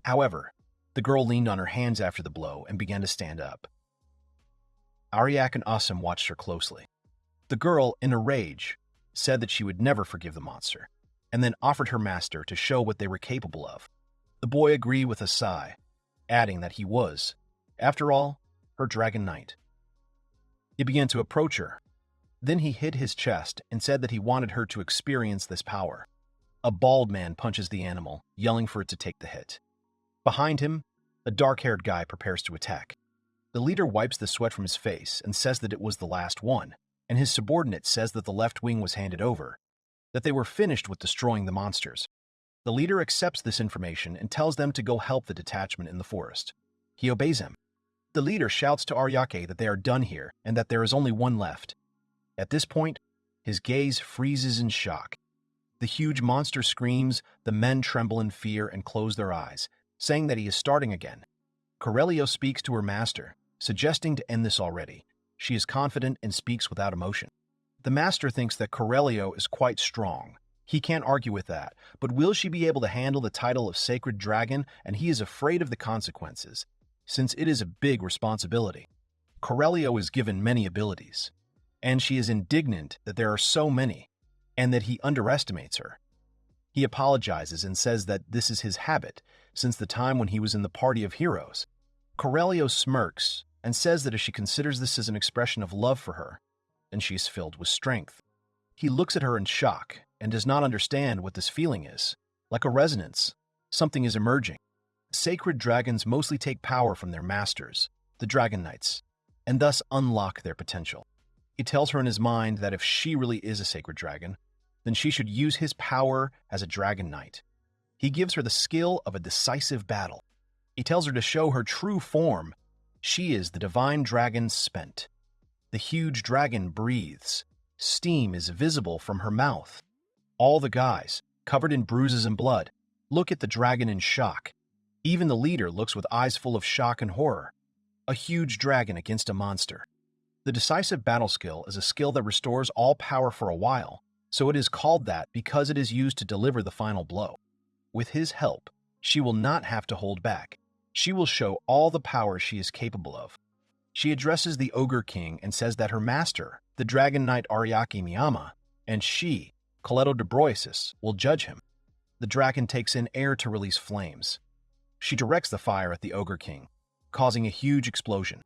A: However, the girl leaned on her hands after the blow and began to stand up. Ariak and Asum watched her closely. The girl, in a rage, said that she would never forgive the monster, and then offered her master to show what they were capable of. The boy agreed with a sigh, adding that he was, after all, her dragon knight. He began to approach her. Then he hid his chest and said that he wanted her to experience this power. A bald man punches the animal, yelling for it to take the hit. Behind him, a dark-haired guy prepares to attack. The leader wipes the sweat from his face and says that it was the last one, and his subordinate says that the left wing was handed over, that they were finished with destroying the monsters. The leader accepts this information and tells them to go help the detachment in the forest. He obeys him. The leader shouts to Ariake that they are done here and that there is only one left. At this point, his gaze freezes in shock. The huge monster screams, the men tremble in fear and close their eyes, saying that he is starting again. Corelio speaks to her master, suggesting to end this already. She is confident and speaks without emotion. The master thinks that Corelio is quite strong. He can't argue with that, but will she be able to handle the title of Sacred Dragon? And he is afraid of the consequences, since it is a big responsibility. Corelio is given many abilities, and she is indignant that there are so many, and that he underestimates her. He apologizes and says that this is his habit, since the time when he was in the party of heroes. Corelio smirks and says that if she considers this as an expression of love for her, then she is filled with strength. He looks at her in shock and does not understand what this feeling is. Like a resonance, something is emerging. Sacred dragons mostly take power from their masters, the Dragon Knights, and thus unlock their potential. He tells her in his mind that if she really is a sacred dragon, then she should use his power as a dragon knight. He gives her the skill of a decisive battle. He tells her to show her true form. She is the divine dragon Spent. The huge dragon breathes. Steam is visible from her mouth. All the guys, covered in bruises and blood, look at the dragon in shock. Even the leader looks with eyes full of shock and horror. A huge dragon against a monster. The decisive battle skill is a skill that restores all power for a while, so it is called that because it is used to deliver the final blow. With his help, she will not have to hold back. She will show all the power she is capable of. She addresses the Ogre King and says that her master, the Dragon Knight Ariak Mihama, and she, Coleto de Broisis, will judge him. The dragon takes in air to release flames. She directs the fire at the Ogre King, causing a huge explosion.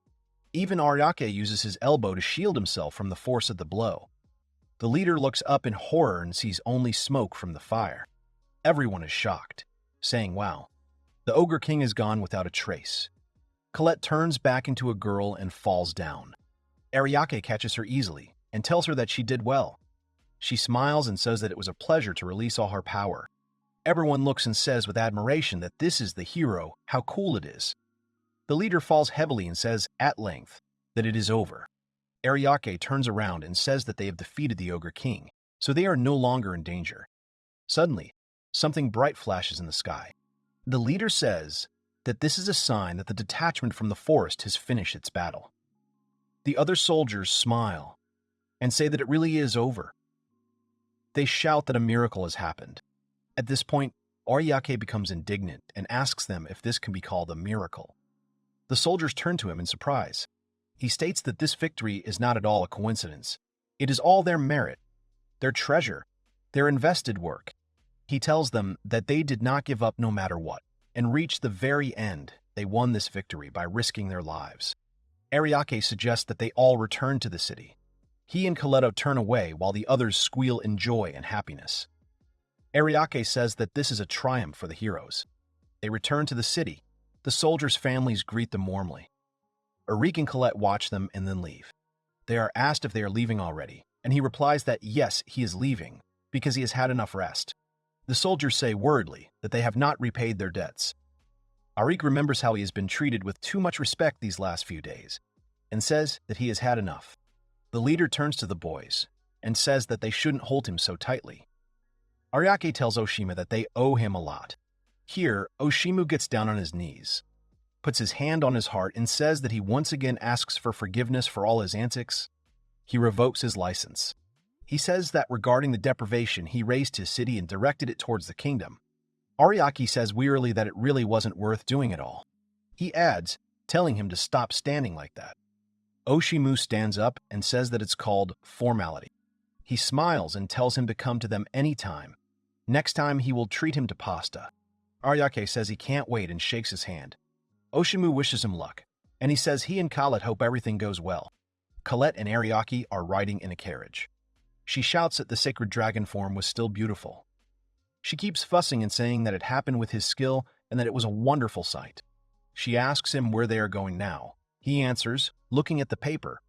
A: Even Ariake uses his elbow to shield himself from the force of the blow. The leader looks up in horror and sees only smoke from the fire. Everyone is shocked, saying, "Wow, the Ogre King is gone without a trace." Colette turns back into a girl and falls down. Ariake catches her easily and tells her that she did well. She smiles and says that it was a pleasure to release all her power. Everyone looks and says with admiration that this is the hero, how cool it is. The leader falls heavily and says, at length, that it is over. Ariake turns around and says that they have defeated the Ogre King, so they are no longer in danger. Suddenly, something bright flashes in the sky. The leader says that this is a sign that the detachment from the forest has finished its battle. The other soldiers smile and say that it really is over. They shout that a miracle has happened. At this point, Ariake becomes indignant and asks them if this can be called a miracle. The soldiers turn to him in surprise. He states that this victory is not at all a coincidence. It is all their merit, their treasure, their invested work. He tells them that they did not give up no matter what, and reached the very end. They won this victory by risking their lives. Ariake suggests that they all return to the city. He and Coleto turn away while the others squeal in joy and happiness. Ariake says that this is a triumph for the heroes. They return to the city. The soldiers' families greet them warmly. Ariak and Colette watch them and then leave. They are asked if they are leaving already, and he replies that yes, he is leaving because he has had enough rest. The soldiers say worriedly that they have not repaid their debts. Ariak remembers how he has been treated with too much respect these last few days and says that he has had enough. The leader turns to the boys and says that they shouldn't hold him so tightly. Ariake tells Oshima that they owe him a lot. Here, Oshimu gets down on his knees, puts his hand on his heart, and says that he once again asks for forgiveness for all his antics. He revokes his license. He says that regarding the deprivation, he raised his city and directed it towards the kingdom. Ariake says wearily that it really wasn't worth doing it all. He adds, telling him to stop standing like that. Oshimu stands up and says that it's called formality. He smiles and tells him to come to them anytime. Next time he will treat him to pasta. Ariake says he can't wait and shakes his hand. Oshimu wishes him luck, and he says he and Colette hope everything goes well. Colette and Ariake are riding in a carriage. She shouts that the sacred dragon form was still beautiful. She keeps fussing and saying that it happened with his skill and that it was a wonderful sight. She asks him where they are going now. He answers, looking at the paper,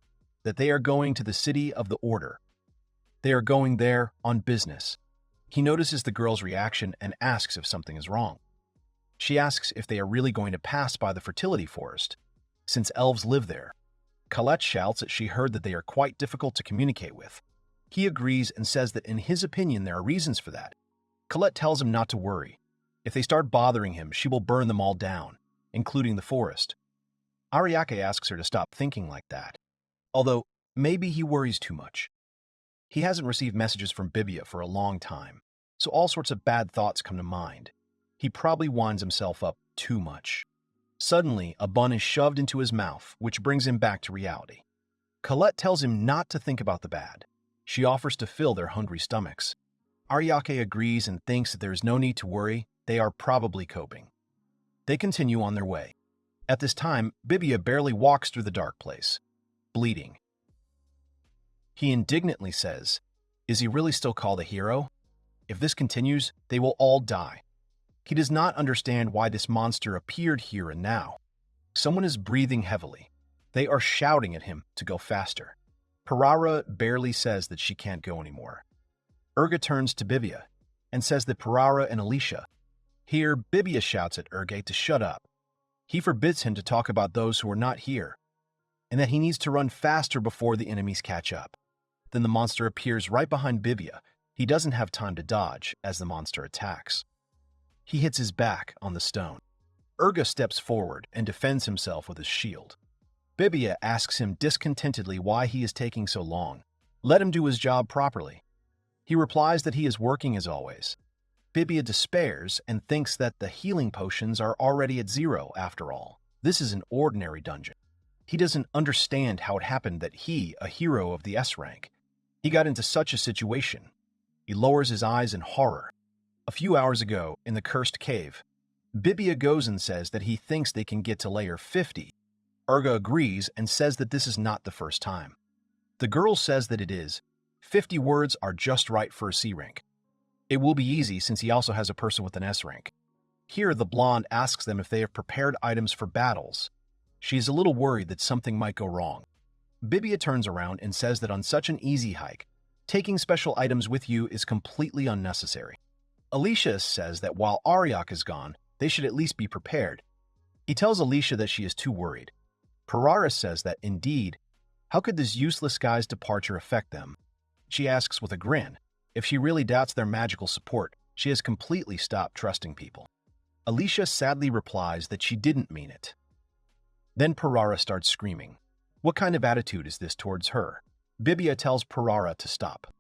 A: that they are going to the city of the Order. They are going there on business. He notices the girl's reaction and asks if something is wrong. She asks if they are really going to pass by the fertility forest, since elves live there. Colette shouts that she heard that they are quite difficult to communicate with. He agrees and says that in his opinion there are reasons for that. Colette tells him not to worry. If they start bothering him, she will burn them all down, including the forest. Ariake asks her to stop thinking like that, although maybe he worries too much. He hasn't received messages from Bibia for a long time, so all sorts of bad thoughts come to mind. He probably winds himself up too much. Suddenly, a bun is shoved into his mouth, which brings him back to reality. Colette tells him not to think about the bad. She offers to fill their hungry stomachs. Ariake agrees and thinks that there is no need to worry, they are probably coping. They continue on their way. At this time, Bibia barely walks through the dark place, bleeding. He indignantly says, "Is he really still called a hero? If this continues, they will all die." He does not understand why this monster appeared here and now. Someone is breathing heavily. They are shouting at him to go faster. Parara barely says that she can't go anymore. Urga turns to Bibia and says that Parara and Alicia. Here, Bibia shouts at Urga to shut up. He forbids him to talk about those who are not here, and that he needs to run faster before the enemies catch up. Then the monster appears right behind Bibia. He doesn't have time to dodge as the monster attacks. He hits his back on the stone. Urga steps forward and defends himself with his shield. Bibia asks him discontentedly why he is taking so long. Let him do his job properly. He replies that he is working as always. Bibia despairs and thinks that the healing potions are already at 0 after all. This is an ordinary dungeon. He doesn't understand how it happened that he, a hero of the S rank, he got into such a situation. He lowers his eyes in horror. A few hours ago, in the cursed cave, Bibia goes and says that he thinks they can get to layer 50. Urga agrees and says that this is not the first time. The girl says that it is. 50 words are just right for a C rank. It will be easy since he also has a person with an S rank. Here, the blonde asks them if they have prepared items for battles. She is a little worried that something might go wrong. Bibia turns around and says that on such an easy hike, taking special items with you is completely unnecessary. Alicia says that while Ariak is gone, they should at least be prepared. He tells Alicia that she is too worried. Parara says that, indeed, how could this useless guy's departure affect them? She asks with a grin. If she really doubts their magical support, she has completely stopped trusting people. Alicia sadly replies that she didn't mean it. Then Parara starts screaming. What kind of attitude is this towards her? Bibia tells Parara to stop.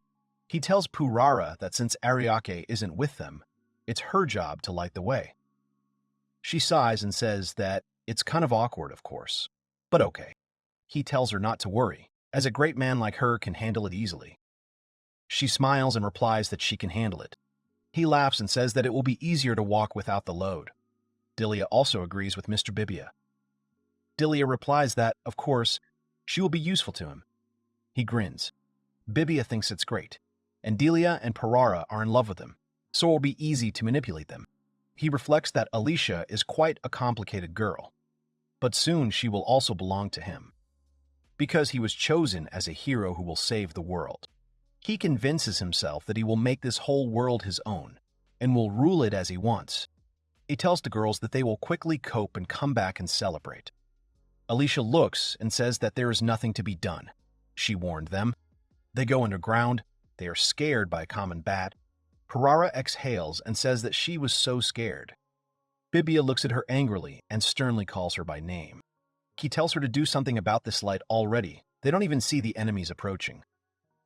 A: He tells Parara that since Ariake isn't with them, it's her job to light the way. She sighs and says that it's kind of awkward, of course, but okay. He tells her not to worry, as a great man like her can handle it easily. She smiles and replies that she can handle it. He laughs and says that it will be easier to walk without the load. Dilia also agrees with Mr. Bibia. Dilia replies that, of course, she will be useful to him. He grins. Bibia thinks it's great, and Delia and Parara are in love with him, so it will be easy to manipulate them. He reflects that Alicia is quite a complicated girl, but soon she will also belong to him, because he was chosen as a hero who will save the world. He convinces himself that he will make this whole world his own and will rule it as he wants. He tells the girls that they will quickly cope and come back and celebrate. Alicia looks and says that there is nothing to be done. She warned them. They go underground. They are scared by a common bat. Parara exhales and says that she was so scared. Bibia looks at her angrily and sternly calls her by name. He tells her to do something about this light already. They don't even see the enemies approaching.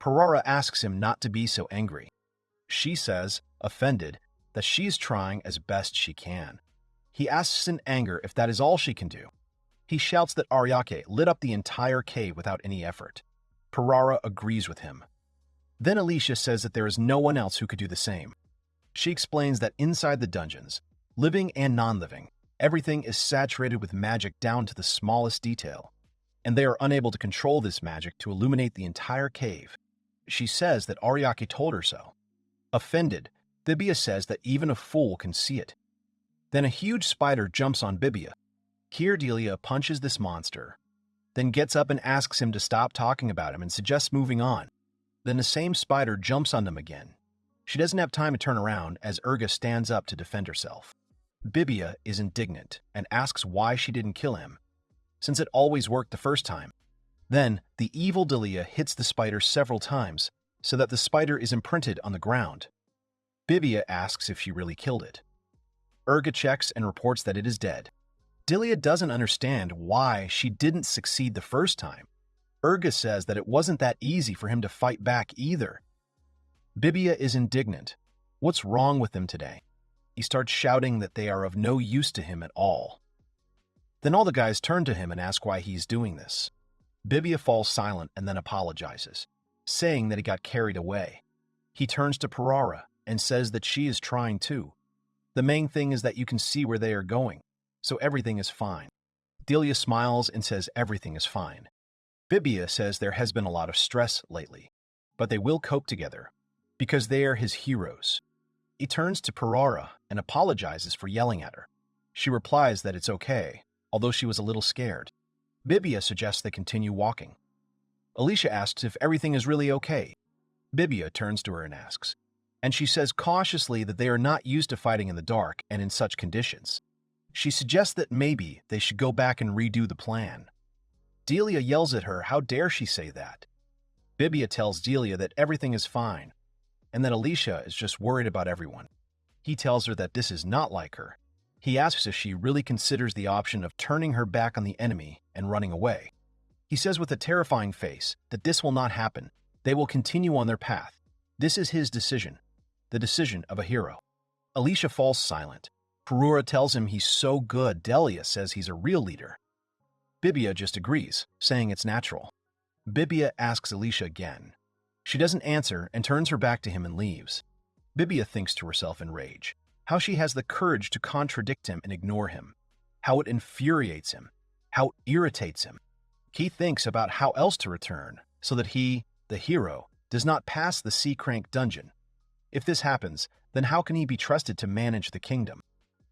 A: Parara asks him not to be so angry. She says, offended, that she is trying as best she can. He asks in anger if that is all she can do. He shouts that Ariake lit up the entire cave without any effort. Parara agrees with him. Then Alicia says that there is no one else who could do the same. She explains that inside the dungeons, living and non-living, everything is saturated with magic down to the smallest detail, and they are unable to control this magic to illuminate the entire cave. She says that Ariake told her so. Offended, Bibia says that even a fool can see it. Then a huge spider jumps on Bibia. Here Delia punches this monster, then gets up and asks him to stop talking about him and suggests moving on. Then the same spider jumps on them again. She doesn't have time to turn around as Urga stands up to defend herself. Bibia is indignant and asks why she didn't kill him, since it always worked the first time. Then the evil Delia hits the spider several times so that the spider is imprinted on the ground. Bibia asks if she really killed it. Urga checks and reports that it is dead. Delia doesn't understand why she didn't succeed the first time. Urga says that it wasn't that easy for him to fight back either. Bibia is indignant. What's wrong with him today? He starts shouting that they are of no use to him at all. Then all the guys turn to him and ask why he's doing this. Bibia falls silent and then apologizes, saying that he got carried away. He turns to Parara and says that she is trying too. The main thing is that you can see where they are going, so everything is fine. Delia smiles and says everything is fine. Bibia says there has been a lot of stress lately, but they will cope together because they are his heroes. He turns to Parara and apologizes for yelling at her. She replies that it's okay, although she was a little scared. Bibia suggests they continue walking. Alicia asks if everything is really okay. Bibia turns to her and asks, and she says cautiously that they are not used to fighting in the dark and in such conditions. She suggests that maybe they should go back and redo the plan. Delia yells at her, how dare she say that? Bibia tells Delia that everything is fine, and that Alicia is just worried about everyone. He tells her that this is not like her. He asks if she really considers the option of turning her back on the enemy and running away. He says with a terrifying face that this will not happen. They will continue on their path. This is his decision, the decision of a hero. Alicia falls silent. Parura tells him he's so good. Delia says he's a real leader. Bibia just agrees, saying it's natural. Bibia asks Alicia again. She doesn't answer and turns her back to him and leaves. Bibia thinks to herself in rage, how she has the courage to contradict him and ignore him, how it infuriates him, how it irritates him. He thinks about how else to return so that he, the hero, does not pass the Sea Crank dungeon. If this happens, then how can he be trusted to manage the kingdom?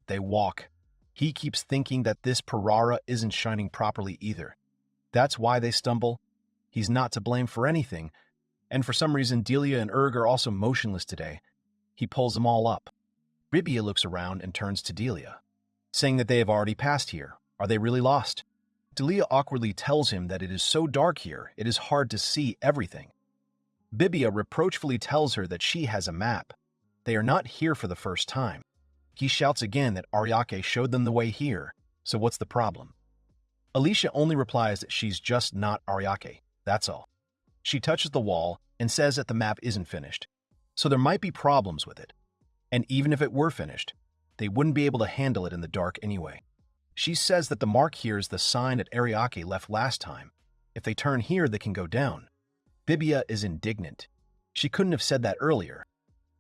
A: They walk. He keeps thinking that this Parara isn't shining properly either. That's why they stumble. He's not to blame for anything, and for some reason Delia and Urg are also motionless today. He pulls them all up. Bibia looks around and turns to Delia, saying that they have already passed here. Are they really lost? Delia awkwardly tells him that it is so dark here, it is hard to see everything. Bibia reproachfully tells her that she has a map. They are not here for the first time. He shouts again that Ariake showed them the way here, so what's the problem? Alicia only replies that she's just not Ariake, that's all. She touches the wall and says that the map isn't finished, so there might be problems with it. And even if it were finished, they wouldn't be able to handle it in the dark anyway. She says that the mark here is the sign that Ariake left last time. If they turn here, they can go down. Bibia is indignant. She couldn't have said that earlier.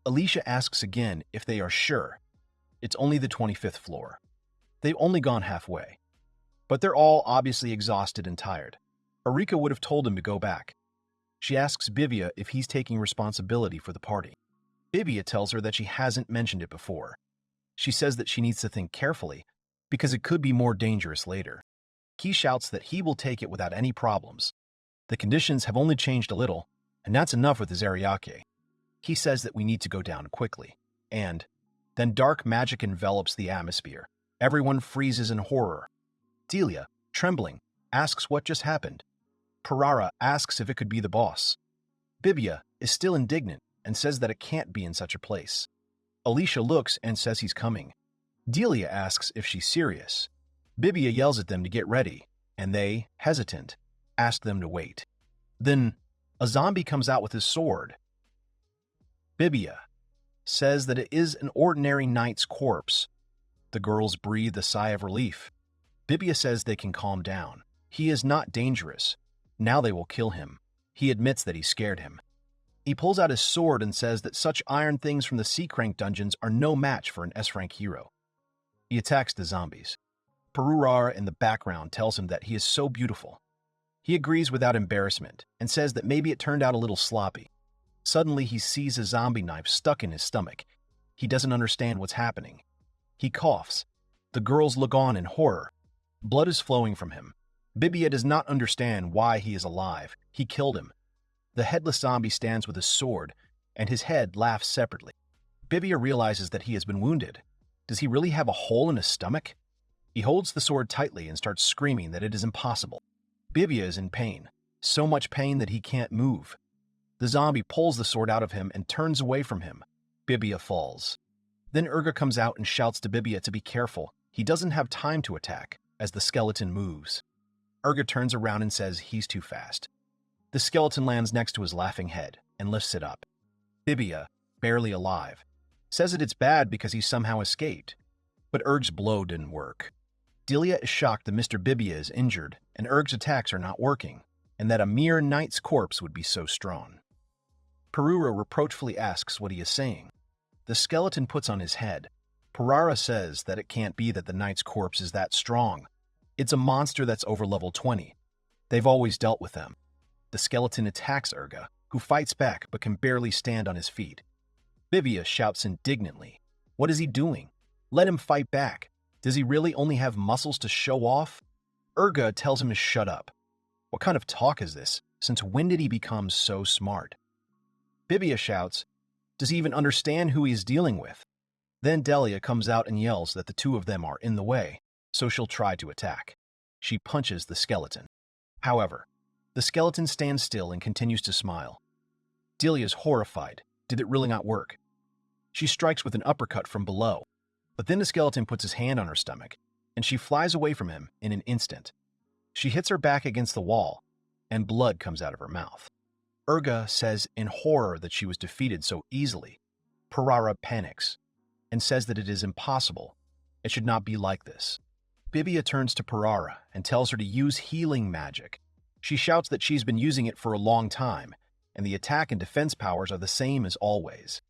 A: Alicia asks again if they are sure. It's only the 25th floor. They've only gone halfway. But they're all obviously exhausted and tired. Arika would have told him to go back. She asks Bibia if he's taking responsibility for the party. Bibia tells her that she hasn't mentioned it before. She says that she needs to think carefully because it could be more dangerous later. He shouts that he will take it without any problems. The conditions have only changed a little, And that's enough with his Ariake. He says that we need to go down quickly. And then dark magic envelops the atmosphere. Everyone freezes in horror. Delia, trembling, asks what just happened. Parara asks if it could be the boss. Bibia is still indignant and says that it can't be in such a place. Alicia looks and says he's coming. Delia asks if she's serious. Bibia yells at them to get ready, and they, hesitant, ask them to wait. Then a zombie comes out with his sword. Bibia says that it is an ordinary knight's corpse. The girls breathe a sigh of relief. Bibia says they can calm down. He is not dangerous. Now they will kill him. He admits that he scared him. He pulls out his sword and says that such iron things from the C-Crank dungeons are no match for an S-rank hero. He attacks the zombies. Parurara in the background tells him that he is so beautiful. He agrees without embarrassment and says that maybe it turned out a little sloppy. Suddenly he sees a zombie knife stuck in his stomach. He doesn't understand what's happening. He coughs. The girls look on in horror. Blood is flowing from him. Bibia does not understand why he is alive. He killed him. The headless zombie stands with his sword, and his head laughs separately. Bibia realizes that he has been wounded. Does he really have a hole in his stomach? He holds the sword tightly and starts screaming that it is impossible. Bibia is in pain, so much pain that he can't move. The zombie pulls the sword out of him and turns away from him. Bibia falls. Then Urga comes out and shouts to Bibia to be careful. He doesn't have time to attack, as the skeleton moves. Urga turns around and says he's too fast. The skeleton lands next to his laughing head and lifts it up. Bibia, barely alive, says that it's bad because he somehow escaped. But Urg's blow didn't work. Delia is shocked that Mr. Bibia is injured and Urg's attacks are not working, and that a mere knight's corpse would be so strong. Parura reproachfully asks what he is saying. The skeleton puts on his head. Parara says that it can't be that the knight's corpse is that strong. It's a monster that's over level 20. They've always dealt with them. The skeleton attacks Urga, who fights back but can barely stand on his feet. Bibia shouts indignantly. What is he doing? Let him fight back. Does he really only have muscles to show off? Urga tells him to shut up. What kind of talk is this? Since when did he become so smart? Bibia shouts, does he even understand who he is dealing with? Then Delia comes out and yells that the two of them are in the way, so she'll try to attack. She punches the skeleton. However, the skeleton stands still and continues to smile. Delia is horrified. Did it really not work? She strikes with an uppercut from below, but then the skeleton puts his hand on her stomach, and she flies away from him in an instant. She hits her back against the wall, and blood comes out of her mouth. Urga says in horror that she was defeated so easily. Parara panics and says that it is impossible. It should not be like this. Bibia turns to Parara and tells her to use healing magic. She shouts that she's been using it for a long time, and the attack and defense powers are the same as always.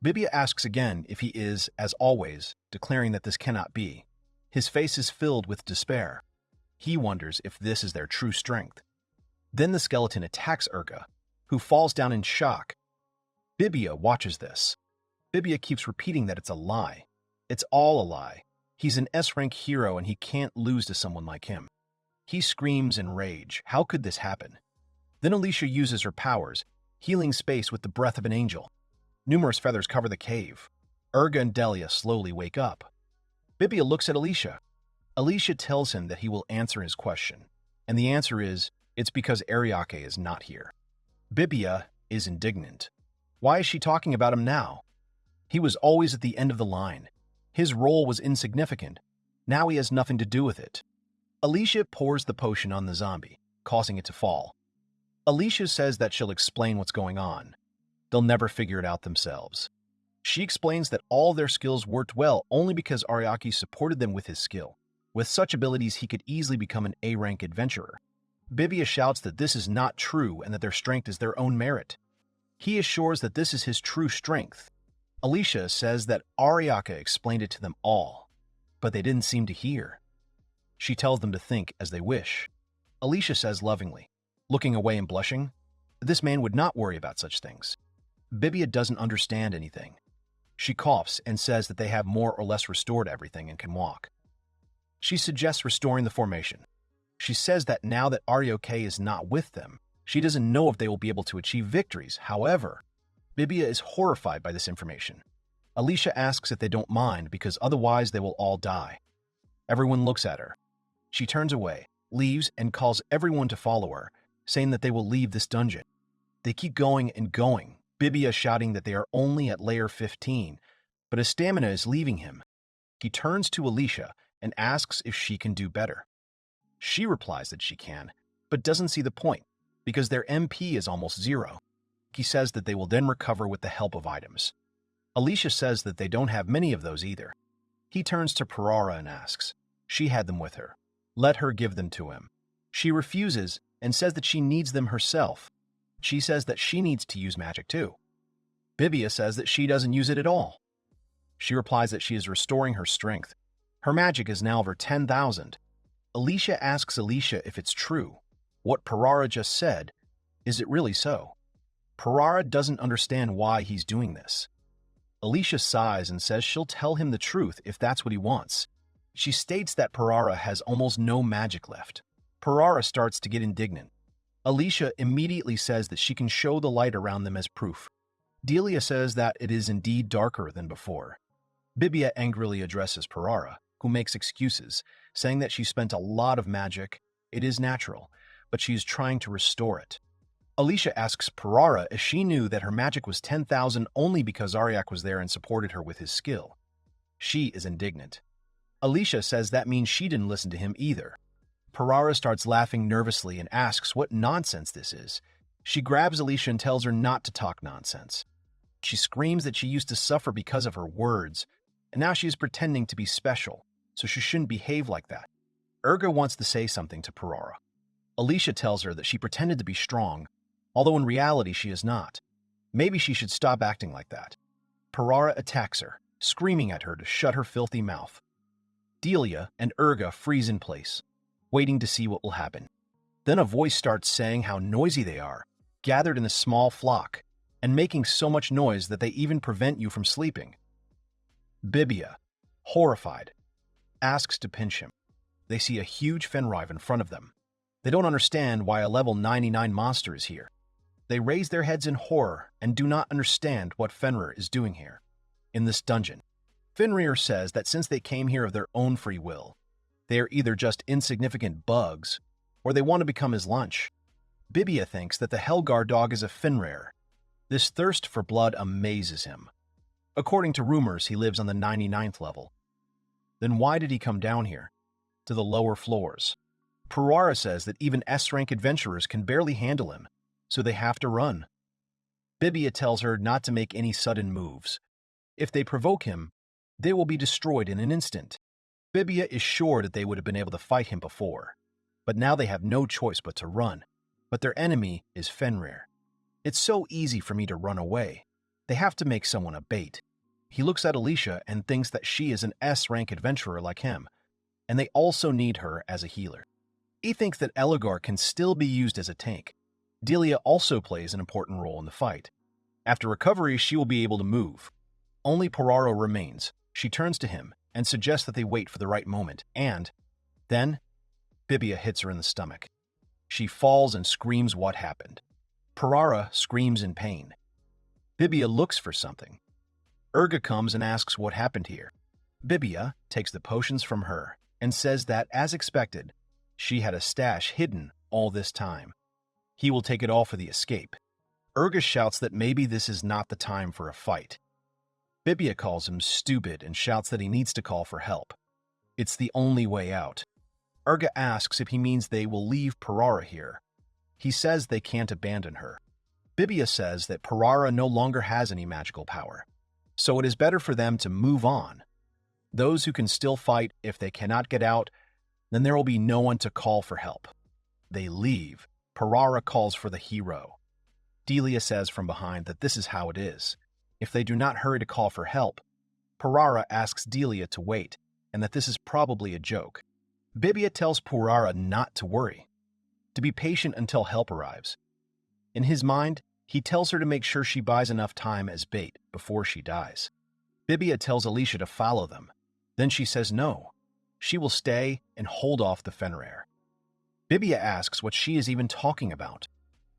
A: Bibia asks again if he is, as always, declaring that this cannot be. His face is filled with despair. He wonders if this is their true strength. Then the skeleton attacks Urga, who falls down in shock. Bibia watches this. Bibia keeps repeating that it's a lie. It's all a lie. He's an S-rank hero and he can't lose to someone like him. He screams in rage. How could this happen? Then Alicia uses her powers, healing space with the breath of an angel. Numerous feathers cover the cave. Urga and Delia slowly wake up. Bibia looks at Alicia. Alicia tells him that he will answer his question, and the answer is, it's because Ariake is not here. Bibia is indignant. Why is she talking about him now? He was always at the end of the line. His role was insignificant. Now he has nothing to do with it. Alicia pours the potion on the zombie, causing it to fall. Alicia says that she'll explain what's going on. They'll never figure it out themselves. She explains that all their skills worked well only because Ariake supported them with his skill. With such abilities, he could easily become an A-rank adventurer. Bibia shouts that this is not true and that their strength is their own merit. He assures that this is his true strength. Alicia says that Ariake explained it to them all, but they didn't seem to hear. She tells them to think as they wish. Alicia says lovingly, looking away and blushing, this man would not worry about such things. Bibia doesn't understand anything. She coughs and says that they have more or less restored everything and can walk. She suggests restoring the formation. She says that now that Ariake is not with them, She doesn't know if they will be able to achieve victories. However, Bibia is horrified by this information. Alicia asks if they don't mind because otherwise they will all die. Everyone looks at her. She turns away, leaves, and calls everyone to follow her, saying that they will leave this dungeon. They keep going and going, Bibia shouting that they are only at layer 15, but his stamina is leaving him. He turns to Alicia and asks if she can do better. She replies that she can, but doesn't see the point, because their MP is almost 0. He says that they will then recover with the help of items. Alicia says that they don't have many of those either. He turns to Parara and asks. She had them with her. Let her give them to him. She refuses and says that she needs them herself. She says that she needs to use magic too. Bibia says that she doesn't use it at all. She replies that she is restoring her strength. Her magic is now over 10,000. Alicia asks Alicia if it's true. What Parara just said, is it really so? Parara doesn't understand why he's doing this. Alicia sighs and says she'll tell him the truth if that's what he wants. She states that Parara has almost no magic left. Parara starts to get indignant. Alicia immediately says that she can show the light around them as proof. Delia says that it is indeed darker than before. Bibia angrily addresses Parara, who makes excuses, saying that she spent a lot of magic. It is natural, but she is trying to restore it. Alicia asks Parara if she knew that her magic was 10,000 only because Ariak was there and supported her with his skill. She is indignant. Alicia says that means she didn't listen to him either. Parara starts laughing nervously and asks what nonsense this is. She grabs Alicia and tells her not to talk nonsense. She screams that she used to suffer because of her words, and now she is pretending to be special, so she shouldn't behave like that. Urga wants to say something to Parara. Alicia tells her that she pretended to be strong, although in reality she is not. Maybe she should stop acting like that. Parara attacks her, screaming at her to shut her filthy mouth. Delia and Urga freeze in place, waiting to see what will happen. Then a voice starts saying how noisy they are, gathered in a small flock, and making so much noise that they even prevent you from sleeping. Bibia, horrified, asks to pinch him. They see a huge Fenrive in front of them. They don't understand why a level 99 monster is here. They raise their heads in horror and do not understand what Fenrir is doing here, in this dungeon. Fenrir says that since they came here of their own free will, they are either just insignificant bugs, or they want to become his lunch. Bibia thinks that the Helgar dog is a Fenrir. This thirst for blood amazes him. According to rumors, he lives on the 99th level. Then why did he come down here, to the lower floors? Parara says that even S-rank adventurers can barely handle him, so they have to run. Bibia tells her not to make any sudden moves. If they provoke him, they will be destroyed in an instant. Bibia is sure that they would have been able to fight him before, but now they have no choice but to run. But their enemy is Fenrir. It's so easy for me to run away. They have to make someone a bait. He looks at Alicia and thinks that she is an S-rank adventurer like him, and they also need her as a healer. He thinks that Eligar can still be used as a tank. Delia also plays an important role in the fight. After recovery, she will be able to move. Only Pararo remains. She turns to him and suggests that they wait for the right moment, and then Bibia hits her in the stomach. She falls and screams what happened. Parara screams in pain. Bibia looks for something. Urga comes and asks what happened here. Bibia takes the potions from her and says that, as expected, she had a stash hidden all this time. He will take it all for the escape. Urga shouts that maybe this is not the time for a fight. Bibia calls him stupid and shouts that he needs to call for help. It's the only way out. Urga asks if he means they will leave Parara here. He says they can't abandon her. Bibia says that Parara no longer has any magical power, so it is better for them to move on. Those who can still fight, if they cannot get out, then there will be no one to call for help. They leave. Parara calls for the hero. Delia says from behind that this is how it is. If they do not hurry to call for help, Parara asks Delia to wait, and that this is probably a joke. Bibia tells Parara not to worry, to be patient until help arrives. In his mind, he tells her to make sure she buys enough time as bait before she dies. Bibia tells Alicia to follow them. Then she says no. She will stay and hold off the Fenrir. Bibia asks what she is even talking about.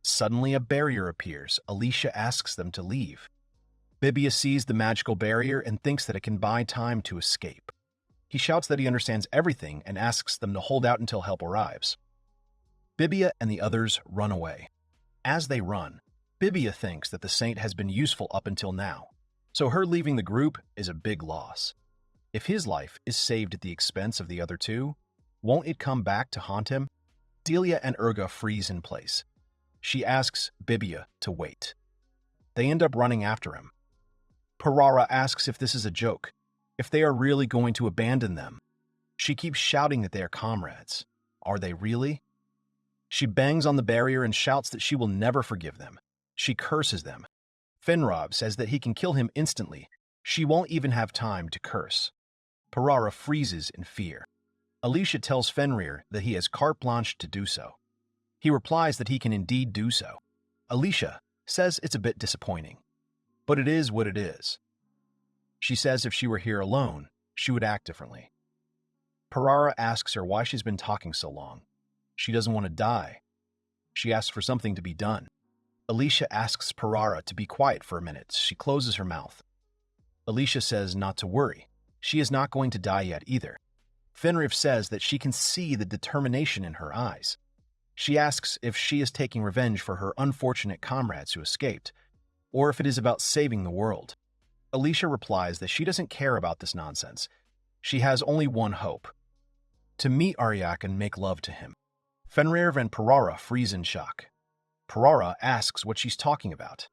A: Suddenly, a barrier appears. Alicia asks them to leave. Bibia sees the magical barrier and thinks that it can buy time to escape. He shouts that he understands everything and asks them to hold out until help arrives. Bibia and the others run away. As they run, Bibia thinks that the saint has been useful up until now, so her leaving the group is a big loss. If his life is saved at the expense of the other two, won't it come back to haunt him? Delia and Urga freeze in place. She asks Bibia to wait. They end up running after him. Parara asks if this is a joke, if they are really going to abandon them. She keeps shouting that they are comrades. Are they really? She bangs on the barrier and shouts that she will never forgive them. She curses them. Fenrab says that he can kill him instantly. She won't even have time to curse. Parara freezes in fear. Alicia tells Fenrir that he has carte blanche to do so. He replies that he can indeed do so. Alicia says it's a bit disappointing, but it is what it is. She says if she were here alone, she would act differently. Parara asks her why she's been talking so long. She doesn't want to die. She asks for something to be done. Alicia asks Parara to be quiet for a minute. She closes her mouth. Alicia says not to worry. She is not going to die yet either. Fenrir says that she can see the determination in her eyes. She asks if she is taking revenge for her unfortunate comrades who escaped, or if it is about saving the world. Alicia replies that she doesn't care about this nonsense. She has only one hope: to meet Ariak and make love to him. Fenrir and Parara freeze in shock. Parara asks what she's talking about.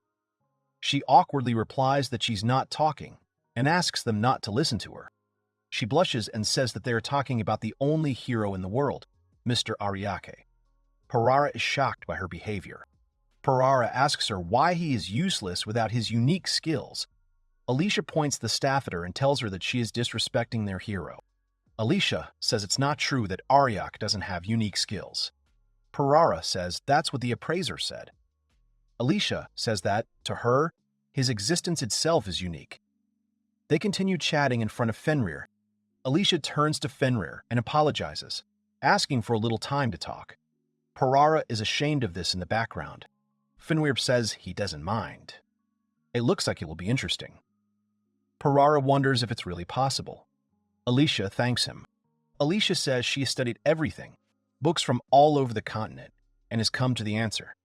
A: She awkwardly replies that she's not talking and asks them not to listen to her. She blushes and says that they are talking about the only hero in the world, Mr. Ariake. Parara is shocked by her behavior. Parara asks her why he is useless without his unique skills. Alicia points the staff at her and tells her that she is disrespecting their hero. Alicia says it's not true that Ariak doesn't have unique skills. Parara says that's what the appraiser said. Alicia says that, to her, his existence itself is unique. They continue chatting in front of Fenrir. Alicia turns to Fenrir and apologizes, asking for a little time to talk. Parara is ashamed of this in the background. Fenrir says he doesn't mind. It looks like it will be interesting. Parara wonders if it's really possible. Alicia thanks him. Alicia says she has studied everything, books from all over the continent, and has come to the answer.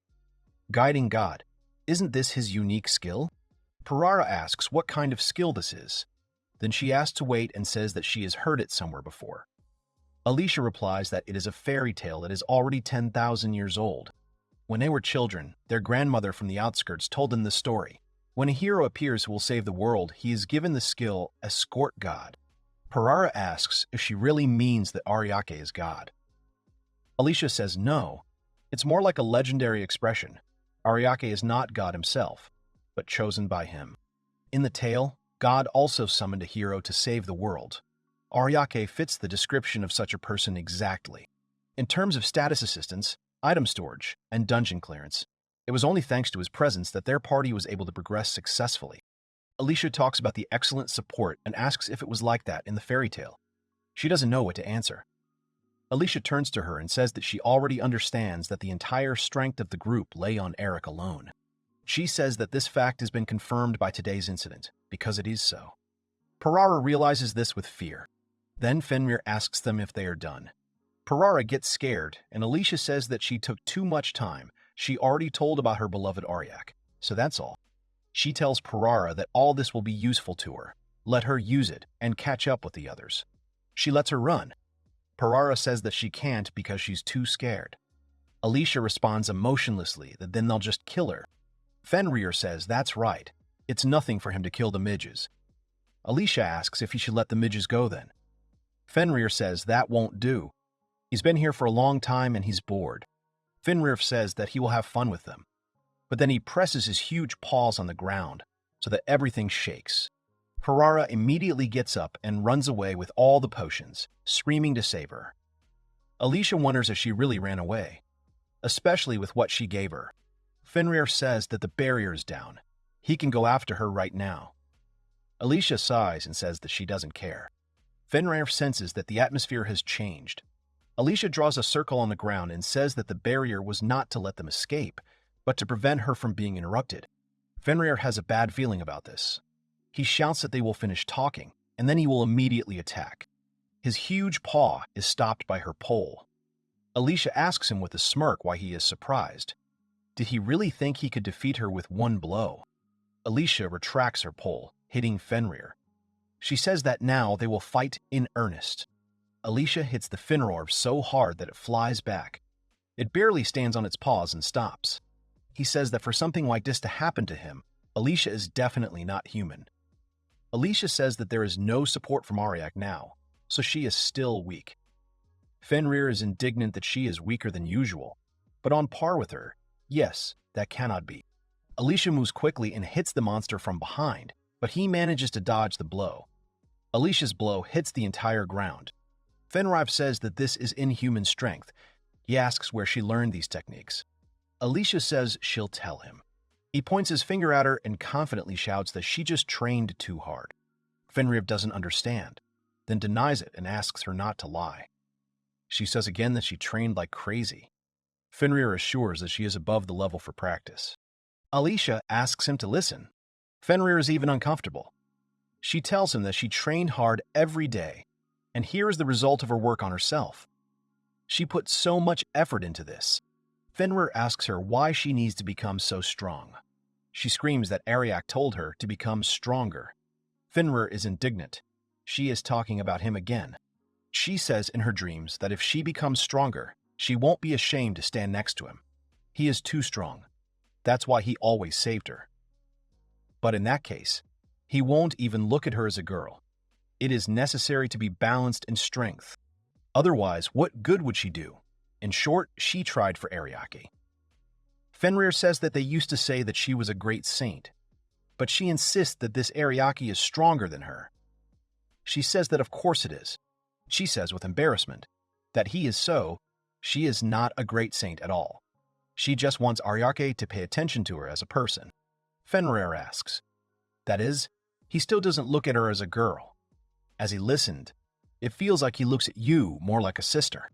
A: Guiding God, isn't this his unique skill? Parara asks what kind of skill this is. Then she asks to wait and says that she has heard it somewhere before. Alicia replies that it is a fairy tale that is already 10,000 years old. When they were children, their grandmother from the outskirts told them this story. When a hero appears who will save the world, he is given the skill Escort God. Parara asks if she really means that Ariake is God. Alicia says no. It's more like a legendary expression. Ariake is not God himself, but chosen by him. In the tale, God also summoned a hero to save the world. Ariake fits the description of such a person exactly. In terms of status assistance, item storage, and dungeon clearance, it was only thanks to his presence that their party was able to progress successfully. Alicia talks about the excellent support and asks if it was like that in the fairy tale. She doesn't know what to answer. Alicia turns to her and says that she already understands that the entire strength of the group lay on Eric alone. She says that this fact has been confirmed by today's incident, because it is so. Parara realizes this with fear. Then Fenrir asks them if they are done. Parara gets scared, and Alicia says that she took too much time. She already told about her beloved Ariak, so that's all. She tells Parara that all this will be useful to her. Let her use it and catch up with the others. She lets her run. Parara says that she can't because she's too scared. Alicia responds emotionlessly that then they'll just kill her. Fenrir says that's right. It's nothing for him to kill the midges. Alicia asks if he should let the midges go then. Fenrir says that won't do. He's been here for a long time and he's bored. Fenrir says that he will have fun with them. But then he presses his huge paws on the ground so that everything shakes. Parara immediately gets up and runs away with all the potions, screaming to save her. Alicia wonders if she really ran away, especially with what she gave her. Fenrir says that the barrier is down. He can go after her right now. Alicia sighs and says that she doesn't care. Fenrir senses that the atmosphere has changed. Alicia draws a circle on the ground and says that the barrier was not to let them escape, but to prevent her from being interrupted. Fenrir has a bad feeling about this. He shouts that they will finish talking, and then he will immediately attack. His huge paw is stopped by her pole. Alicia asks him with a smirk why he is surprised. Did he really think he could defeat her with one blow? Alicia retracts her pole, hitting Fenrir. She says that now they will fight in earnest. Alicia hits the Fenrir so hard that it flies back. It barely stands on its paws and stops. He says that for something like this to happen to him, Alicia is definitely not human. Alicia says that there is no support from Ariak now, so she is still weak. Fenrir is indignant that she is weaker than usual, but on par with her. Yes, that cannot be. Alicia moves quickly and hits the monster from behind, but he manages to dodge the blow. Alicia's blow hits the entire ground. Fenrir says that this is inhuman strength. He asks where she learned these techniques. Alicia says she'll tell him. He points his finger at her and confidently shouts that she just trained too hard. Fenrir doesn't understand, then denies it and asks her not to lie. She says again that she trained like crazy. Fenrir assures that she is above the level for practice. Alicia asks him to listen. Fenrir is even uncomfortable. She tells him that she trained hard every day, and here is the result of her work on herself. She put so much effort into this. Fenrir asks her why she needs to become so strong. She screams that Ariak told her to become stronger. Fenrir is indignant. She is talking about him again. She says in her dreams that if she becomes stronger, she won't be ashamed to stand next to him. He is too strong. That's why he always saved her. But in that case, he won't even look at her as a girl. It is necessary to be balanced in strength. Otherwise, what good would she do? In short, she tried for Ariake. Fenrir says that they used to say that she was a great saint, but she insists that this Ariake is stronger than her. She says that of course it is. She says with embarrassment that he is so, she is not a great saint at all. She just wants Ariake to pay attention to her as a person. Fenrir asks. That is, he still doesn't look at her as a girl. As he listened, it feels like he looks at you more like a sister.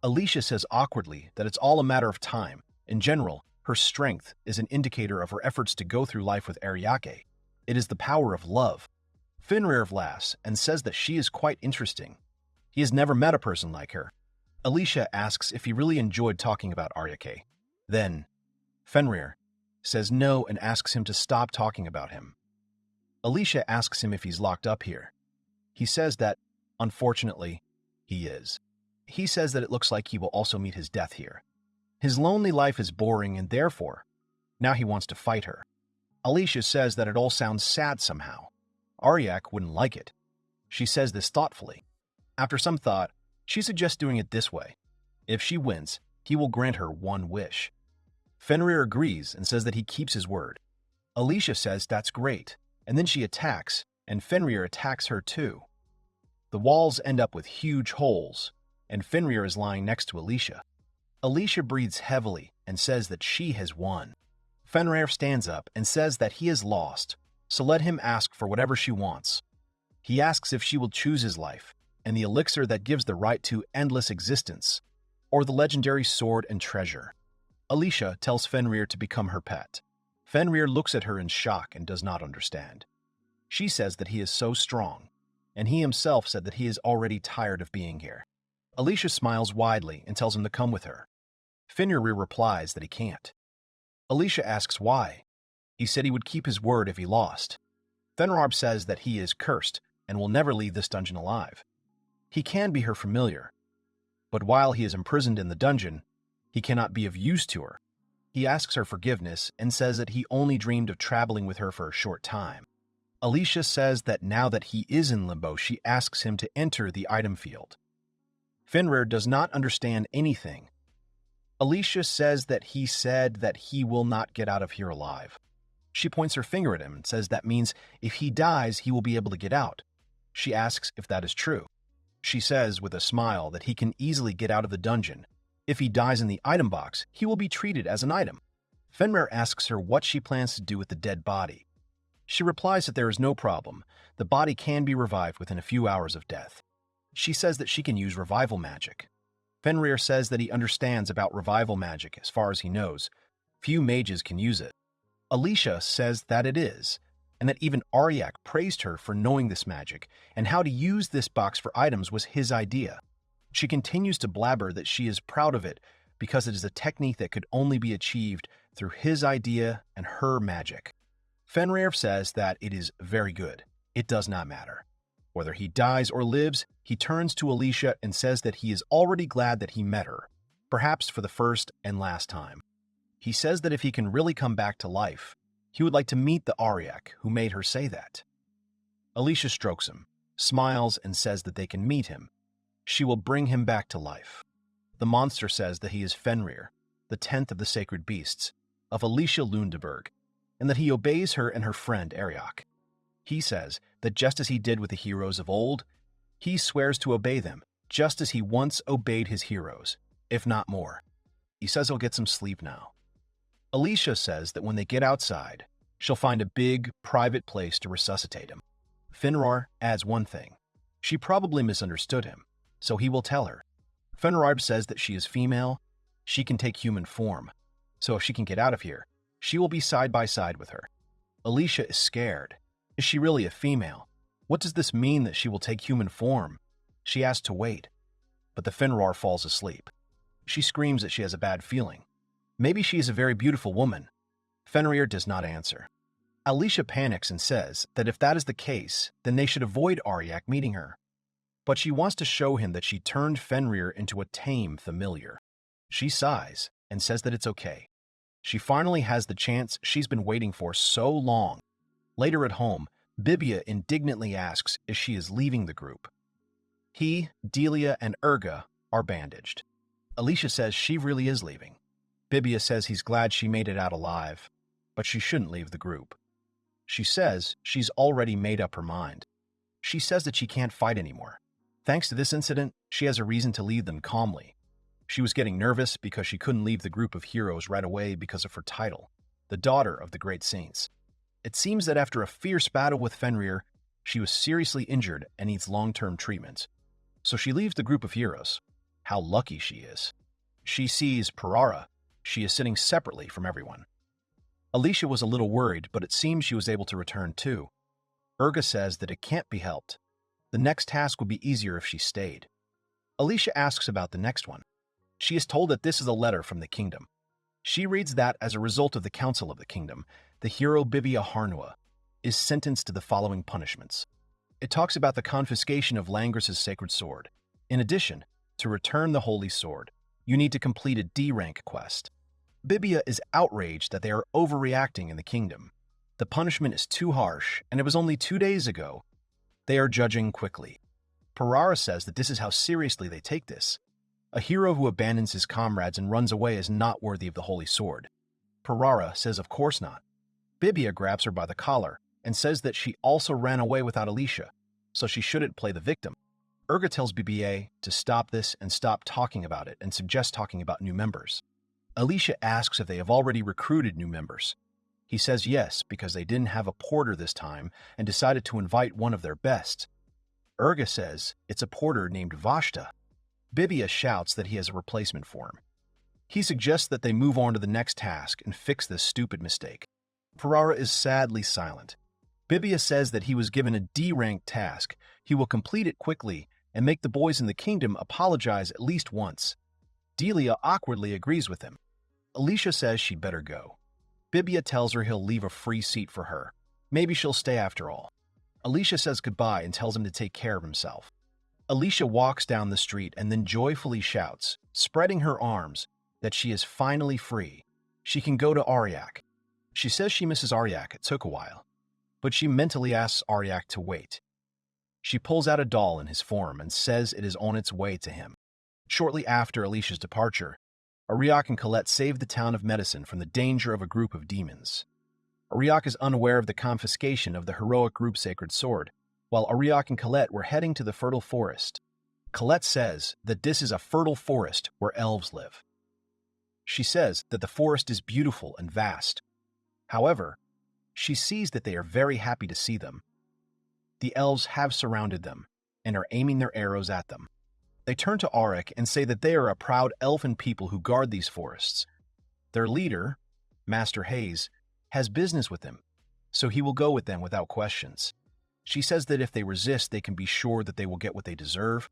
A: Alicia says awkwardly that it's all a matter of time. In general, her strength is an indicator of her efforts to go through life with Ariake. It is the power of love. Fenrir laughs and says that she is quite interesting. He has never met a person like her. Alicia asks if he really enjoyed talking about Ariake. Then, Fenrir says no and asks him to stop talking about him. Alicia asks him if he's locked up here. He says that, unfortunately, he is. He says that it looks like he will also meet his death here. His lonely life is boring and therefore, now he wants to fight her. Alicia says that it all sounds sad somehow. Ariak wouldn't like it. She says this thoughtfully. After some thought, she suggests doing it this way. If she wins, he will grant her one wish. Fenrir agrees and says that he keeps his word. Alicia says that's great, and then she attacks, and Fenrir attacks her too. The walls end up with huge holes, and Fenrir is lying next to Alicia. Alicia breathes heavily and says that she has won. Fenrir stands up and says that he has lost, so let him ask for whatever she wants. He asks if she will choose his life, and the elixir that gives the right to endless existence, or the legendary sword and treasure. Alicia tells Fenrir to become her pet. Fenrir looks at her in shock and does not understand. She says that he is so strong, and he himself said that he is already tired of being here. Alicia smiles widely and tells him to come with her. Fenrir replies that he can't. Alicia asks why. He said he would keep his word if he lost. Fenrir says that he is cursed and will never leave this dungeon alive. He can be her familiar, but while he is imprisoned in the dungeon, he cannot be of use to her. He asks her forgiveness and says that he only dreamed of traveling with her for a short time. Alicia says that now that he is in limbo, she asks him to enter the item field. Fenrir does not understand anything. Alicia says that he said that he will not get out of here alive. She points her finger at him and says that means if he dies, he will be able to get out. She asks if that is true. She says with a smile that he can easily get out of the dungeon. If he dies in the item box, he will be treated as an item. Fenrir asks her what she plans to do with the dead body. She replies that there is no problem. The body can be revived within a few hours of death. She says that she can use revival magic. Fenrir says that he understands about revival magic as far as he knows, Few mages can use it. Alicia says that it is, and that even Ariak praised her for knowing this magic, and how to use this box for items was his idea. She continues to blabber that she is proud of it because it is a technique that could only be achieved through his idea and her magic. Fenrir says that it is very good. It does not matter. Whether he dies or lives, he turns to Alicia and says that he is already glad that he met her, perhaps for the first and last time. He says that if he can really come back to life, he would like to meet the Ariak who made her say that. Alicia strokes him, smiles, and says that they can meet him. She will bring him back to life. The monster says that he is Fenrir, the 10th of the sacred beasts, of Alicia Lundeberg, and that he obeys her and her friend Ariak. He says that just as he did with the heroes of old, he swears to obey them, just as he once obeyed his heroes, if not more. He says he'll get some sleep now. Alicia says that when they get outside, she'll find a big, private place to resuscitate him. Fenrir adds one thing. She probably misunderstood him, so he will tell her. Fenrir says that she is female, she can take human form, so if she can get out of here, she will be side by side with her. Alicia is scared. Is she really a female? What does this mean that she will take human form? She asks to wait, but the Fenrir falls asleep. She screams that she has a bad feeling. Maybe she is a very beautiful woman. Fenrir does not answer. Alicia panics and says that if that is the case, then they should avoid Ariak meeting her. But she wants to show him that she turned Fenrir into a tame familiar. She sighs and says that it's okay. She finally has the chance she's been waiting for so long. Later at home, Bibia indignantly asks if she is leaving the group. He, Delia, and Urga are bandaged. Alicia says she really is leaving. Bibia says he's glad she made it out alive, but she shouldn't leave the group. She says she's already made up her mind. She says that she can't fight anymore. Thanks to this incident, she has a reason to leave them calmly. She was getting nervous because she couldn't leave the group of heroes right away because of her title, the daughter of the great saints. It seems that after a fierce battle with Fenrir, she was seriously injured and needs long-term treatment. So she leaves the group of heroes. How lucky she is. She sees Parara. She is sitting separately from everyone. Alicia was a little worried, but it seems she was able to return too. Urga says that it can't be helped. The next task would be easier if she stayed. Alicia asks about the next one. She is told that this is a letter from the kingdom. She reads that as a result of the council of the kingdom, the hero Bibia Harnua is sentenced to the following punishments. It talks about the confiscation of Langris's sacred sword. In addition, to return the holy sword, you need to complete a D-rank quest. Bibia is outraged that they are overreacting in the kingdom. The punishment is too harsh, and it was only 2 days ago. They are judging quickly. Parara says that this is how seriously they take this. A hero who abandons his comrades and runs away is not worthy of the holy sword. Parara says of course not. Bibia grabs her by the collar and says that she also ran away without Alicia, so she shouldn't play the victim. Urga tells Bibia to stop this and stop talking about it and suggests talking about new members. Alicia asks if they have already recruited new members. He says yes, because they didn't have a porter this time and decided to invite one of their best. Urga says it's a porter named Vashta. Bibia shouts that he has a replacement for him. He suggests that they move on to the next task and fix this stupid mistake. Parara is sadly silent. Bibia says that he was given a D-rank task. He will complete it quickly and make the boys in the kingdom apologize at least once. Delia awkwardly agrees with him. Alicia says she'd better go. Bibia tells her he'll leave a free seat for her. Maybe she'll stay after all. Alicia says goodbye and tells him to take care of himself. Alicia walks down the street and then joyfully shouts, spreading her arms, that she is finally free. She can go to Ariak. She says she misses Ariak. It took a while, but she mentally asks Ariak to wait. She pulls out a doll in his form and says it is on its way to him. Shortly after Alicia's departure, Ariak and Colette save the town of Medicine from the danger of a group of demons. Ariak is unaware of the confiscation of the heroic group sacred sword, while Ariak and Colette were heading to the fertile forest. Colette says that this is a fertile forest where elves live. She says that the forest is beautiful and vast. However, she sees that they are very happy to see them. The elves have surrounded them and are aiming their arrows at them. They turn to Ariak and say that they are a proud elfin people who guard these forests. Their leader, Master Hayes, has business with him, so he will go with them without questions. She says that if they resist, they can be sure that they will get what they deserve.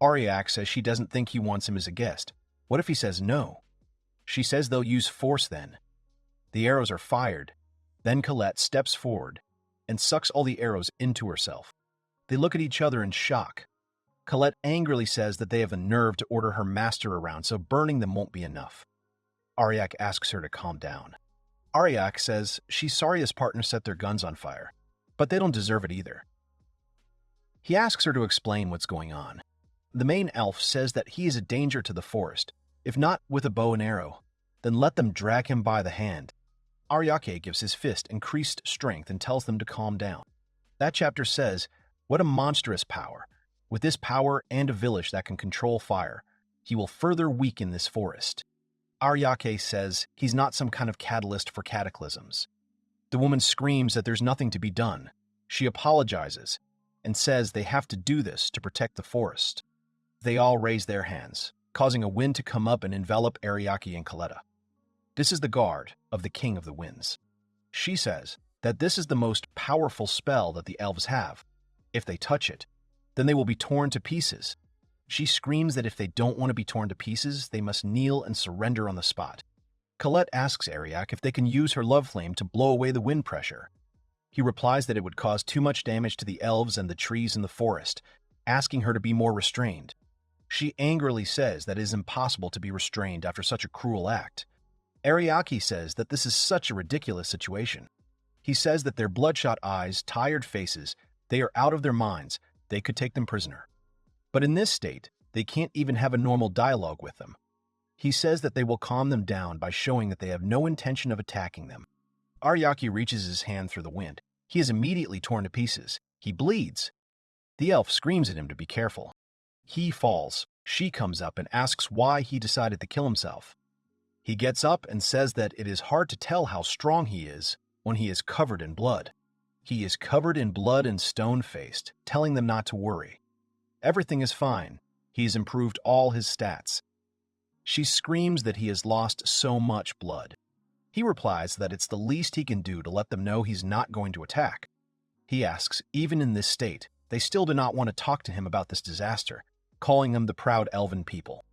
A: Ariak says she doesn't think he wants him as a guest. What if he says no? She says they'll use force then. The arrows are fired. Then Colette steps forward and sucks all the arrows into herself. They look at each other in shock. Colette angrily says that they have a nerve to order her master around, so burning them won't be enough. Ariak asks her to calm down. Ariak says she's sorry his partner set their guns on fire, but they don't deserve it either. He asks her to explain what's going on. The main elf says that he is a danger to the forest. If not with a bow and arrow, then let them drag him by the hand. Ariake gives his fist increased strength and tells them to calm down. That chapter says, what a monstrous power. With this power and a village that can control fire, he will further weaken this forest. Ariake says he's not some kind of catalyst for cataclysms. The woman screams that there's nothing to be done. She apologizes and says they have to do this to protect the forest. They all raise their hands, causing a wind to come up and envelop Ariake and Coletta. This is the guard of the King of the Winds. She says that this is the most powerful spell that the elves have. If they touch it, then they will be torn to pieces. She screams that if they don't want to be torn to pieces, they must kneel and surrender on the spot. Colette asks Ariak if they can use her love flame to blow away the wind pressure. He replies that it would cause too much damage to the elves and the trees in the forest, asking her to be more restrained. She angrily says that it is impossible to be restrained after such a cruel act. Ariake says that this is such a ridiculous situation. He says that their bloodshot eyes, tired faces, they are out of their minds. They could take them prisoner. But in this state, they can't even have a normal dialogue with them. He says that they will calm them down by showing that they have no intention of attacking them. Ariake reaches his hand through the wind. He is immediately torn to pieces. He bleeds. The elf screams at him to be careful. He falls. She comes up and asks why he decided to kill himself. He gets up and says that it is hard to tell how strong he is when he is covered in blood. He is covered in blood and stone-faced, telling them not to worry. Everything is fine. He has improved all his stats. She screams that he has lost so much blood. He replies that it's the least he can do to let them know he's not going to attack. He asks, even in this state, they still do not want to talk to him about this disaster, calling them the proud elven people.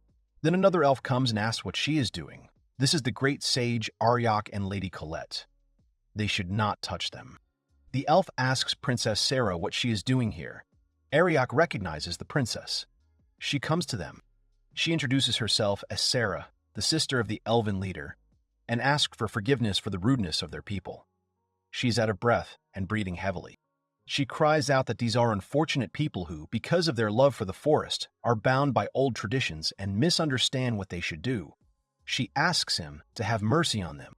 A: Then another elf comes and asks what she is doing. This is the great sage Ariak and Lady Colette. They should not touch them. The elf asks Princess Sarah what she is doing here. Ariak recognizes the princess. She comes to them. She introduces herself as Sarah, the sister of the elven leader, and asks for forgiveness for the rudeness of their people. She is out of breath and breathing heavily. She cries out that these are unfortunate people who, because of their love for the forest, are bound by old traditions and misunderstand what they should do. She asks him to have mercy on them.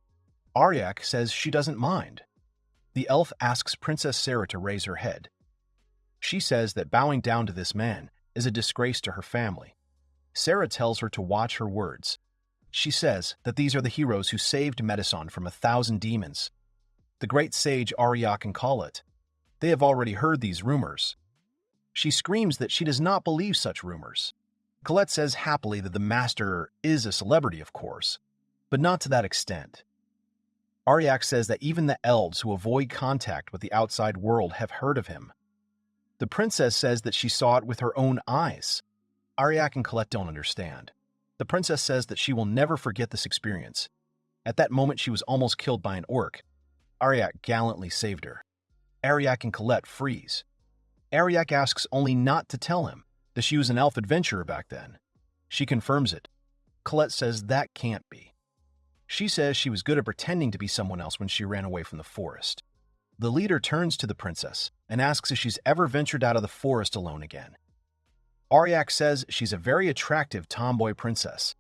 A: Ariak says she doesn't mind. The elf asks Princess Sarah to raise her head. She says that bowing down to this man is a disgrace to her family. Sarah tells her to watch her words. She says that these are the heroes who saved Medicine from 1,000 demons. The great sage Ariak and Colette. They have already heard these rumors. She screams that she does not believe such rumors. Colette says happily that the master is a celebrity, of course, but not to that extent. Ariak says that even the elves who avoid contact with the outside world have heard of him. The princess says that she saw it with her own eyes. Ariak and Colette don't understand. The princess says that she will never forget this experience. At that moment, she was almost killed by an orc. Ariak gallantly saved her. Ariak and Colette freeze. Ariak asks only not to tell him that she was an elf adventurer back then. She confirms it. Colette says that can't be. She says she was good at pretending to be someone else when she ran away from the forest. The leader turns to the princess and asks if she's ever ventured out of the forest alone again. Ariak says she's a very attractive tomboy princess.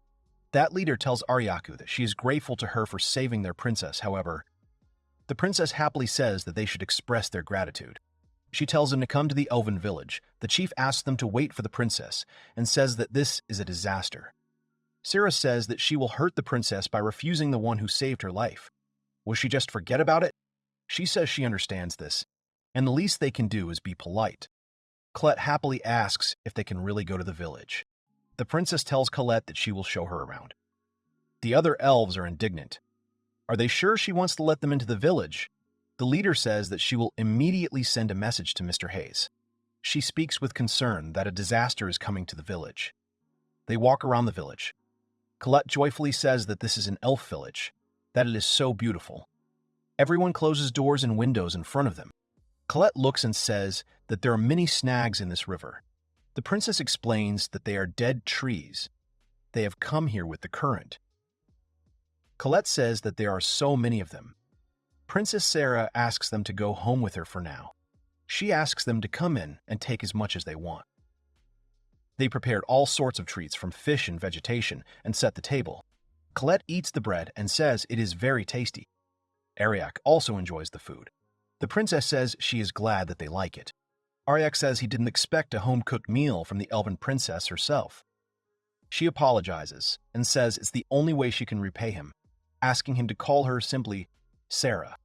A: That leader tells Ariaku that she is grateful to her for saving their princess. However, the princess happily says that they should express their gratitude. She tells them to come to the elven village. The chief asks them to wait for the princess and says that this is a disaster. Sarah says that she will hurt the princess by refusing the one who saved her life. Will she just forget about it? She says she understands this, and the least they can do is be polite. Colette happily asks if they can really go to the village. The princess tells Colette that she will show her around. The other elves are indignant. Are they sure she wants to let them into the village? The leader says that she will immediately send a message to Mr. Hayes. She speaks with concern that a disaster is coming to the village. They walk around the village. Colette joyfully says that this is an elf village, that it is so beautiful. Everyone closes doors and windows in front of them. Colette looks and says that there are many snags in this river. The princess explains that they are dead trees. They have come here with the current. Colette says that there are so many of them. Princess Sarah asks them to go home with her for now. She asks them to come in and take as much as they want. They prepared all sorts of treats from fish and vegetation and set the table. Colette eats the bread and says it is very tasty. Ariak also enjoys the food. The princess says she is glad that they like it. Ariak says he didn't expect a home-cooked meal from the elven princess herself. She apologizes and says it's the only way she can repay him, asking him to call her simply Sarah.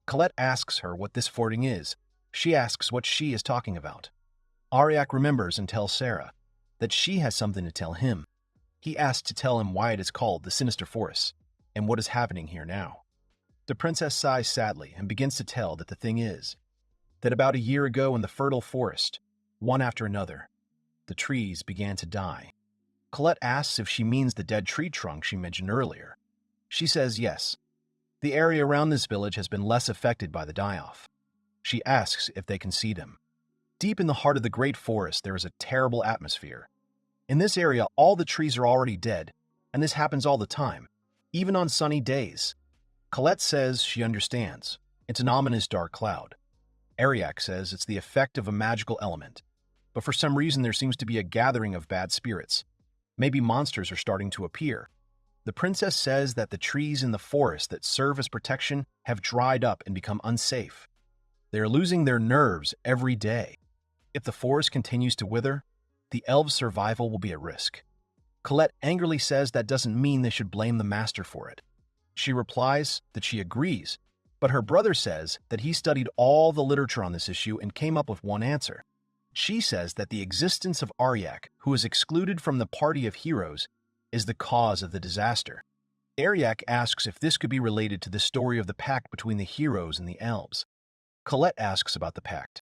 A: Colette asks her what this forwarding is. She asks what she is talking about. Ariak remembers and tells Sarah that she has something to tell him. He asks to tell him why it is called the Sinister Forest and what is happening here now. The princess sighs sadly and begins to tell that the thing is that about a year ago in the fertile forest, one after another, the trees began to die. Colette asks if she means the dead tree trunk she mentioned earlier. She says yes. The area around this village has been less affected by the die-off. She asks if they can see them. Deep in the heart of the great forest, there is a terrible atmosphere. In this area, all the trees are already dead, and this happens all the time, even on sunny days. Colette says she understands. It's an ominous dark cloud. Ariak says it's the effect of a magical element, but for some reason there seems to be a gathering of bad spirits. Maybe monsters are starting to appear. The princess says that the trees in the forest that serve as protection have dried up and become unsafe. They are losing their nerves every day. If the forest continues to wither, the elves' survival will be at risk. Colette angrily says that doesn't mean they should blame the master for it. She replies that she agrees, but her brother says that he studied all the literature on this issue and came up with one answer. She says that the existence of Ariak, who is excluded from the party of heroes, is the cause of the disaster. Ariak asks if this could be related to the story of the pact between the heroes and the elves. Colette asks about the pact.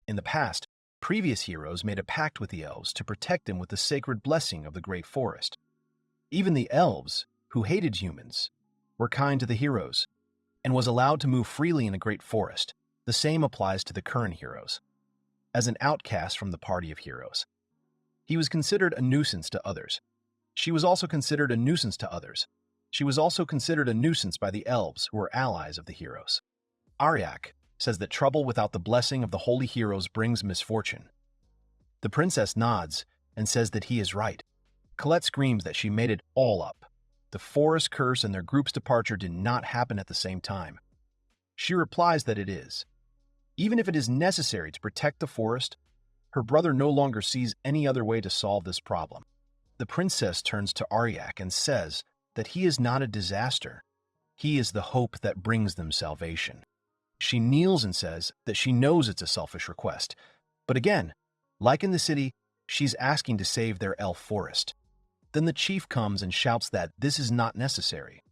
A: In the past, previous heroes made a pact with the elves to protect them with the sacred blessing of the great forest. Even the elves, who hated humans, were kind to the heroes, and was allowed to move freely in the great forest. The same applies to the current heroes. As an outcast from the party of heroes, he was considered a nuisance to others. She was also considered a nuisance to others. She was also considered a nuisance by the elves, who were allies of the heroes. Ariak says that trouble without the blessing of the holy heroes brings misfortune. The princess nods and says that he is right. Colette screams that she made it all up. The forest curse and their group's departure did not happen at the same time. She replies that it is. Even if it is necessary to protect the forest, her brother no longer sees any other way to solve this problem. The princess turns to Ariak and says that he is not a disaster. He is the hope that brings them salvation. She kneels and says that she knows it's a selfish request. But again, like in the city, she's asking to save their elf forest. Then the chief comes and shouts that this is not necessary.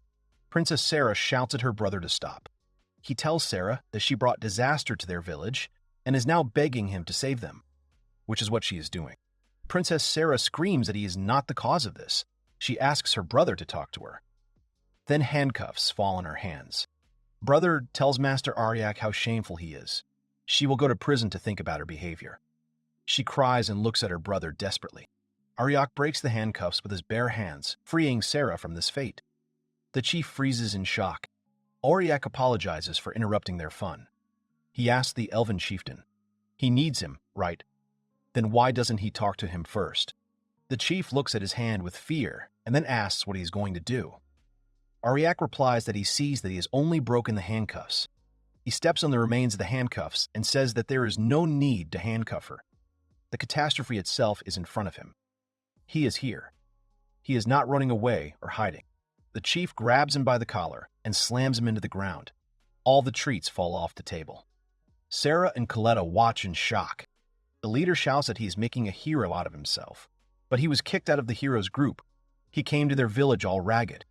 A: Princess Sarah shouts at her brother to stop. He tells Sarah that she brought disaster to their village and is now begging him to save them, which is what she is doing. Princess Sarah screams that he is not the cause of this. She asks her brother to talk to her. Then handcuffs fall on her hands. Brother tells Master Ariak how shameful he is. She will go to prison to think about her behavior. She cries and looks at her brother desperately. Ariak breaks the handcuffs with his bare hands, freeing Sarah from this fate. The chief freezes in shock. Ariak apologizes for interrupting their fun. He asks the elven chieftain. He needs him, right? Then why doesn't he talk to him first? The chief looks at his hand with fear and then asks what he's going to do. Ariak replies that he sees that he has only broken the handcuffs. He steps on the remains of the handcuffs and says that there is no need to handcuff her. The catastrophe itself is in front of him. He is here. He is not running away or hiding. The chief grabs him by the collar and slams him into the ground. All the treats fall off the table. Sarah and Coletta watch in shock. The leader shouts that he is making a hero out of himself, but he was kicked out of the hero's group. He came to their village all ragged.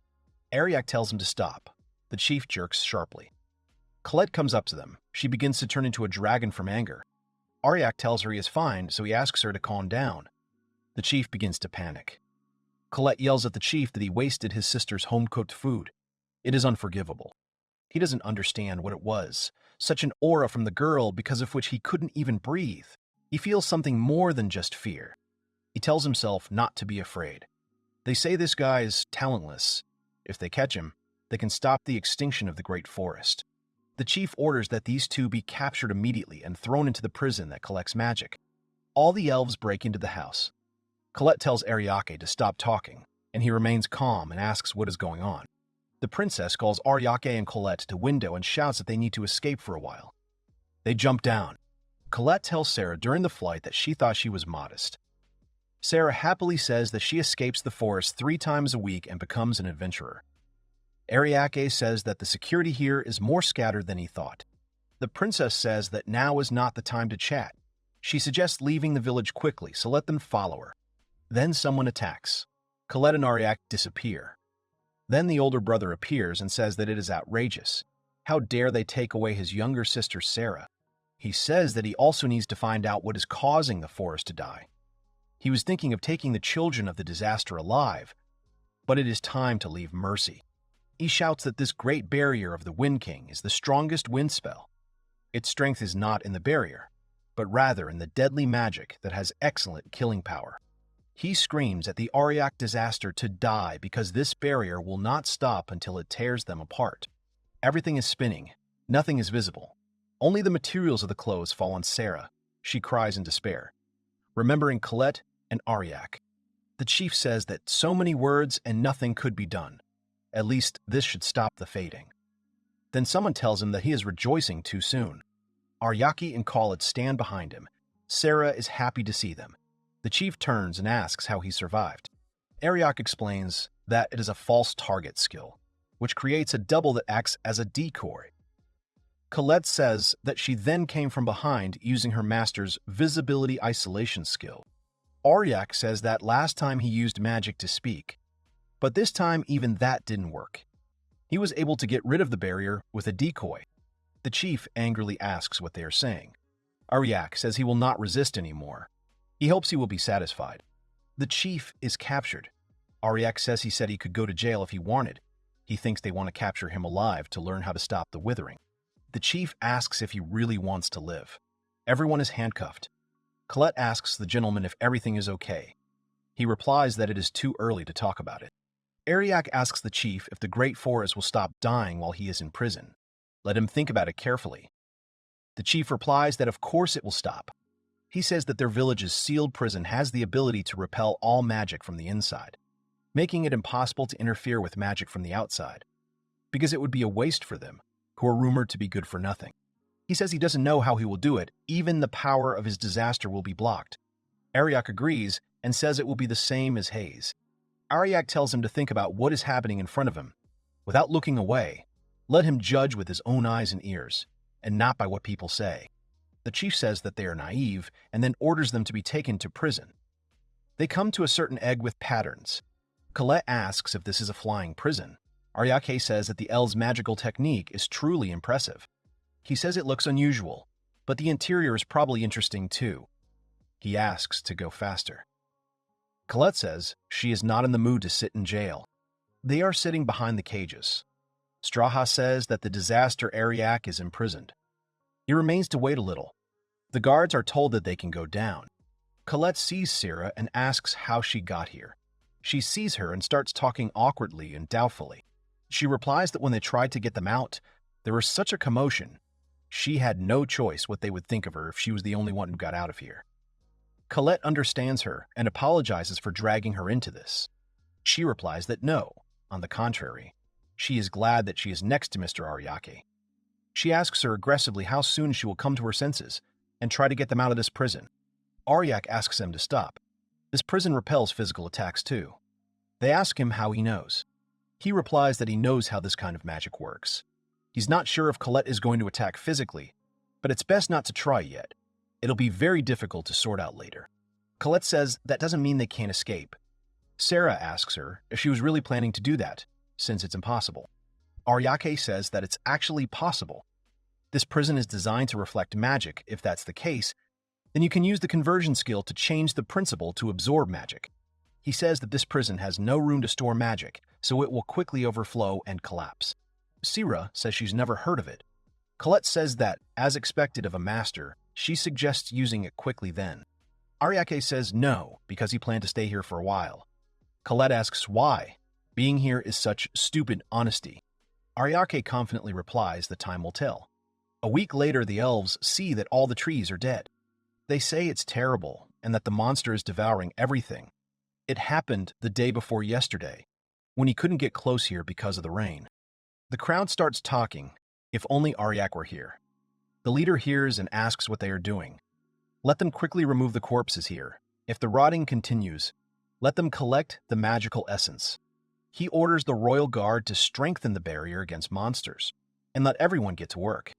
A: Ariak tells him to stop. The chief jerks sharply. Colette comes up to them. She begins to turn into a dragon from anger. Ariak tells her he is fine, so he asks her to calm down. The chief begins to panic. Colette yells at the chief that he wasted his sister's home-cooked food. It is unforgivable. He doesn't understand what it was, such an aura from the girl because of which he couldn't even breathe. He feels something more than just fear. He tells himself not to be afraid. They say this guy is talentless. If they catch him, they can stop the extinction of the great forest. The chief orders that these two be captured immediately and thrown into the prison that collects magic. All the elves break into the house. Colette tells Ariake to stop talking, and he remains calm and asks what is going on. The princess calls Ariake and Colette to window and shouts that they need to escape for a while. They jump down. Colette tells Sarah during the flight that she thought she was modest. Sarah happily says that she escapes the forest 3 times a week and becomes an adventurer. Ariake says that the security here is more scattered than he thought. The princess says that now is not the time to chat. She suggests leaving the village quickly, so let them follow her. Then someone attacks. Colette and Ariak disappear. Then the older brother appears and says that it is outrageous. How dare they take away his younger sister Sarah? He says that he also needs to find out what is causing the forest to die. He was thinking of taking the children of the disaster alive, but it is time to leave mercy. He shouts that this great barrier of the Wind King is the strongest wind spell. Its strength is not in the barrier, but rather in the deadly magic that has excellent killing power. He screams at the Ariak disaster to die because this barrier will not stop until it tears them apart. Everything is spinning. Nothing is visible. Only the materials of the clothes fall on Sarah. She cries in despair, remembering Colette and Ariak. The chief says that so many words and nothing could be done. At least this should stop the fading. Then someone tells him that he is rejoicing too soon. Ariake and Colette stand behind him. Sarah is happy to see them. The chief turns and asks how he survived. Ariak explains that it is a false target skill, which creates a double that acts as a decoy. Colette says that she then came from behind using her master's visibility isolation skill. Ariak says that last time he used magic to speak, but this time even that didn't work. He was able to get rid of the barrier with a decoy. The chief angrily asks what they are saying. Ariak says he will not resist anymore. He hopes he will be satisfied. The chief is captured. Ariak says he said he could go to jail if he wanted. He thinks they want to capture him alive to learn how to stop the withering. The chief asks if he really wants to live. Everyone is handcuffed. Colette asks the gentleman if everything is okay. He replies that it is too early to talk about it. Ariak asks the chief if the great forest will stop dying while he is in prison. Let him think about it carefully. The chief replies that of course it will stop. He says that their village's sealed prison has the ability to repel all magic from the inside, making it impossible to interfere with magic from the outside, because it would be a waste for them, who are rumored to be good for nothing. He says he doesn't know how he will do it. Even the power of his disaster will be blocked. Ariak agrees and says it will be the same as Hayes. Ariak tells him to think about what is happening in front of him. Without looking away, let him judge with his own eyes and ears, and not by what people say. The chief says that they are naive and then orders them to be taken to prison. They come to a certain egg with patterns. Colette asks if this is a flying prison. Ariake says that the elves' magical technique is truly impressive. He says it looks unusual, but the interior is probably interesting too. He asks to go faster. Colette says she is not in the mood to sit in jail. They are sitting behind the cages. Straha says that the disaster Ariak is imprisoned. He remains to wait a little. The guards are told that they can go down. Colette sees Sarah and asks how she got here. She sees her and starts talking awkwardly and doubtfully. She replies that when they tried to get them out, there was such a commotion. She had no choice what they would think of her if she was the only one who got out of here. Colette understands her and apologizes for dragging her into this. She replies that no, on the contrary, she is glad that she is next to Mr. Ariake. She asks her aggressively how soon she will come to her senses and try to get them out of this prison. Ariak asks them to stop. This prison repels physical attacks too. They ask him how he knows. He replies that he knows how this kind of magic works. He's not sure if Colette is going to attack physically, but it's best not to try yet. It'll be very difficult to sort out later. Colette says that doesn't mean they can't escape. Sarah asks her if she was really planning to do that, since it's impossible. Ariake says that it's actually possible. This prison is designed to reflect magic. If that's the case, then you can use the conversion skill to change the principle to absorb magic. He says that this prison has no room to store magic, so it will quickly overflow and collapse. Sira says she's never heard of it. Colette says that, as expected of a master, she suggests using it quickly then. Ariake says no, because he planned to stay here for a while. Colette asks why. Being here is such stupid honesty. Ariake confidently replies that time will tell. A week later, the elves see that all the trees are dead. They say it's terrible and that the monster is devouring everything. It happened the day before yesterday, when he couldn't get close here because of the rain. The crowd starts talking. If only Ariak were here. The leader hears and asks what they are doing. Let them quickly remove the corpses here. If the rotting continues, let them collect the magical essence. He orders the royal guard to strengthen the barrier against monsters, and let everyone get to work.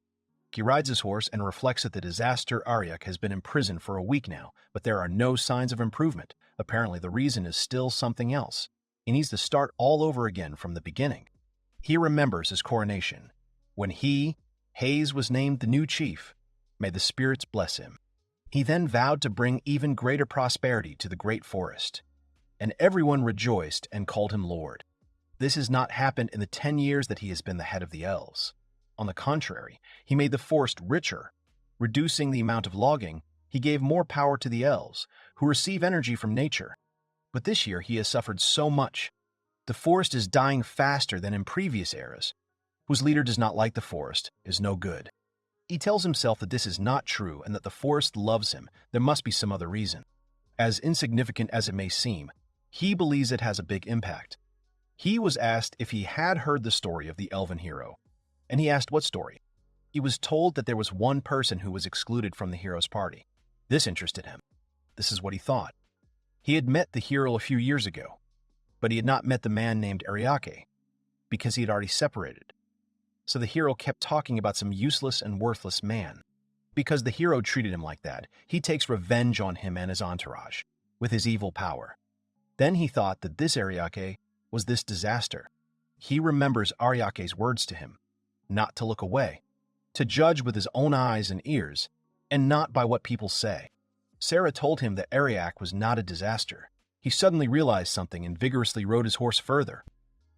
A: He rides his horse and reflects that the disaster Ariak has been in prison for a week now, but there are no signs of improvement. Apparently the reason is still something else. He needs to start all over again from the beginning. He remembers his coronation, when he, Hayes, was named the new chief. May the spirits bless him. He then vowed to bring even greater prosperity to the great forest, and everyone rejoiced and called him Lord. This has not happened in the 10 years that he has been the head of the elves. On the contrary, he made the forest richer. Reducing the amount of logging, he gave more power to the elves, who receive energy from nature. But this year he has suffered so much. The forest is dying faster than in previous eras. Whose leader does not like the forest is no good. He tells himself that this is not true and that the forest loves him. There must be some other reason. As insignificant as it may seem, he believes it has a big impact. He was asked if he had heard the story of the elven hero, and he asked what story. He was told that there was one person who was excluded from the hero's party. This interested him. This is what he thought. He had met the hero a few years ago, but he had not met the man named Ariake, because he had already separated. So the hero kept talking about some useless and worthless man. Because the hero treated him like that, he takes revenge on him and his entourage, with his evil power. Then he thought that this Ariake was this disaster. He remembers Ariake's words to him, not to look away, to judge with his own eyes and ears, and not by what people say. Sarah told him that Ariak was not a disaster. He suddenly realized something and vigorously rode his horse further.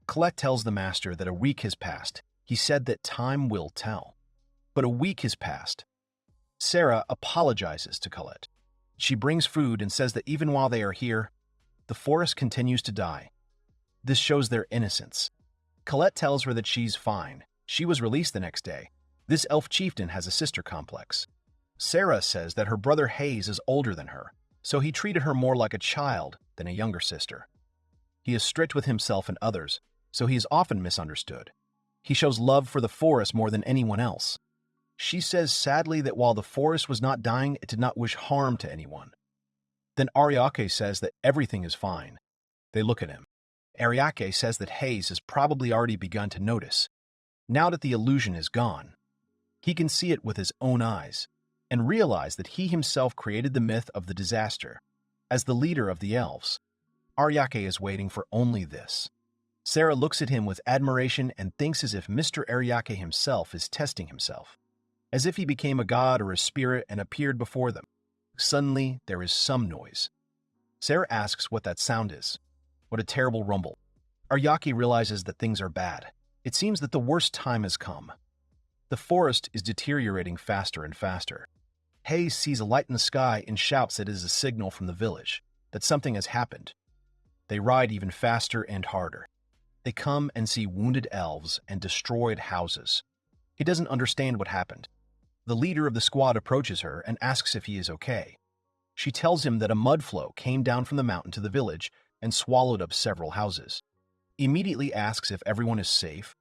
A: Colette tells the master that a week has passed. He said that time will tell. But a week has passed. Sarah apologizes to Colette. She brings food and says that even while they are here, the forest continues to die. This shows their innocence. Colette tells her that she's fine. She was released the next day. This elf chieftain has a sister complex. Sarah says that her brother Hayes is older than her, so he treated her more like a child than a younger sister. He is strict with himself and others, so he is often misunderstood. He shows love for the forest more than anyone else. She says sadly that while the forest was not dying, it did not wish harm to anyone. Then Ariake says that everything is fine. They look at him. Ariake says that Hayes has probably already begun to notice. Now that the illusion is gone, he can see it with his own eyes and realize that he himself created the myth of the disaster. As the leader of the elves, Ariake is waiting for only this. Sarah looks at him with admiration and thinks as if Mr. Ariake himself is testing himself, as if he became a god or a spirit and appeared before them. Suddenly, there is some noise. Sarah asks what that sound is. What a terrible rumble. Ariake realizes that things are bad. It seems that the worst time has come. The forest is deteriorating faster and faster. Hayes sees a light in the sky and shouts that it is a signal from the village, that something has happened. They ride even faster and harder. They come and see wounded elves and destroyed houses. He doesn't understand what happened. The leader of the squad approaches her and asks if he is okay. She tells him that a mud flow came down from the mountain to the village and swallowed up several houses. He immediately asks if everyone is safe.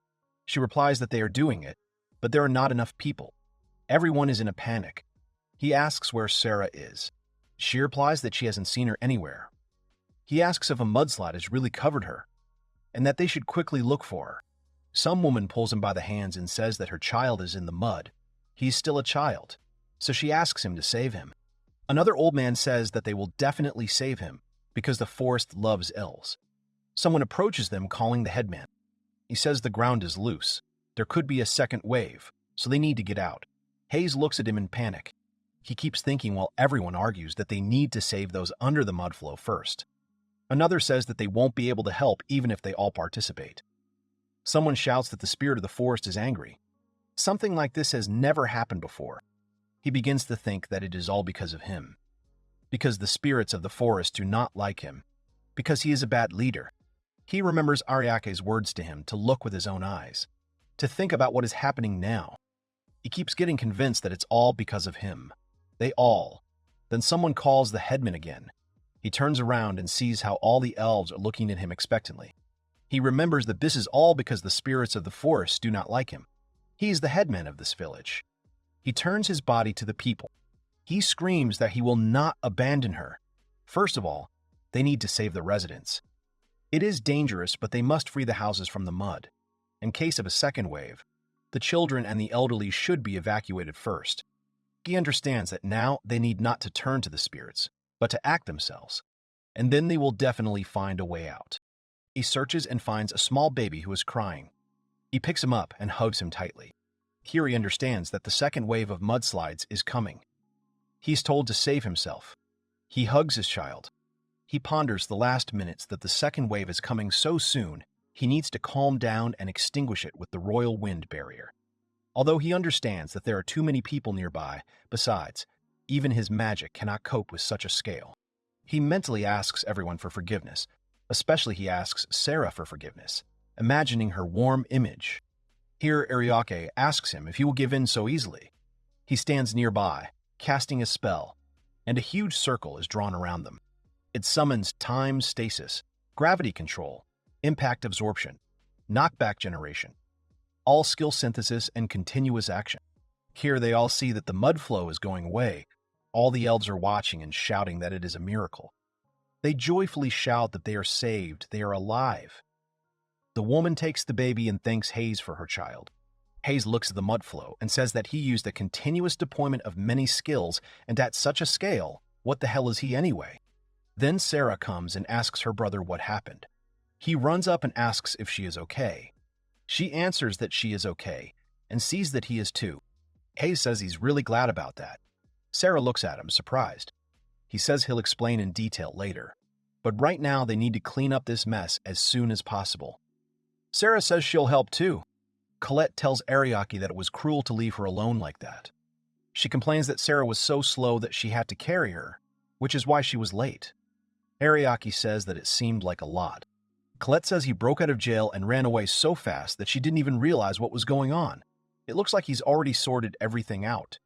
A: She replies that they are doing it, but there are not enough people. Everyone is in a panic. He asks where Sarah is. She replies that she hasn't seen her anywhere. He asks if a mudslide has really covered her, and that they should quickly look for her. Some woman pulls him by the hands and says that her child is in the mud. He's still a child, so she asks him to save him. Another old man says that they will definitely save him because the forest loves elves. Someone approaches them calling the headman. He says the ground is loose. There could be a second wave, so they need to get out. Hayes looks at him in panic. He keeps thinking while everyone argues that they need to save those under the mud flow first. Another says that they won't be able to help even if they all participate. Someone shouts that the spirit of the forest is angry. Something like this has never happened before. He begins to think that it is all because of him. Because the spirits of the forest do not like him. Because he is a bad leader. He remembers Ariake's words to him to look with his own eyes. To think about what is happening now. He keeps getting convinced that it's all because of him. They all. Then someone calls the headman again. He turns around and sees how all the elves are looking at him expectantly. He remembers that this is all because the spirits of the forest do not like him. He is the headman of this village. He turns his body to the people. He screams that he will not abandon her. First of all, they need to save the residents. It is dangerous, but they must free the houses from the mud. In case of a second wave, the children and the elderly should be evacuated first. He understands that now they need not to turn to the spirits, but to act themselves, and then they will definitely find a way out. He searches and finds a small baby who is crying. He picks him up and hugs him tightly. Here he understands that the second wave of mudslides is coming. He's told to save himself. He hugs his child. He ponders the last minutes that the second wave is coming so soon, he needs to calm down and extinguish it with the royal wind barrier. Although he understands that there are too many people nearby, besides, even his magic cannot cope with such a scale. He mentally asks everyone for forgiveness. Especially he asks Sarah for forgiveness, imagining her warm image. Here Ariake asks him if he will give in so easily. He stands nearby, casting a spell, and a huge circle is drawn around them. It summons time stasis, gravity control, impact absorption, knockback generation, all skill synthesis and continuous action. Here they all see that the mud flow is going away. All the elves are watching and shouting that it is a miracle. They joyfully shout that they are saved, they are alive. The woman takes the baby and thanks Hayes for her child. Hayes looks at the mud flow and says that he used a continuous deployment of many skills, and at such a scale, what the hell is he anyway? Then Sarah comes and asks her brother what happened. He runs up and asks if she is okay. She answers that she is okay, and sees that he is too. Hayes says he's really glad about that. Sarah looks at him, surprised. He says he'll explain in detail later, but right now they need to clean up this mess as soon as possible. Sarah says she'll help too. Colette tells Ariake that it was cruel to leave her alone like that. She complains that Sarah was so slow that she had to carry her, which is why she was late. Ariake says that it seemed like a lot. Colette says he broke out of jail and ran away so fast that she didn't even realize what was going on. It looks like he's already sorted everything out.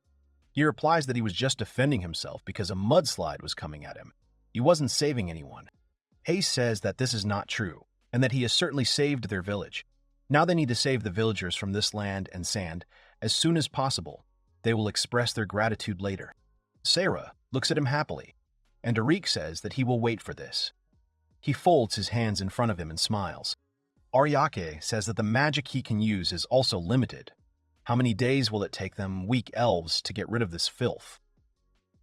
A: He replies that he was just defending himself because a mudslide was coming at him. He wasn't saving anyone. Hayes says that this is not true, and that he has certainly saved their village. Now they need to save the villagers from this land and sand as soon as possible. They will express their gratitude later. Sarah looks at him happily, and Ariak says that he will wait for this. He folds his hands in front of him and smiles. Ariake says that the magic he can use is also limited. How many days will it take them, weak elves, to get rid of this filth?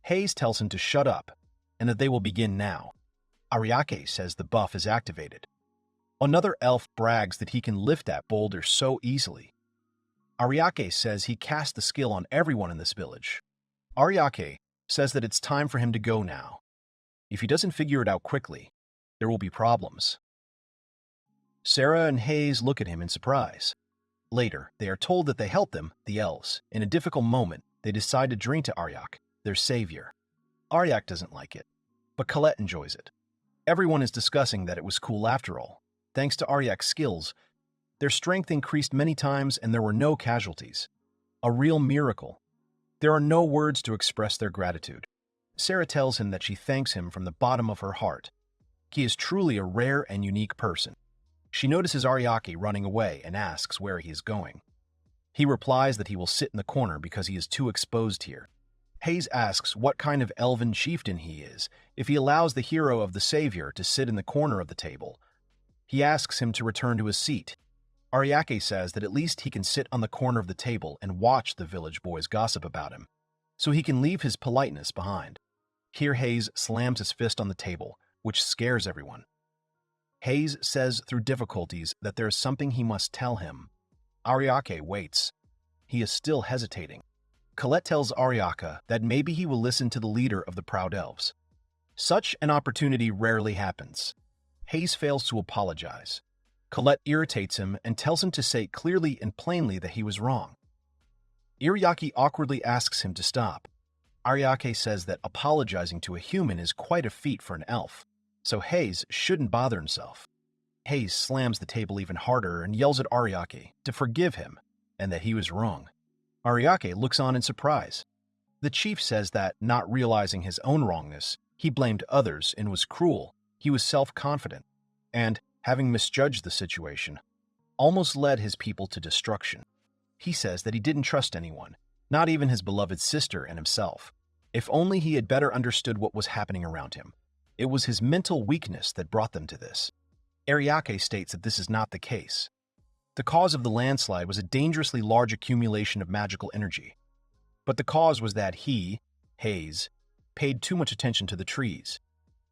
A: Hayes tells him to shut up, and that they will begin now. Ariake says the buff is activated. Another elf brags that he can lift that boulder so easily. Ariake says he cast the skill on everyone in this village. Ariake says that it's time for him to go now. If he doesn't figure it out quickly, there will be problems. Sarah and Hayes look at him in surprise. Later, they are told that they helped them, the elves. In a difficult moment, they decide to drink to Ariak, their savior. Ariak doesn't like it, but Colette enjoys it. Everyone is discussing that it was cool after all. Thanks to Ariak's skills, their strength increased many times and there were no casualties. A real miracle. There are no words to express their gratitude. Sarah tells him that she thanks him from the bottom of her heart. He is truly a rare and unique person. She notices Ariake running away and asks where he is going. He replies that he will sit in the corner because he is too exposed here. Hayes asks what kind of elven chieftain he is if he allows the hero of the savior to sit in the corner of the table. He asks him to return to his seat. Ariake says that at least he can sit on the corner of the table and watch the village boys gossip about him, so he can leave his politeness behind. Here Hayes slams his fist on the table, which scares everyone. Hayes says through difficulties that there is something he must tell him. Ariake waits. He is still hesitating. Colette tells Ariaka that maybe he will listen to the leader of the Proud Elves. Such an opportunity rarely happens. Hayes fails to apologize. Colette irritates him and tells him to say clearly and plainly that he was wrong. Ariaki awkwardly asks him to stop. Ariake says that apologizing to a human is quite a feat for an elf, so Hayes shouldn't bother himself. Hayes slams the table even harder and yells at Ariake to forgive him and that he was wrong. Ariake looks on in surprise. The chief says that, not realizing his own wrongness, he blamed others and was cruel. He was self-confident, and, having misjudged the situation, almost led his people to destruction. He says that he didn't trust anyone, not even his beloved sister and himself. If only he had better understood what was happening around him. It was his mental weakness that brought them to this. Ariake states that this is not the case. The cause of the landslide was a dangerously large accumulation of magical energy. But the cause was that he, Hayes, paid too much attention to the trees.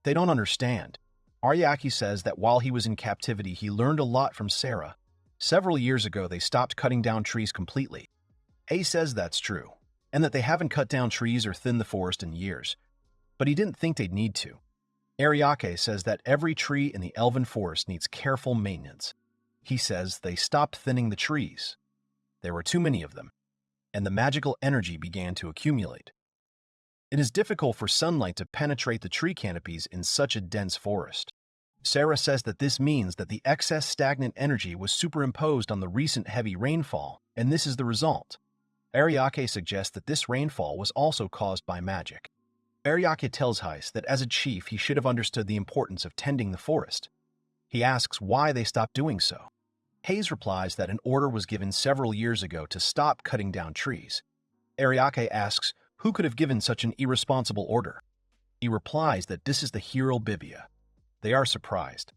A: They don't understand. Ariake says that while he was in captivity, he learned a lot from Sarah. Several years ago, they stopped cutting down trees completely. Hayes says that's true, and that they haven't cut down trees or thinned the forest in years. But he didn't think they'd need to. Ariake says that every tree in the elven forest needs careful maintenance. He says they stopped thinning the trees. There were too many of them, and the magical energy began to accumulate. It is difficult for sunlight to penetrate the tree canopies in such a dense forest. Sarah says that this means that the excess stagnant energy was superimposed on the recent heavy rainfall, and this is the result. Ariake suggests that this rainfall was also caused by magic. Ariake tells Hayes that as a chief he should have understood the importance of tending the forest. He asks why they stopped doing so. Hayes replies that an order was given several years ago to stop cutting down trees. Ariake asks who could have given such an irresponsible order. He replies that this is the hero Bibia. They are surprised.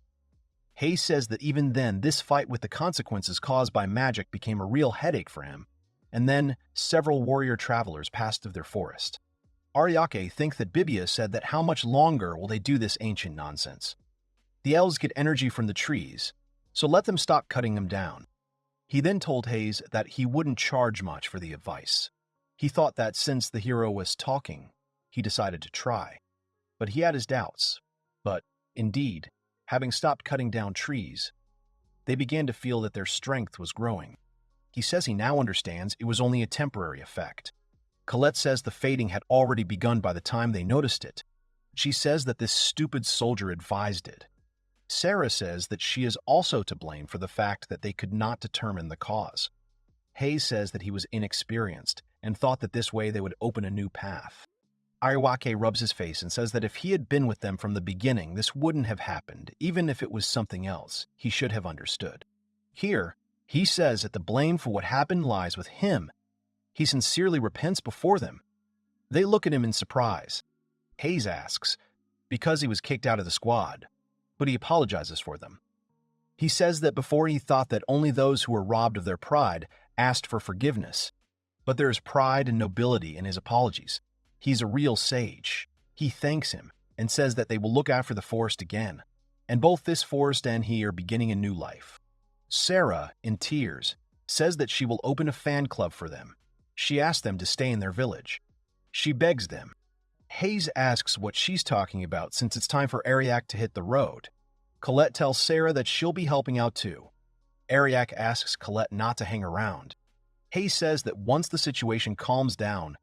A: Hayes says that even then this fight with the consequences caused by magic became a real headache for him, and then several warrior travelers passed through their forest. Ariake thinks that Bibia said that how much longer will they do this ancient nonsense? The elves get energy from the trees, so let them stop cutting them down. He then told Hayes that he wouldn't charge much for the advice. He thought that since the hero was talking, he decided to try. But he had his doubts. But, indeed, having stopped cutting down trees, they began to feel that their strength was growing. He says he now understands it was only a temporary effect. Colette says the fading had already begun by the time they noticed it. She says that this stupid soldier advised it. Sarah says that she is also to blame for the fact that they could not determine the cause. Hayes says that he was inexperienced and thought that this way they would open a new path. Ariake rubs his face and says that if he had been with them from the beginning, this wouldn't have happened, even if it was something else. He should have understood. Here, he says that the blame for what happened lies with him. He sincerely repents before them. They look at him in surprise. Hayes asks, because he was kicked out of the squad, but he apologizes for them. He says that before he thought that only those who were robbed of their pride asked for forgiveness, but there is pride and nobility in his apologies. He's a real sage. He thanks him and says that they will look after the forest again, and both this forest and he are beginning a new life. Sarah, in tears, says that she will open a fan club for them. She asks them to stay in their village. She begs them. Hayes asks what she's talking about since it's time for Ariak to hit the road. Colette tells Sarah that she'll be helping out too. Ariak asks Colette not to hang around. Hayes says that once the situation calms down,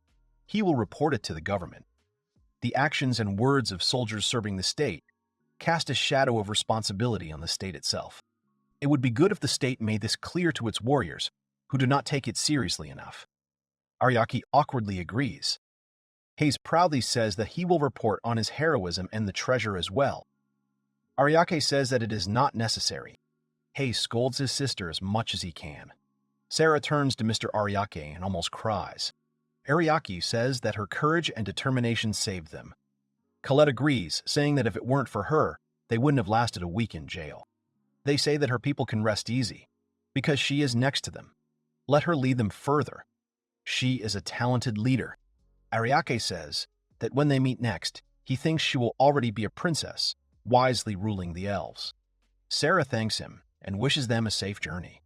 A: he will report it to the government. The actions and words of soldiers serving the state cast a shadow of responsibility on the state itself. It would be good if the state made this clear to its warriors, who do not take it seriously enough. Ariake awkwardly agrees. Hayes proudly says that he will report on his heroism and the treasure as well. Ariake says that it is not necessary. Hayes scolds his sister as much as he can. Sarah turns to Mr. Ariake and almost cries. Ariake says that her courage and determination saved them. Colette agrees, saying that if it weren't for her, they wouldn't have lasted a week in jail. They say that her people can rest easy, because she is next to them. Let her lead them further. She is a talented leader. Ariake says that when they meet next, he thinks she will already be a princess, wisely ruling the elves. Sarah thanks him and wishes them a safe journey.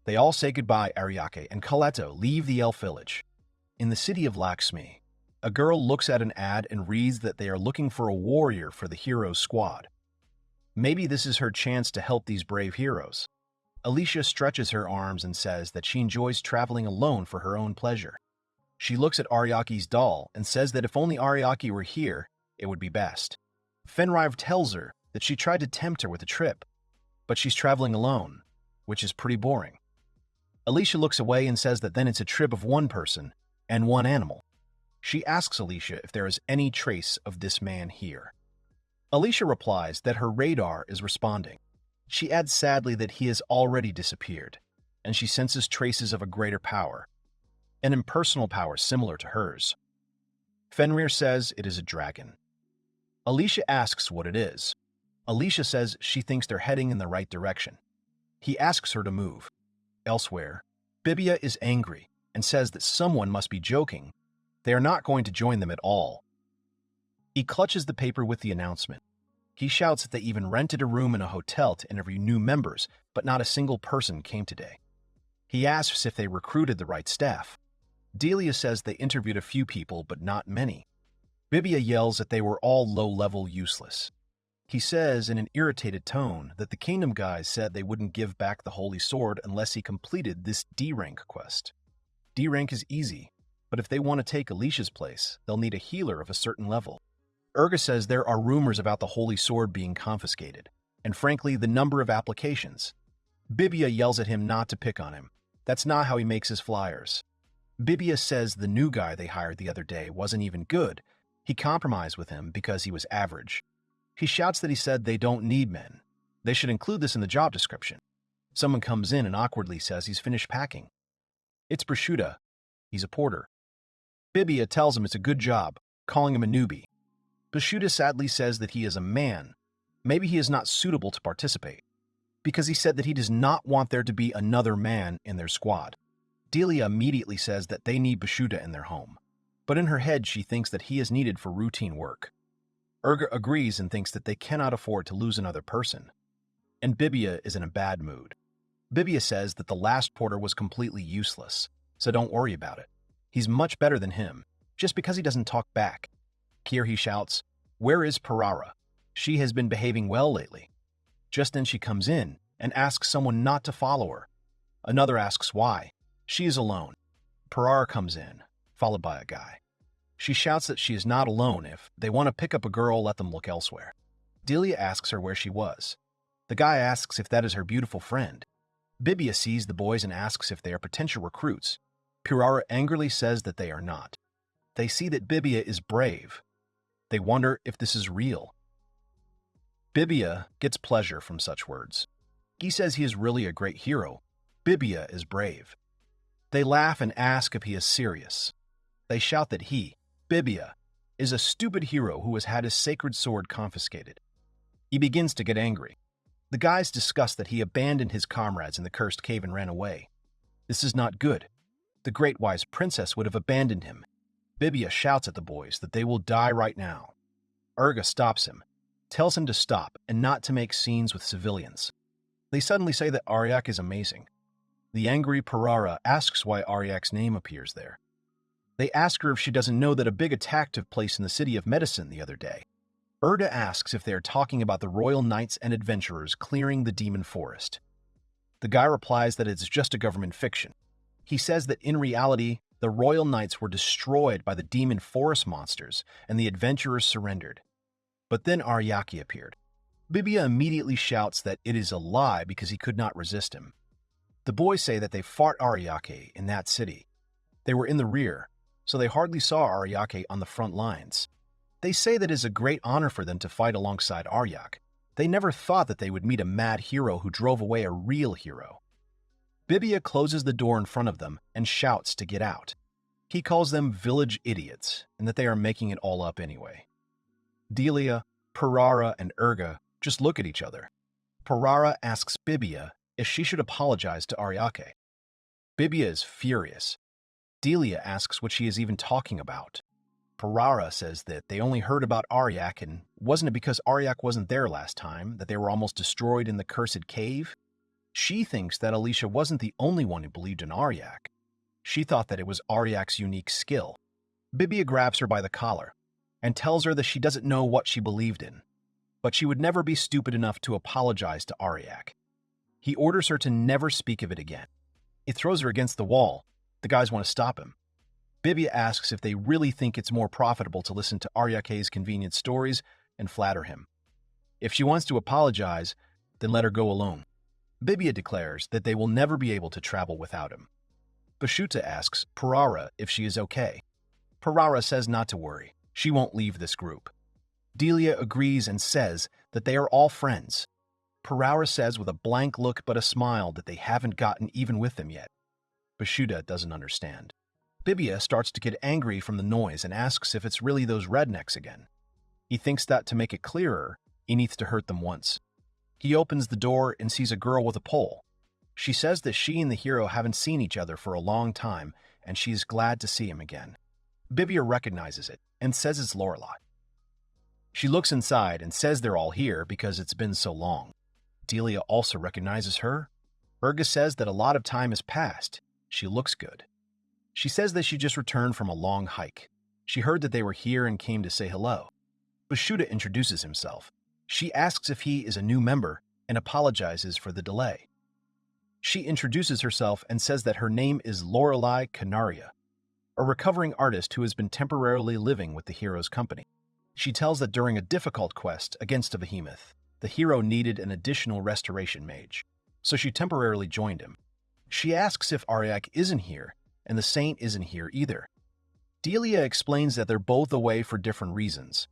A: They all say goodbye. Ariake and Coletto leave the elf village. In the city of Lakshmi, a girl looks at an ad and reads that they are looking for a warrior for the heroes squad. Maybe this is her chance to help these brave heroes. Alicia stretches her arms and says that she enjoys traveling alone for her own pleasure. She looks at Ariake's doll and says that if only Ariake were here, it would be best. Fenrive tells her that she tried to tempt her with a trip, but she's traveling alone, which is pretty boring. Alicia looks away and says that then it's a trip of one person and one animal. She asks Alicia if there is any trace of this man here. Alicia replies that her radar is responding. She adds sadly that he has already disappeared, and she senses traces of a greater power, an impersonal power similar to hers. Fenrir says it is a dragon. Alicia asks what it is. Alicia says she thinks they're heading in the right direction. He asks her to move. Elsewhere, Bibia is angry and says that someone must be joking. They are not going to join them at all. He clutches the paper with the announcement. He shouts that they even rented a room in a hotel to interview new members, but not a single person came today. He asks if they recruited the right staff. Delia says they interviewed a few people, but not many. Bibia yells that they were all low-level useless. He says in an irritated tone that the Kingdom guys said they wouldn't give back the Holy Sword unless he completed this D-rank quest. D-rank is easy, but if they want to take Alicia's place, they'll need a healer of a certain level. Urga says there are rumors about the Holy Sword being confiscated, and frankly, the number of applications. Bibia yells at him not to pick on him. That's not how he makes his flyers. Bibia says the new guy they hired the other day wasn't even good. He compromised with him because he was average. He shouts that he said they don't need men. They should include this in the job description. Someone comes in and awkwardly says he's finished packing. It's Prosciutto. He's a porter. Bibia tells him it's a good job, calling him a newbie. Prosciutto sadly says that he is a man. Maybe he is not suitable to participate, because he said that he does not want there to be another man in their squad. Delia immediately says that they need Prosciutto in their home, but in her head she thinks that he is needed for routine work. Urga agrees and thinks that they cannot afford to lose another person. And Bibia is in a bad mood. Bibia says that the last porter was completely useless, so don't worry about it. He's much better than him, just because he doesn't talk back. Here he shouts, "Where is Parara? She has been behaving well lately." Just then she comes in and asks someone not to follow her. Another asks why. She is alone. Parara comes in, followed by a guy. She shouts that she is not alone. If they want to pick up a girl, let them look elsewhere. Delia asks her where she was. The guy asks if that is her beautiful friend. Bibia sees the boys and asks if they are potential recruits. Parara angrily says that they are not. They see that Bibia is brave. They wonder if this is real. Bibia gets pleasure from such words. He says he is really a great hero. Bibia is brave. They laugh and ask if he is serious. They shout that he, Bibia, is a stupid hero who has had his sacred sword confiscated. He begins to get angry. The guys discuss that he abandoned his comrades in the cursed cave and ran away. This is not good. The great wise princess would have abandoned him. Bibia shouts at the boys that they will die right now. Urga stops him, tells him to stop and not to make scenes with civilians. They suddenly say that Ariak is amazing. The angry Parara asks why Ariak's name appears there. They ask her if she doesn't know that a big attack took place in the city of Medicine the other day. Urda asks if they are talking about the royal knights and adventurers clearing the demon forest. The guy replies that it's just a government fiction. He says that in reality, the royal knights were destroyed by the demon forest monsters and the adventurers surrendered. But then Ariake appeared. Bibia immediately shouts that it is a lie because he could not resist him. The boys say that they fought Ariake in that city. They were in the rear, so they hardly saw Ariake on the front lines. They say that it is a great honor for them to fight alongside Ariak. They never thought that they would meet a mad hero who drove away a real hero. Bibia closes the door in front of them and shouts to get out. He calls them village idiots and that they are making it all up anyway. Delia, Parara, and Urga just look at each other. Parara asks Bibia if she should apologize to Ariake. Bibia is furious. Delia asks what she is even talking about. Parara says that they only heard about Ariak, and wasn't it because Ariak wasn't there last time that they were almost destroyed in the cursed cave? She thinks that Alicia wasn't the only one who believed in Ariak. She thought that it was Ariak's unique skill. Bibia grabs her by the collar and tells her that she doesn't know what she believed in, but she would never be stupid enough to apologize to Ariak. He orders her to never speak of it again. He throws her against the wall. The guys want to stop him. Bibia asks if they really think it's more profitable to listen to Ariake's convenient stories and flatter him. If she wants to apologize, then let her go alone. Bibia declares that they will never be able to travel without him. Bashuta asks Parara if she is okay. Parara says not to worry. She won't leave this group. Delia agrees and says that they are all friends. Parara says with a blank look but a smile that they haven't gotten even with them yet. Bashuta doesn't understand. Bibia starts to get angry from the noise and asks if it's really those rednecks again. He thinks that to make it clearer, he needs to hurt them once. He opens the door and sees a girl with a pole. She says that she and the hero haven't seen each other for a long time, and she is glad to see him again. Bibia recognizes it and says it's Lorelei. She looks inside and says they're all here because it's been so long. Delia also recognizes her. Urga says that a lot of time has passed. She looks good. She says that she just returned from a long hike. She heard that they were here and came to say hello. Bashuta introduces himself. She asks if he is a new member and apologizes for the delay. She introduces herself and says that her name is Lorelei Canaria, a recovering artist who has been temporarily living with the hero's company. She tells that during a difficult quest against a behemoth, the hero needed an additional restoration mage, so she temporarily joined him. She asks if Ariak isn't here, and the saint isn't here either. Delia explains that they're both away for different reasons,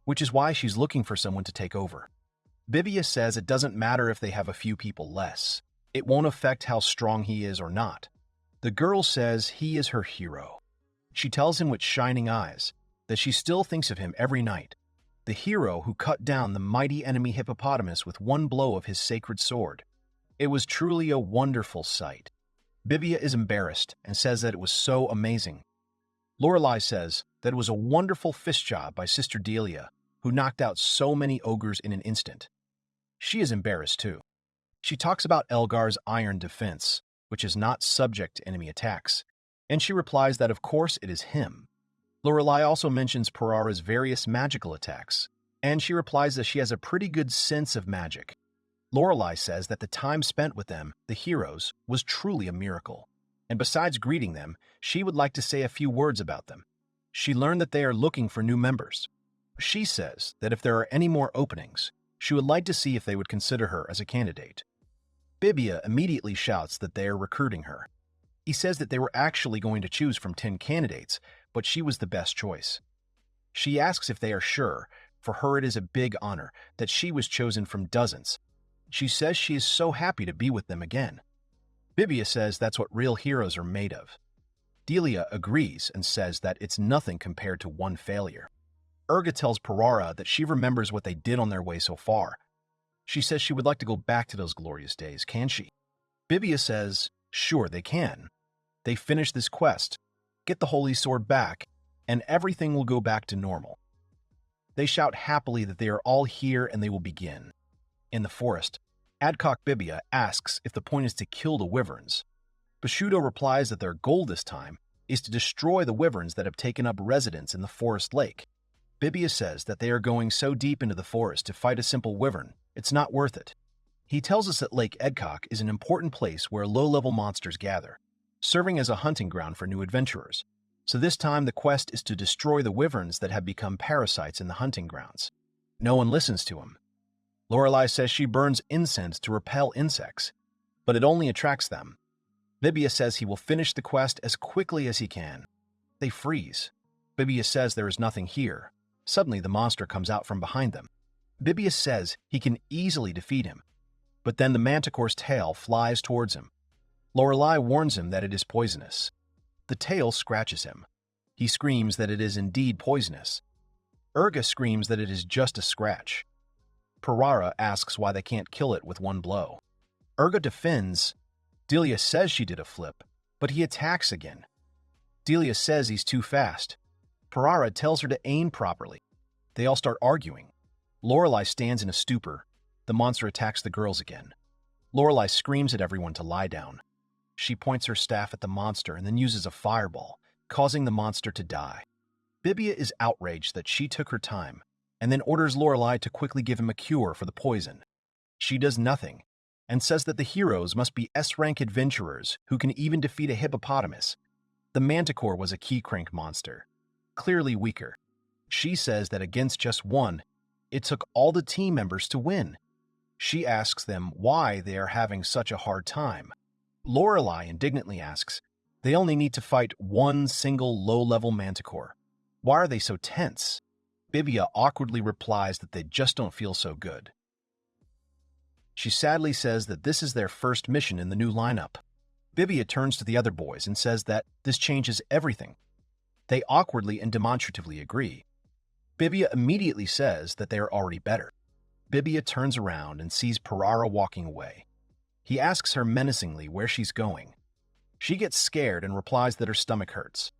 A: which is why she's looking for someone to take over. Bibia says it doesn't matter if they have a few people less. It won't affect how strong he is or not. The girl says he is her hero. She tells him with shining eyes that she still thinks of him every night, the hero who cut down the mighty enemy hippopotamus with one blow of his sacred sword. It was truly a wonderful sight. Bibia is embarrassed and says that it was so amazing. Lorelei says that it was a wonderful fist job by Sister Delia, who knocked out so many ogres in an instant. She is embarrassed too. She talks about Elgar's iron defense, which is not subject to enemy attacks, and she replies that of course it is him. Lorelei also mentions Parara's various magical attacks, and she replies that she has a pretty good sense of magic. Lorelei says that the time spent with them, the heroes, was truly a miracle, and besides greeting them, she would like to say a few words about them. She learned that they are looking for new members. She says that if there are any more openings, she would like to see if they would consider her as a candidate. Bibia immediately shouts that they are recruiting her. He says that they were actually going to choose from 10 candidates, but she was the best choice. She asks if they are sure. For her it is a big honor that she was chosen from dozens. She says she is so happy to be with them again. Bibia says that's what real heroes are made of. Delia agrees and says that it's nothing compared to one failure. Urga tells Parara that she remembers what they did on their way so far. She says she would like to go back to those glorious days, can she? Bibia says, sure they can. They finish this quest, get the holy sword back, and everything will go back to normal. They shout happily that they are all here and they will begin. In the forest, Adcock Bibia asks if the point is to kill the wyverns. Bashuto replies that their goal this time is to destroy the wyverns that have taken up residence in the forest lake. Bibia says that they are going so deep into the forest to fight a simple wyvern, it's not worth it. He tells us that Lake Edcock is an important place where low-level monsters gather, serving as a hunting ground for new adventurers. So this time the quest is to destroy the wyverns that have become parasites in the hunting grounds. No one listens to him. Lorelei says she burns incense to repel insects, but it only attracts them. Bibia says he will finish the quest as quickly as he can. They freeze. Bibia says there is nothing here. Suddenly the monster comes out from behind them. Bibia says he can easily defeat him, but then the manticore's tail flies towards him. Lorelei warns him that it is poisonous. The tail scratches him. He screams that it is indeed poisonous. Urga screams that it is just a scratch. Parara asks why they can't kill it with one blow. Urga defends. Delia says she did a flip, but he attacks again. Delia says he's too fast. Parara tells her to aim properly. They all start arguing. Lorelai stands in a stupor. The monster attacks the girls again. Lorelai screams at everyone to lie down. She points her staff at the monster and then uses a fireball, causing the monster to die. Bibia is outraged that she took her time, and then orders Lorelai to quickly give him a cure for the poison. She does nothing, and says that the heroes must be S-rank adventurers who can even defeat a hippopotamus. The manticore was a key crank monster, clearly weaker. She says that against just one, it took all the team members to win. She asks them why they are having such a hard time. Lorelai indignantly asks, they only need to fight one single low-level manticore. Why are they so tense? Bibia awkwardly replies that they just don't feel so good. She sadly says that this is their first mission in the new lineup. Bibia turns to the other boys and says that this changes everything. They awkwardly and demonstratively agree. Bibia immediately says that they are already better. Bibia turns around and sees Parara walking away. He asks her menacingly where she's going. She gets scared and replies that her stomach hurts.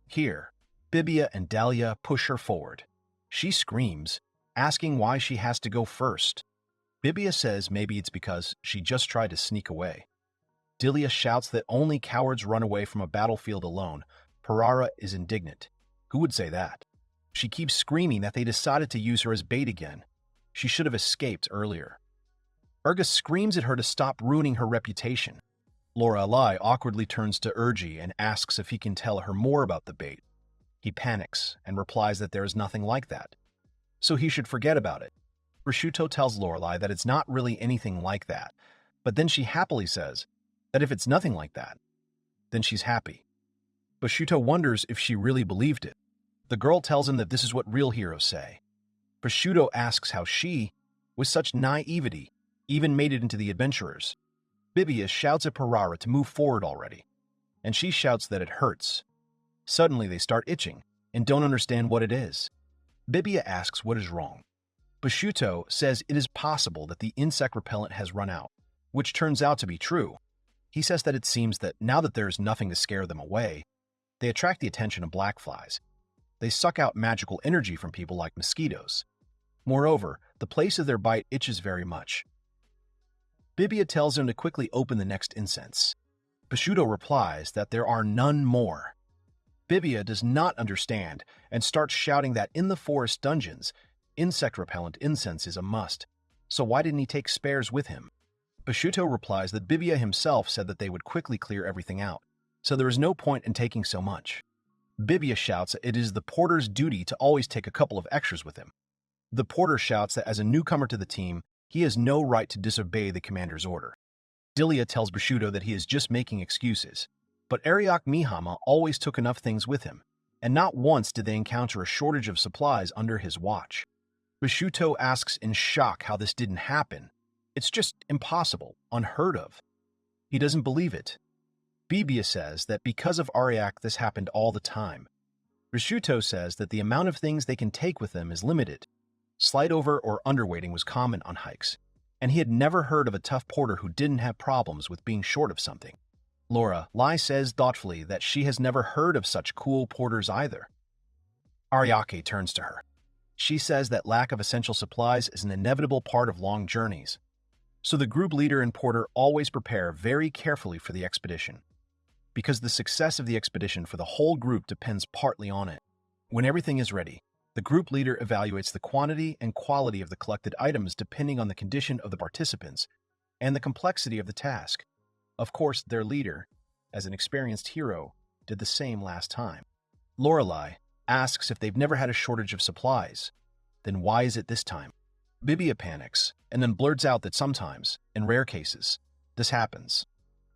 A: Here, Bibia and Dahlia push her forward. She screams, asking why she has to go first. Bibia says maybe it's because she just tried to sneak away. Dahlia shouts that only cowards run away from a battlefield alone. Parara is indignant. Who would say that? She keeps screaming that they decided to use her as bait again. She should have escaped earlier. Urga screams at her to stop ruining her reputation. Lorelai awkwardly turns to Urgi and asks if he can tell her more about the bait. He panics and replies that there is nothing like that, so he should forget about it. Prosciutto tells Lorelai that it's not really anything like that, but then she happily says that if it's nothing like that, then she's happy. Prosciutto wonders if she really believed it. The girl tells him that this is what real heroes say. Prosciutto asks how she, with such naivety, even made it into the adventurers. Bibia shouts at Parara to move forward already, and she shouts that it hurts. Suddenly they start itching and don't understand what it is. Bibia asks what is wrong. Prosciutto says it is possible that the insect repellent has run out, which turns out to be true. He says that it seems that now that there is nothing to scare them away, they attract the attention of black flies. They suck out magical energy from people like mosquitoes. Moreover, the place of their bite itches very much. Bibia tells him to quickly open the next incense. Prosciutto replies that there are none more. Bibia does not understand and starts shouting that in the forest dungeons, insect repellent incense is a must, so why didn't he take spares with him? Prosciutto replies that Bibia himself said that they would quickly clear everything out, so there is no point in taking so much. Bibia shouts that it is the porter's duty to always take a couple of extras with him. The porter shouts that as a newcomer to the team, he has no right to disobey the commander's order. Dahlia tells Prosciutto that he is just making excuses, but Ariak Mihama always took enough things with him, and not once did they encounter a shortage of supplies under his watch. Prosciutto asks in shock how this didn't happen. It's just impossible, unheard of. He doesn't believe it. Bibia says that because of Ariak this happened all the time. Prosciutto says that the amount of things they can take with them is limited. Slight over or underweighting was common on hikes, and he had never heard of a tough porter who didn't have problems with being short of something. Lorelai says thoughtfully that she has never heard of such cool porters either. Ariake turns to her. She says that lack of essential supplies is an inevitable part of long journeys, so the group leader and porter always prepare very carefully for the expedition, because the success of the expedition for the whole group depends partly on it. When everything is ready, the group leader evaluates the quantity and quality of the collected items depending on the condition of the participants and the complexity of the task. Of course, their leader, as an experienced hero, did the same last time. Lorelai asks if they've never had a shortage of supplies. Then why is it this time? Bibia panics and then blurts out that sometimes, in rare cases, this happens.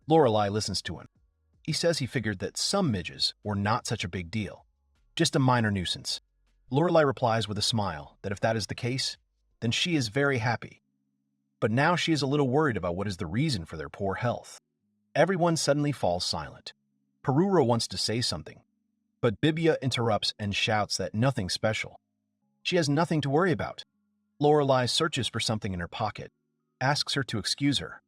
A: Lorelai listens to him. He says he figured that some midges were not such a big deal, just a minor nuisance. Lorelai replies with a smile that if that is the case, then she is very happy. But now she is a little worried about what is the reason for their poor health. Everyone suddenly falls silent. Parura wants to say something, but Bibia interrupts and shouts that nothing special. She has nothing to worry about. Lorelai searches for something in her pocket, asks her to excuse her,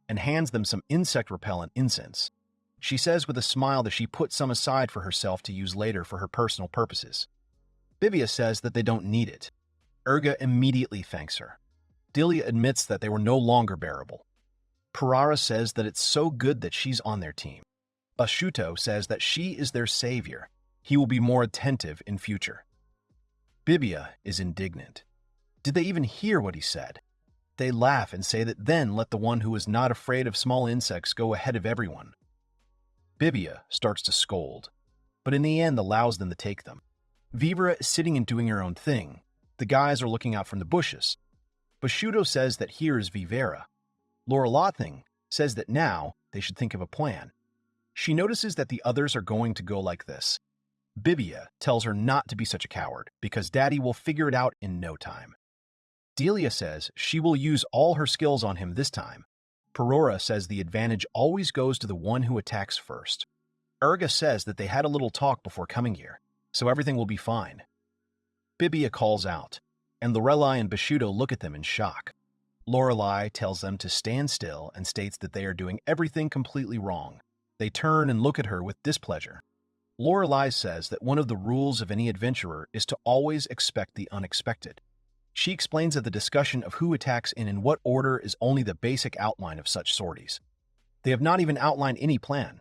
A: and hands them some insect-repellent incense. She says with a smile that she put some aside for herself to use later for her personal purposes. Bibia says that they don't need it. Urga immediately thanks her. Delia admits that they were no longer bearable. Parara says that it's so good that she's on their team. Bashuto says that she is their savior. He will be more attentive in future. Bibia is indignant. Did they even hear what he said? They laugh and say that then let the one who is not afraid of small insects go ahead of everyone. Bibia starts to scold, but in the end allows them to take them. Vivera is sitting and doing her own thing. The guys are looking out from the bushes. Bashuto says that here is Vivera. Laura Lothing says that now they should think of a plan. She notices that the others are going to go like this. Bibia tells her not to be such a coward because Daddy will figure it out in no time. Delia says she will use all her skills on him this time. Perora says the advantage always goes to the one who attacks first. Urga says that they had a little talk before coming here, so everything will be fine. Bibia calls out, and Lorelai and Bashuto look at them in shock. Lorelai tells them to stand still and states that they are doing everything completely wrong. They turn and look at her with displeasure. Lorelai says that one of the rules of any adventurer is to always expect the unexpected. She explains that the discussion of who attacks and in what order is only the basic outline of such sorties. They have not even outlined any plan.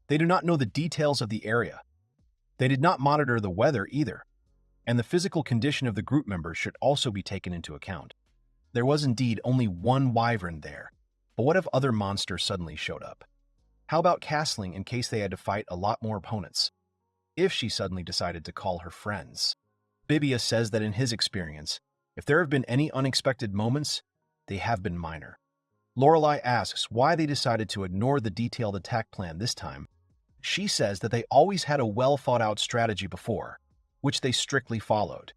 A: They do not know the details of the area. They did not monitor the weather either, and the physical condition of the group members should also be taken into account. There was indeed only one wyvern there, but what if other monsters suddenly showed up? How about castling in case they had to fight a lot more opponents? If she suddenly decided to call her friends? Bibia says that in his experience, if there have been any unexpected moments, they have been minor. Lorelai asks why they decided to ignore the detailed attack plan this time. She says that they always had a well-thought-out strategy before, which they strictly followed.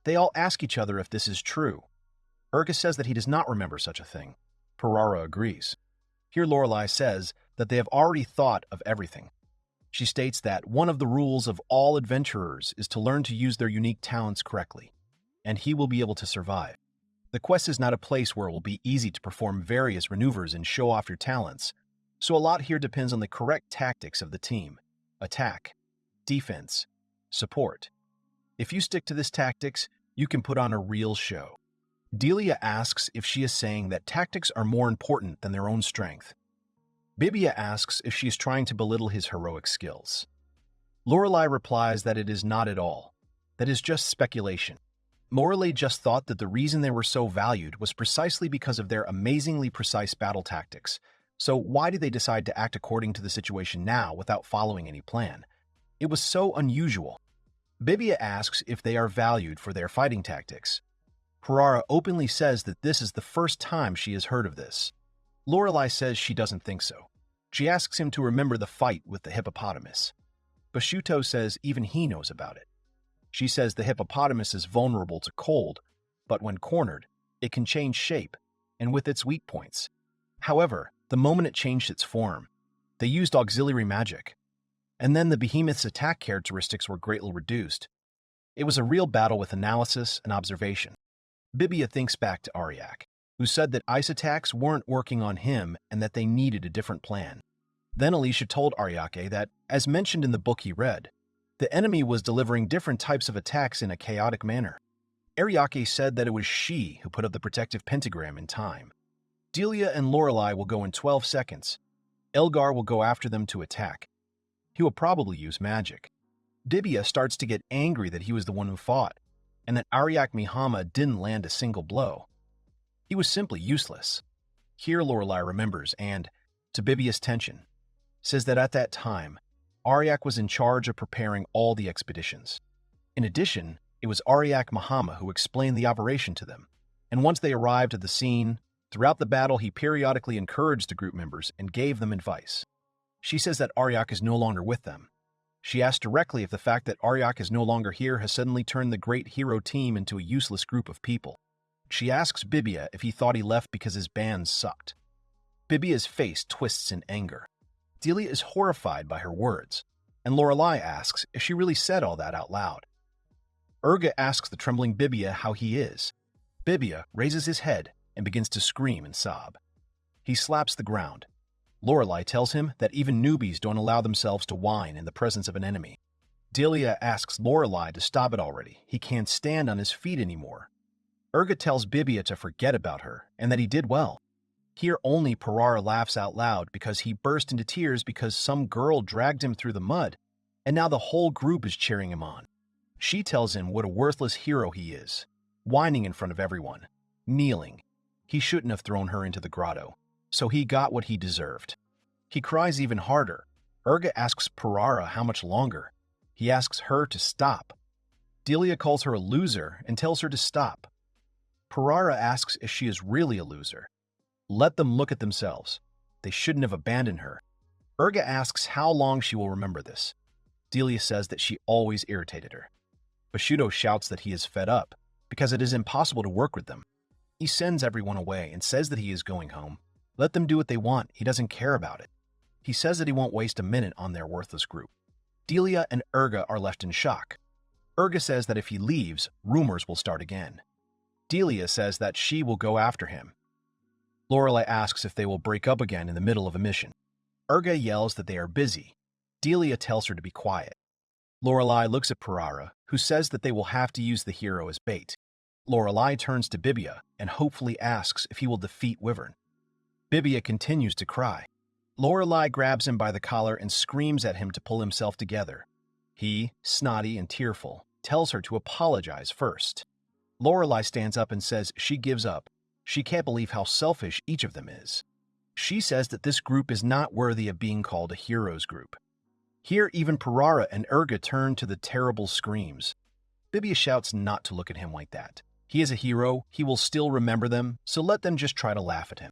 A: They all ask each other if this is true. Urga says that he does not remember such a thing. Parara agrees. Here Lorelai says that they have already thought of everything. She states that one of the rules of all adventurers is to learn to use their unique talents correctly, and he will be able to survive. The quest is not a place where it will be easy to perform various maneuvers and show off your talents, so a lot here depends on the correct tactics of the team: attack, defense, support. If you stick to this tactics, you can put on a real show. Delia asks if she is saying that tactics are more important than their own strength. Bibia asks if she is trying to belittle his heroic skills. Lorelai replies that it is not at all. That is just speculation. Morley just thought that the reason they were so valued was precisely because of their amazingly precise battle tactics. So why did they decide to act according to the situation now without following any plan? It was so unusual. Bibia asks if they are valued for their fighting tactics. Parara openly says that this is the first time she has heard of this. Lorelai says she doesn't think so. She asks him to remember the fight with the hippopotamus. Bashuto says even he knows about it. She says the hippopotamus is vulnerable to cold, but when cornered, it can change shape, and with its weak points. However, the moment it changed its form, they used auxiliary magic, and then the behemoth's attack characteristics were greatly reduced. It was a real battle with analysis and observation. Bibia thinks back to Ariak, who said that ice attacks weren't working on him and that they needed a different plan. Then Alicia told Ariake that, as mentioned in the book he read, the enemy was delivering different types of attacks in a chaotic manner. Ariake said that it was she who put up the protective pentagram in time. Delia and Lorelai will go in 12 seconds. Elgar will go after them to attack. He will probably use magic. Bibia starts to get angry that he was the one who fought, and that Ariak Mihama didn't land a single blow. He was simply useless. Here Lorelai remembers and, to Bibia's tension, says that at that time, Ariak was in charge of preparing all the expeditions. In addition, it was Ariak Mihama who explained the operation to them, and once they arrived at the scene, throughout the battle he periodically encouraged the group members and gave them advice. She says that Ariak is no longer with them. She asks directly if the fact that Ariak is no longer here has suddenly turned the great hero team into a useless group of people. She asks Bibia if he thought he left because his band sucked. Bibia's face twists in anger. Delia is horrified by her words, and Lorelai asks if she really said all that out loud. Urga asks the trembling Bibia how he is. Bibia raises his head and begins to scream and sob. He slaps the ground. Lorelai tells him that even newbies don't allow themselves to whine in the presence of an enemy. Delia asks Lorelei to stop it already. He can't stand on his feet anymore. Urga tells Bibia to forget about her and that he did well. Here only Parara laughs out loud because he burst into tears because some girl dragged him through the mud, and now the whole group is cheering him on. She tells him what a worthless hero he is, whining in front of everyone, kneeling. He shouldn't have thrown her into the grotto, so he got what he deserved. He cries even harder. Urga asks Parara how much longer. He asks her to stop. Delia calls her a loser and tells her to stop. Parara asks if she is really a loser. Let them look at themselves. They shouldn't have abandoned her. Urga asks how long she will remember this. Delia says that she always irritated her. Bushido shouts that he is fed up because it is impossible to work with them. He sends everyone away and says that he is going home. Let them do what they want. He doesn't care about it. He says that he won't waste a minute on their worthless group. Delia and Urga are left in shock. Urga says that if he leaves, rumors will start again. Delia says that she will go after him. Lorelei asks if they will break up again in the middle of a mission. Urga yells that they are busy. Delia tells her to be quiet. Lorelei looks at Parara, who says that they will have to use the hero as bait. Lorelei turns to Bibia and hopefully asks if he will defeat Wyvern. Bibia continues to cry. Lorelei grabs him by the collar and screams at him to pull himself together. He, snotty and tearful, tells her to apologize first. Lorelei stands up and says she gives up. She can't believe how selfish each of them is. She says that this group is not worthy of being called a heroes group. Here, even Parara and Urga turn to the terrible screams. Bibia shouts not to look at him like that. He is a hero, he will still remember them, so let them just try to laugh at him.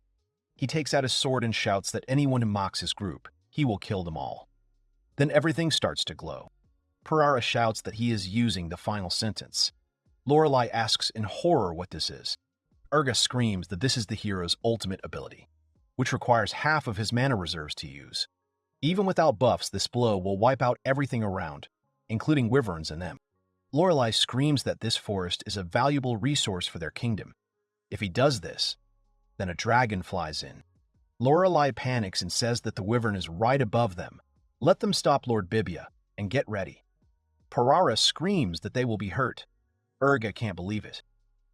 A: He takes out his sword and shouts that anyone who mocks his group, he will kill them all. Then everything starts to glow. Parara shouts that he is using the final sentence. Lorelei asks in horror what this is. Urga screams that this is the hero's ultimate ability, which requires half of his mana reserves to use. Even without buffs, this blow will wipe out everything around, including wyverns and them. Lorelei screams that this forest is a valuable resource for their kingdom. If he does this, then a dragon flies in. Lorelei panics and says that the wyvern is right above them. Let them stop Lord Bibia and get ready. Parara screams that they will be hurt. Urga can't believe it.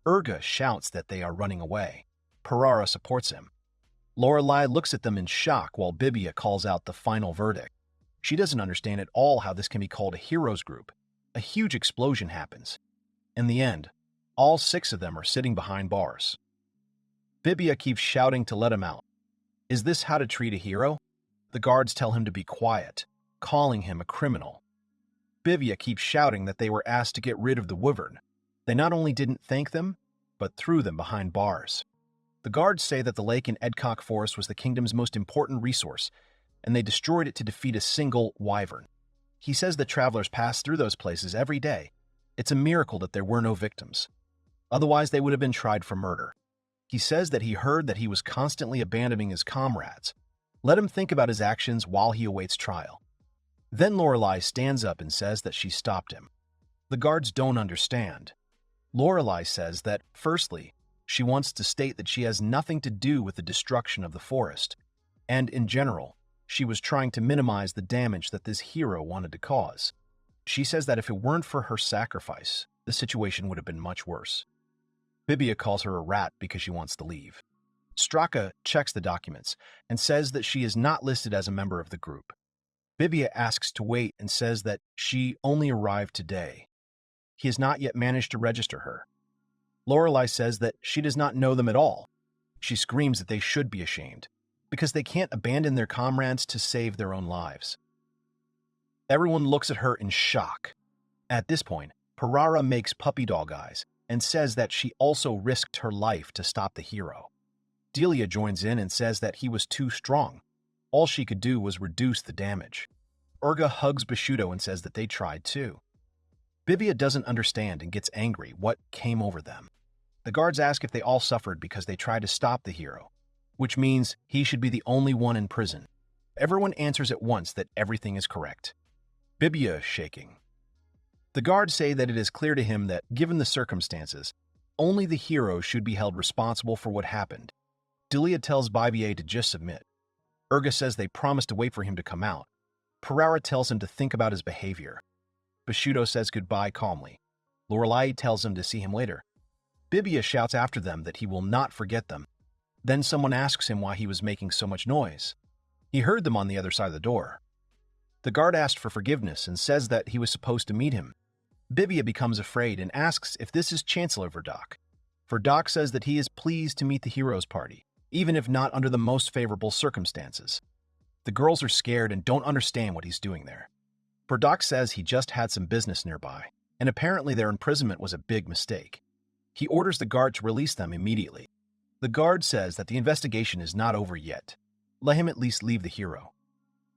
A: Urga shouts that they are running away. Parara supports him. Lorelei looks at them in shock while Bibia calls out the final verdict. She doesn't understand at all how this can be called a heroes group. A huge explosion happens. In the end, all 6 of them are sitting behind bars. Bibia keeps shouting to let him out. Is this how to treat a hero? The guards tell him to be quiet, calling him a criminal. Bibia keeps shouting that they were asked to get rid of the wyvern. They not only didn't thank them, but threw them behind bars. The guards say that the lake in Edcock Forest was the kingdom's most important resource, and they destroyed it to defeat a single wyvern. He says that travelers pass through those places every day. It's a miracle that there were no victims. Otherwise, they would have been tried for murder. He says that he heard that he was constantly abandoning his comrades. Let him think about his actions while he awaits trial. Then Lorelei stands up and says that she stopped him. The guards don't understand. Lorelei says that, firstly, she wants to state that she has nothing to do with the destruction of the forest, and in general, she was trying to minimize the damage that this hero wanted to cause. She says that if it weren't for her sacrifice, the situation would have been much worse. Bibia calls her a rat because she wants to leave. Straka checks the documents and says that she is not listed as a member of the group. Bibia asks to wait and says that she only arrived today. He has not yet managed to register her. Lorelei says that she does not know them at all. She screams that they should be ashamed, because they can't abandon their comrades to save their own lives. Everyone looks at her in shock. At this point, Parara makes puppy dog eyes and says that she also risked her life to stop the hero. Delia joins in and says that he was too strong. All she could do was reduce the damage. Urga hugs Bushido and says that they tried too. Bibia doesn't understand and gets angry what came over them. The guards ask if they all suffered because they tried to stop the hero, which means he should be the only one in prison. Everyone answers at once that everything is correct. Bibia is shaking. The guards say that it is clear to him that, given the circumstances, only the hero should be held responsible for what happened. Delia tells Bibia to just submit. Urga says they promised to wait for him to come out. Parara tells him to think about his behavior. Bushido says goodbye calmly. Lorelei tells him to see him later. Bibia shouts after them that he will not forget them. Then someone asks him why he was making so much noise. He heard them on the other side of the door. The guard asked for forgiveness and says that he was supposed to meet him. Bibia becomes afraid and asks if this is Chancellor Verdok. Verdok says that he is pleased to meet the heroes' party, even if not under the most favorable circumstances. The girls are scared and don't understand what he's doing there. Verdok says he just had some business nearby, and apparently their imprisonment was a big mistake. He orders the guard to release them immediately. The guard says that the investigation is not over yet. Let him at least leave the hero.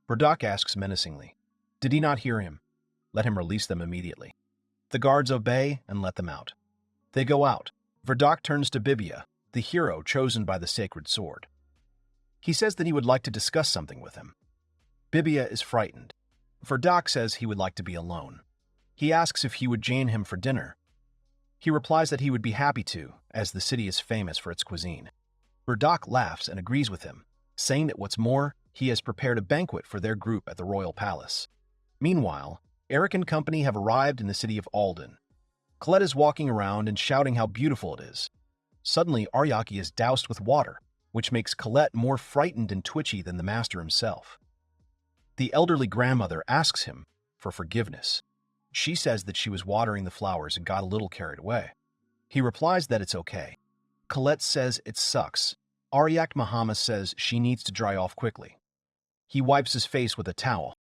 A: Verdok asks menacingly, "Did he not hear him? Let him release them immediately." The guards obey and let them out. They go out. Verdok turns to Bibia, the hero chosen by the sacred sword. He says that he would like to discuss something with him. Bibia is frightened. Verdok says he would like to be alone. He asks if he would join him for dinner. He replies that he would be happy to, as the city is famous for its cuisine. Verdok laughs and agrees with him, saying that what's more, he has prepared a banquet for their group at the royal palace. Meanwhile, Ariak and company have arrived in the city of Alden. Colette is walking around and shouting how beautiful it is. Suddenly, Ariaki is doused with water, which makes Colette more frightened and twitchy than the master himself. The elderly grandmother asks him for forgiveness. She says that she was watering the flowers and got a little carried away. He replies that it's okay. Colette says it sucks. Ariak Mihama says she needs to dry off quickly. He wipes his face with a towel.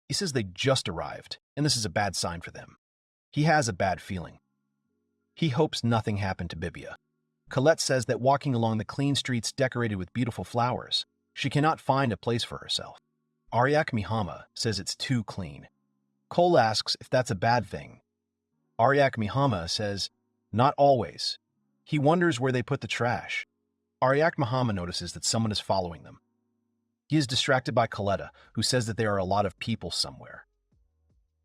A: He says they just arrived, and this is a bad sign for them. He has a bad feeling. He hopes nothing happened to Bibia. Colette says that walking along the clean streets decorated with beautiful flowers, she cannot find a place for herself. Ariak Mihama says it's too clean. Cole asks if that's a bad thing. Ariak Mihama says, not always. He wonders where they put the trash. Ariak Mihama notices that someone is following them. He is distracted by Coletta, who says that there are a lot of people somewhere.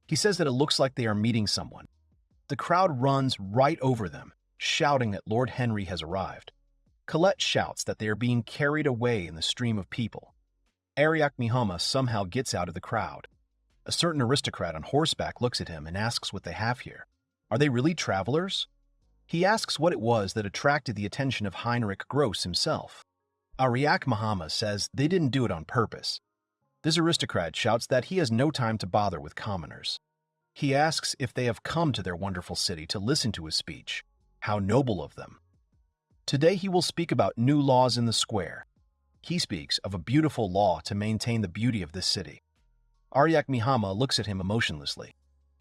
A: He says that it looks like they are meeting someone. The crowd runs right over them, shouting that Lord Henry has arrived. Colette shouts that they are being carried away in the stream of people. Ariak Mihama somehow gets out of the crowd. A certain aristocrat on horseback looks at him and asks what they have here. Are they really travelers? He asks what it was that attracted the attention of Heinrich Gross himself. Ariak Mihama says they didn't do it on purpose. This aristocrat shouts that he has no time to bother with commoners. He asks if they have come to their wonderful city to listen to his speech. How noble of them. Today he will speak about new laws in the square. He speaks of a beautiful law to maintain the beauty of this city. Ariak Mihama looks at him emotionlessly.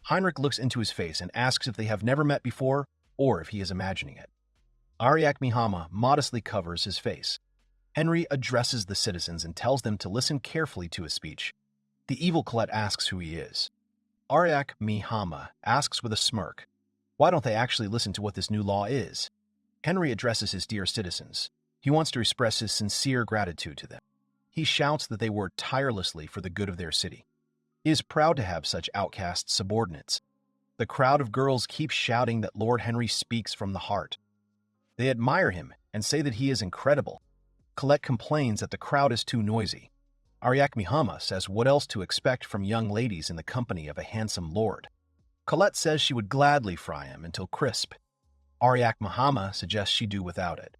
A: Heinrich looks into his face and asks if they have never met before or if he is imagining it. Ariak Mihama modestly covers his face. Henry addresses the citizens and tells them to listen carefully to his speech. The evil Colette asks who he is. Ariak Mihama asks with a smirk, why don't they actually listen to what this new law is? Henry addresses his dear citizens. He wants to express his sincere gratitude to them. He shouts that they work tirelessly for the good of their city. He is proud to have such outcast subordinates. The crowd of girls keeps shouting that Lord Henry speaks from the heart. They admire him and say that he is incredible. Colette complains that the crowd is too noisy. Ariak Mihama says what else to expect from young ladies in the company of a handsome lord. Colette says she would gladly fry him until crisp. Ariak Mihama suggests she do without it.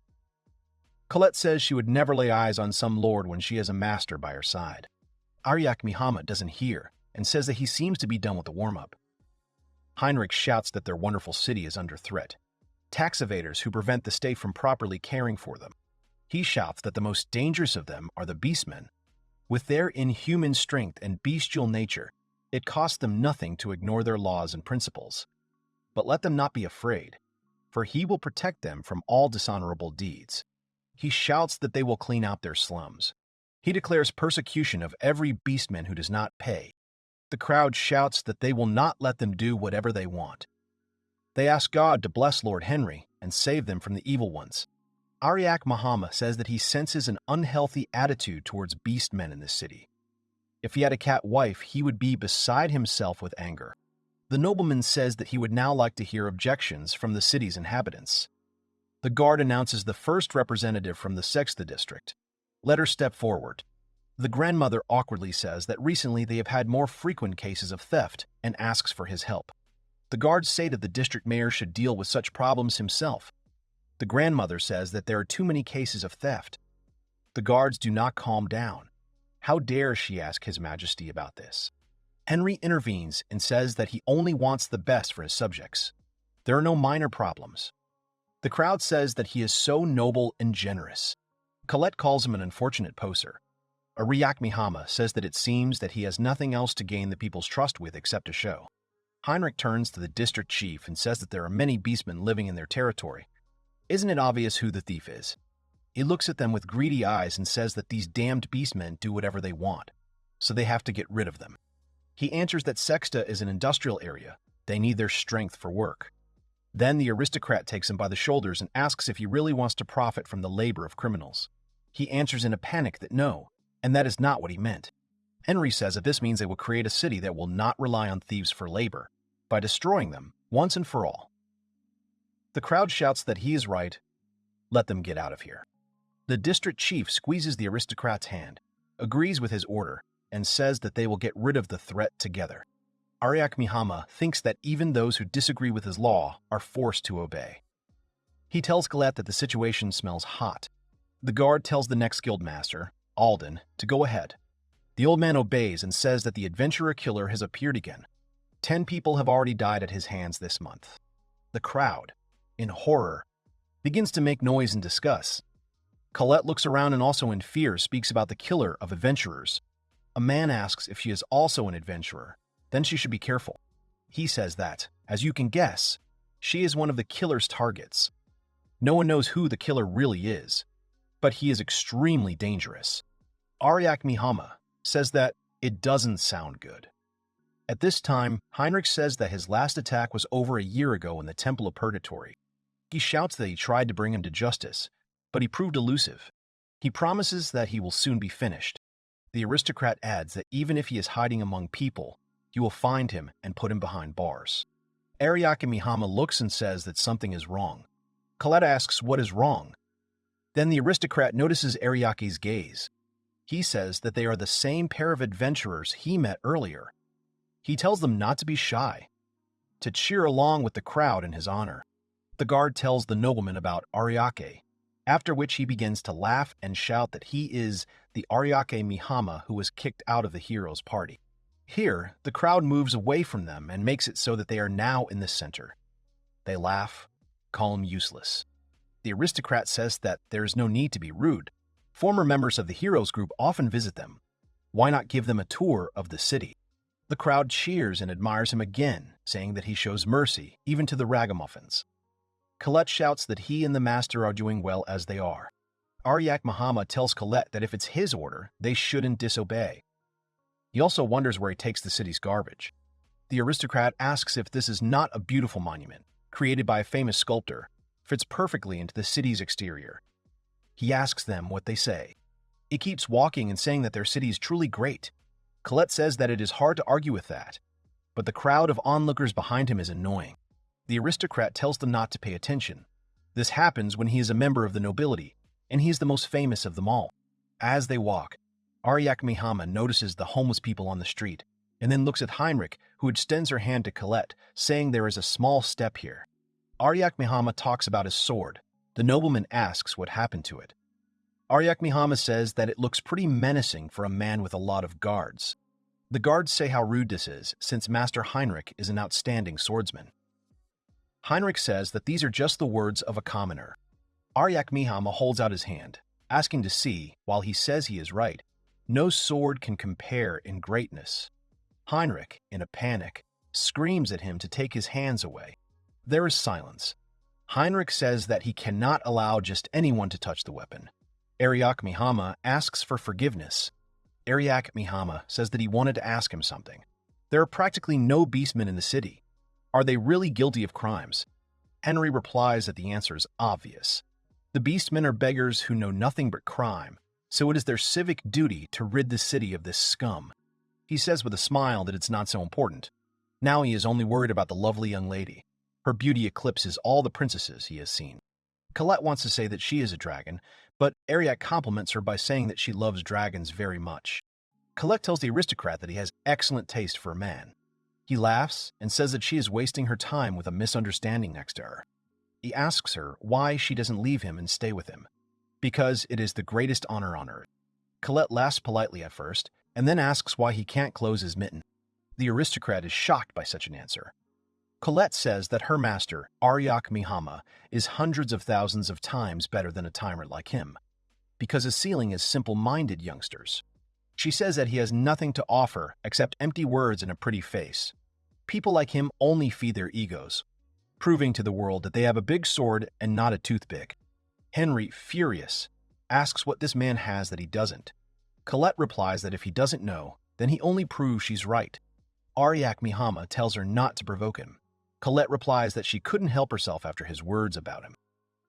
A: Colette says she would never lay eyes on some lord when she has a master by her side. Ariak Mihama doesn't hear and says that he seems to be done with the warm-up. Heinrich shouts that their wonderful city is under threat. Tax evaders who prevent the state from properly caring for them. He shouts that the most dangerous of them are the beastmen. With their inhuman strength and bestial nature, it costs them nothing to ignore their laws and principles. But let them not be afraid, for he will protect them from all dishonorable deeds. He shouts that they will clean out their slums. He declares persecution of every beastman who does not pay. The crowd shouts that they will not let them do whatever they want. They ask God to bless Lord Henry and save them from the evil ones. Ariak Mihama says that he senses an unhealthy attitude towards beastmen in this city. If he had a cat wife, he would be beside himself with anger. The nobleman says that he would now like to hear objections from the city's inhabitants. The guard announces the first representative from the 6th district. Let her step forward. The grandmother awkwardly says that recently they have had more frequent cases of theft and asks for his help. The guards say that the district mayor should deal with such problems himself. The grandmother says that there are too many cases of theft. The guards do not calm down. How dare she ask His Majesty about this? Henry intervenes and says that he only wants the best for his subjects. There are no minor problems. The crowd says that he is so noble and generous. Colette calls him an unfortunate poser. Ariak Mihama says that it seems that he has nothing else to gain the people's trust with except a show. Heinrich turns to the district chief and says that there are many beastmen living in their territory. Isn't it obvious who the thief is? He looks at them with greedy eyes and says that these damned beastmen do whatever they want, so they have to get rid of them. He answers that Sexta is an industrial area. They need their strength for work. Then the aristocrat takes him by the shoulders and asks if he really wants to profit from the labor of criminals. He answers in a panic that no, and that is not what he meant. Henry says that this means they will create a city that will not rely on thieves for labor, by destroying them once and for all. The crowd shouts that he is right. Let them get out of here. The district chief squeezes the aristocrat's hand, agrees with his order, and says that they will get rid of the threat together. Ariak Mihama thinks that even those who disagree with his law are forced to obey. He tells Colette that the situation smells hot. The guard tells the next guildmaster, Alden, to go ahead. The old man obeys and says that the adventurer killer has appeared again. 10 people have already died at his hands this month. The crowd, in horror, begins to make noise and discuss. Colette looks around and also in fear speaks about the killer of adventurers. A man asks if she is also an adventurer. Then she should be careful. He says that, as you can guess, she is one of the killer's targets. No one knows who the killer really is, but he is extremely dangerous. Ariak Mihama says that it doesn't sound good. At this time, Heinrich says that his last attack was over a year ago in the Temple of Purgatory. He shouts that he tried to bring him to justice, but he proved elusive. He promises that he will soon be finished. The aristocrat adds that even if he is hiding among people, you will find him and put him behind bars. Ariak Mihama looks and says that something is wrong. Colette asks what is wrong. Then the aristocrat notices Ariaki's gaze. He says that they are the same pair of adventurers he met earlier. He tells them not to be shy, to cheer along with the crowd in his honor. The guard tells the nobleman about Ariake, after which he begins to laugh and shout that he is the Ariak Mihama who was kicked out of the hero's party. Here, the crowd moves away from them and makes it so that they are now in the center. They laugh, call him useless. The aristocrat says that there is no need to be rude. Former members of the heroes group often visit them. Why not give them a tour of the city? The crowd cheers and admires him again, saying that he shows mercy, even to the ragamuffins. Colette shouts that he and the master are doing well as they are. Ariak Mihama tells Colette that if it's his order, they shouldn't disobey. He also wonders where he takes the city's garbage. The aristocrat asks if this is not a beautiful monument, created by a famous sculptor, fits perfectly into the city's exterior. He asks them what they say. He keeps walking and saying that their city is truly great. Colette says that it is hard to argue with that, but the crowd of onlookers behind him is annoying. The aristocrat tells them not to pay attention. This happens when he is a member of the nobility, and he is the most famous of them all. As they walk, Ariak Mihama notices the homeless people on the street, and then looks at Heinrich, who extends her hand to Colette, saying there is a small step here. Ariak Mihama talks about his sword. The nobleman asks what happened to it. Ariak Mihama says that it looks pretty menacing for a man with a lot of guards. The guards say how rude this is, since Master Heinrich is an outstanding swordsman. Heinrich says that these are just the words of a commoner. Ariak Mihama holds out his hand, asking to see, while he says he is right. No sword can compare in greatness. Heinrich, in a panic, screams at him to take his hands away. There is silence. Heinrich says that he cannot allow just anyone to touch the weapon. Ariak Mihama asks for forgiveness. Ariak Mihama says that he wanted to ask him something. There are practically no beastmen in the city. Are they really guilty of crimes? Henry replies that the answer is obvious. The beastmen are beggars who know nothing but crime, so it is their civic duty to rid the city of this scum. He says with a smile that it's not so important. Now he is only worried about the lovely young lady. Her beauty eclipses all the princesses he has seen. Colette wants to say that she is a dragon, But Ariak compliments her by saying that she loves dragons very much. Colette tells the aristocrat that he has excellent taste for a man. He laughs and says that she is wasting her time with a misunderstanding next to her. He asks her why she doesn't leave him and stay with him. Because it is the greatest honor on earth. Colette laughs politely at first, and then asks why he can't close his mitten. The aristocrat is shocked by such an answer. Colette says that her master, Ariak Mihama, is hundreds of thousands of times better than a tyrant like him, because his ceiling is simple-minded youngsters. She says that he has nothing to offer except empty words and a pretty face. People like him only feed their egos, proving to the world that they have a big sword and not a toothpick. Henry, furious, asks what this man has that he doesn't. Colette replies that if he doesn't know, then he only proves she's right. Ariak Mihama tells her not to provoke him. Colette replies that she couldn't help herself after his words about him.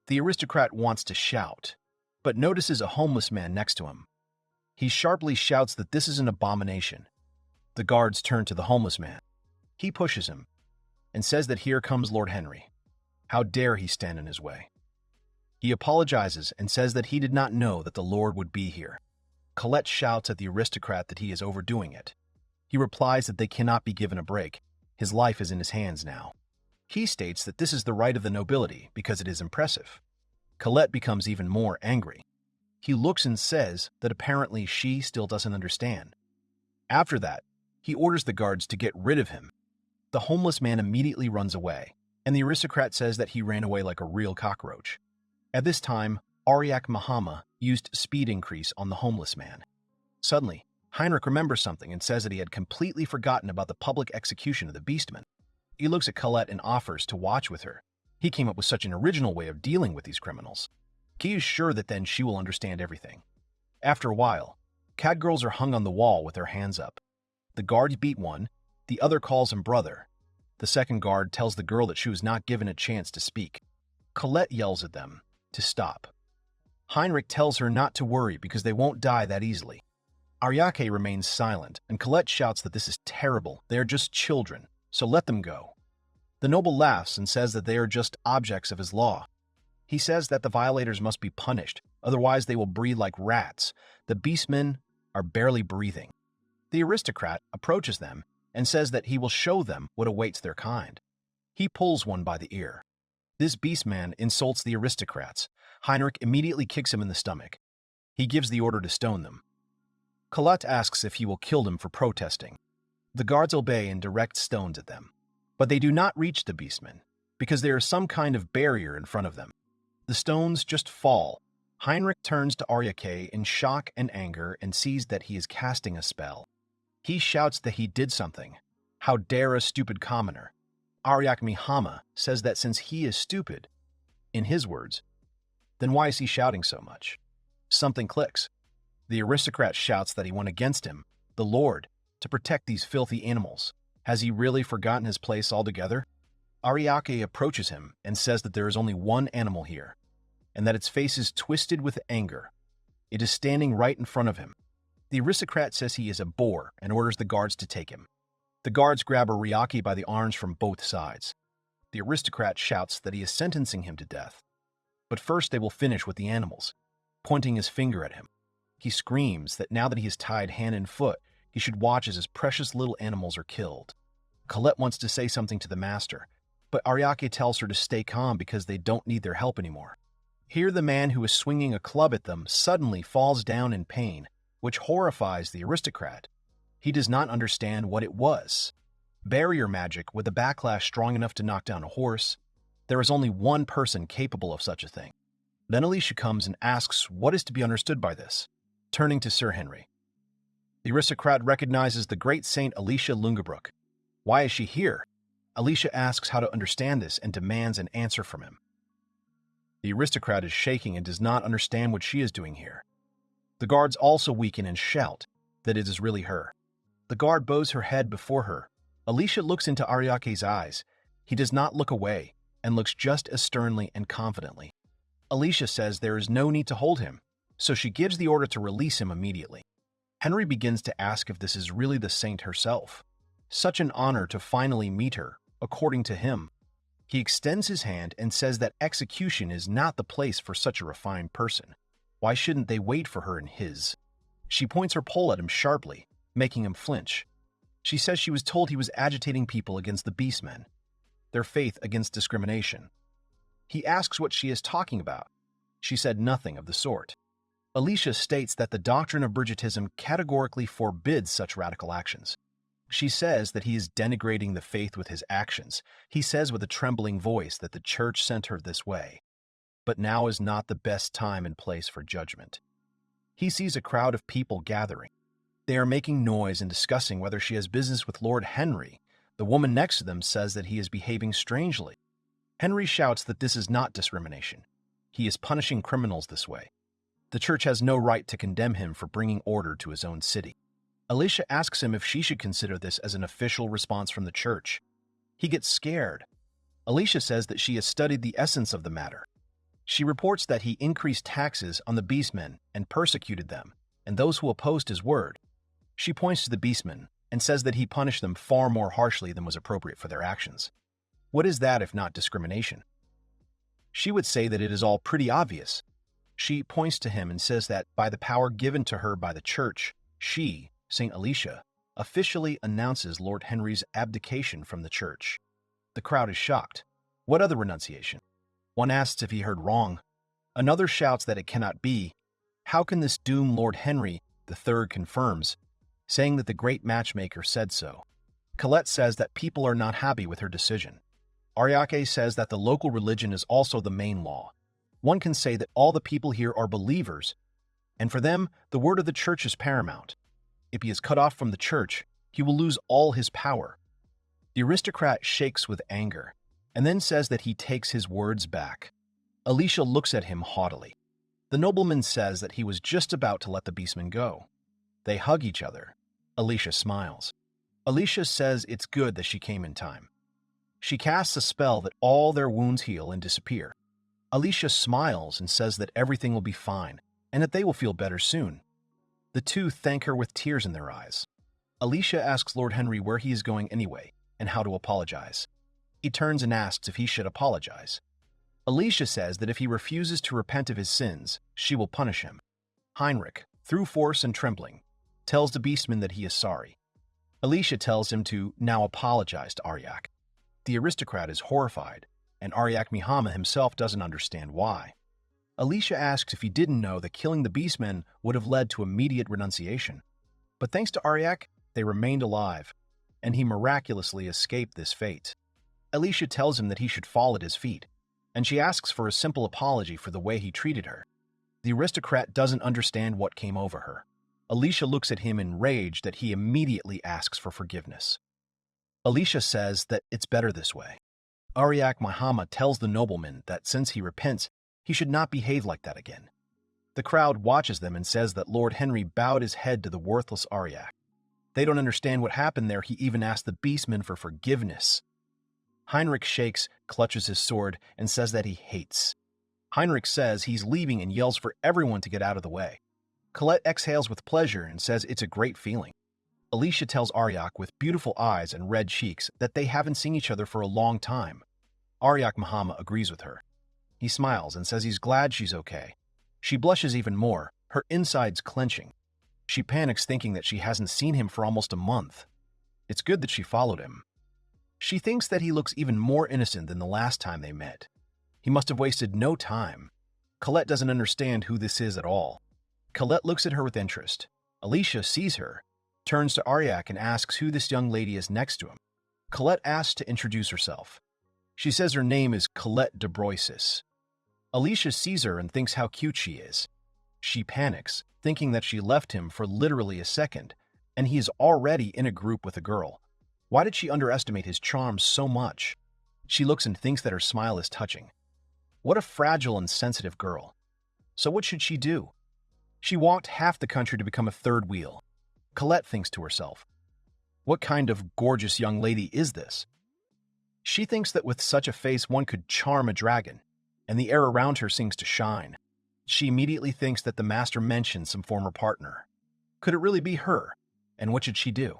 A: The aristocrat wants to shout, but notices a homeless man next to him. He sharply shouts that this is an abomination. The guards turn to the homeless man. He pushes him and says that here comes Lord Henry. How dare he stand in his way? He apologizes and says that he did not know that the Lord would be here. Colette shouts at the aristocrat that he is overdoing it. He replies that they cannot be given a break. His life is in his hands now. He states that this is the right of the nobility because it is impressive. Colette becomes even more angry. He looks and says that apparently she still doesn't understand. After that, he orders the guards to get rid of him. The homeless man immediately runs away, and the aristocrat says that he ran away like a real cockroach. At this time, Ariak Mihama used speed increase on the homeless man. Suddenly, Heinrich remembers something and says that he had completely forgotten about the public execution of the beastmen. He looks at Colette and offers to watch with her. He came up with such an original way of dealing with these criminals. He is sure that then she will understand everything. After a while, catgirls are hung on the wall with their hands up. The guards beat one, the other calls him brother. The second guard tells the girl that she was not given a chance to speak. Colette yells at them to stop. Heinrich tells her not to worry because they won't die that easily. Ariake remains silent, and Colette shouts that this is terrible, they are just children, so let them go. The noble laughs and says that they are just objects of his law. He says that the violators must be punished, otherwise they will breed like rats. The beastmen are barely breathing. The aristocrat approaches them and says that he will show them what awaits their kind. He pulls one by the ear. This beastman insults the aristocrats. Heinrich immediately kicks him in the stomach. He gives the order to stone them. Colette asks if he will kill them for protesting. The guards obey and direct stones at them. But they do not reach the beastmen, because there is some kind of barrier in front of them. The stones just fall. Heinrich turns to Ariake in shock and anger and sees that he is casting a spell. He shouts that he did something. How dare a stupid commoner? Ariak Mihama says that since he is stupid, in his words, then why is he shouting so much? Something clicks. The aristocrat shouts that he went against him, the Lord, to protect these filthy animals. Has he really forgotten his place altogether? Ariake approaches him and says that there is only one animal here, and that its face is twisted with anger. It is standing right in front of him. The aristocrat says he is a boar and orders the guards to take him. The guards grab Ariake by the arms from both sides. The aristocrat shouts that he is sentencing him to death. But first they will finish with the animals, pointing his finger at him. He screams that now that he is tied hand and foot, he should watch as his precious little animals are killed. Colette wants to say something to the master, but Ariake tells her to stay calm because they don't need their help anymore. Here the man who is swinging a club at them suddenly falls down in pain, which horrifies the aristocrat. He does not understand what it was. Barrier magic with a backlash strong enough to knock down a horse. There is only one person capable of such a thing. Then Alicia comes and asks what is to be understood by this, turning to Sir Henry. The aristocrat recognizes the great saint Alicia Lungebrook. Why is she here? Alicia asks how to understand this and demands an answer from him. The aristocrat is shaking and does not understand what she is doing here. The guards also weaken and shout that it is really her. The guard bows her head before her. Alicia looks into Ariake's eyes. He does not look away and looks just as sternly and confidently. Alicia says there is no need to hold him, so she gives the order to release him immediately. Henry begins to ask if this is really the saint herself. Such an honor to finally meet her, according to him. He extends his hand and says that execution is not the place for such a refined person. Why shouldn't they wait for her in his? She points her pole at him sharply, making him flinch. She says she was told he was agitating people against the beastmen, their faith against discrimination. He asks what she is talking about. She said nothing of the sort. Alicia states that the doctrine of Brigitism categorically forbids such radical actions. She says that he is denigrating the faith with his actions. He says with a trembling voice that the church sent her this way. But now is not the best time and place for judgment. He sees a crowd of people gathering. They are making noise and discussing whether she has business with Lord Henry. The woman next to them says that he is behaving strangely. Henry shouts that this is not discrimination. He is punishing criminals this way. The church has no right to condemn him for bringing order to his own city. Alicia asks him if she should consider this as an official response from the church. He gets scared. Alicia says that she has studied the essence of the matter. She reports that he increased taxes on the beastmen and persecuted them, and those who opposed his word. She points to the beastmen and says that he punished them far more harshly than was appropriate for their actions. What is that if not discrimination? She would say that it is all pretty obvious. She points to him and says that by the power given to her by the church, she, Saint Alicia, officially announces Lord Henry's abdication from the church. The crowd is shocked. What other renunciation? One asks if he heard wrong. Another shouts that it cannot be. How can this doom Lord Henry? The third confirms, saying that the great matchmaker said so. Colette says that people are not happy with her decision. Ariake says that the local religion is also the main law. One can say that all the people here are believers, and for them, the word of the church is paramount. If he is cut off from the church, he will lose all his power. The aristocrat shakes with anger, and then says that he takes his words back. Alicia looks at him haughtily. The nobleman says that he was just about to let the beastman go. They hug each other. Alicia smiles. Alicia says it's good that she came in time. She casts a spell that all their wounds heal and disappear. Alicia smiles and says that everything will be fine and that they will feel better soon. The two thank her with tears in their eyes. Alicia asks Lord Henry where he is going anyway and how to apologize. He turns and asks if he should apologize. Alicia says that if he refuses to repent of his sins, she will punish him. Heinrich, through force and trembling, tells the beastman that he is sorry. Alicia tells him to now apologize to Ariak. The aristocrat is horrified, and Ariak Mihama himself doesn't understand why. Alicia asks if he didn't know that killing the beastmen would have led to immediate renunciation. But thanks to Ariak, they remained alive, and he miraculously escaped this fate. Alicia tells him that he should fall at his feet, and she asks for a simple apology for the way he treated her. The aristocrat doesn't understand what came over her. Alicia looks at him in rage that he immediately asks for forgiveness. Alicia says that it's better this way. Ariak Mihama tells the nobleman that since he repents, he should not behave like that again. The crowd watches them and says that Lord Henry bowed his head to the worthless Ariak. They don't understand what happened there. He even asked the beastman for forgiveness. Heinrich shakes, clutches his sword, and says that he hates. Heinrich says he's leaving and yells for everyone to get out of the way. Colette exhales with pleasure and says it's a great feeling. Alicia tells Ariak with beautiful eyes and red cheeks that they haven't seen each other for a long time. Ariak Mihama agrees with her. He smiles and says he's glad she's okay. She blushes even more, her insides clenching. She panics thinking that she hasn't seen him for almost a month. It's good that she followed him. She thinks that he looks even more innocent than the last time they met. He must have wasted no time. Colette doesn't understand who this is at all. Colette looks at her with interest. Alicia sees her, turns to Ariak and asks who this young lady is next to him. Colette asks to introduce herself. She says her name is Colette de Broisis. Alicia sees her and thinks how cute she is. She panics, thinking that she left him for literally a second, and he is already in a group with a girl. Why did she underestimate his charms so much? She looks and thinks that her smile is touching. What a fragile and sensitive girl. So what should she do? She walked half the country to become a third wheel. Colette thinks to herself, what kind of gorgeous young lady is this? She thinks that with such a face one could charm a dragon, and the air around her seems to shine. She immediately thinks that the master mentioned some former partner. Could it really be her? And what should she do?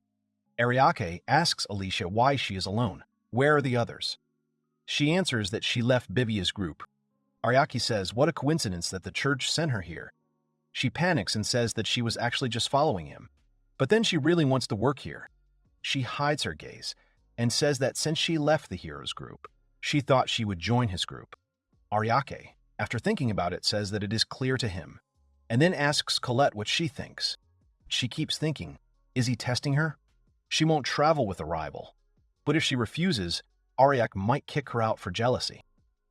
A: Ariake asks Alicia why she is alone. Where are the others? She answers that she left Bibia's group. Ariake says what a coincidence that the church sent her here, She panics and says that she was actually just following him. But then she really wants to work here. She hides her gaze and says that since she left the heroes group, she thought she would join his group. Ariake, after thinking about it, says that it is clear to him, and then asks Colette what she thinks. She keeps thinking, is he testing her? She won't travel with a rival. But if she refuses, Ariak might kick her out for jealousy.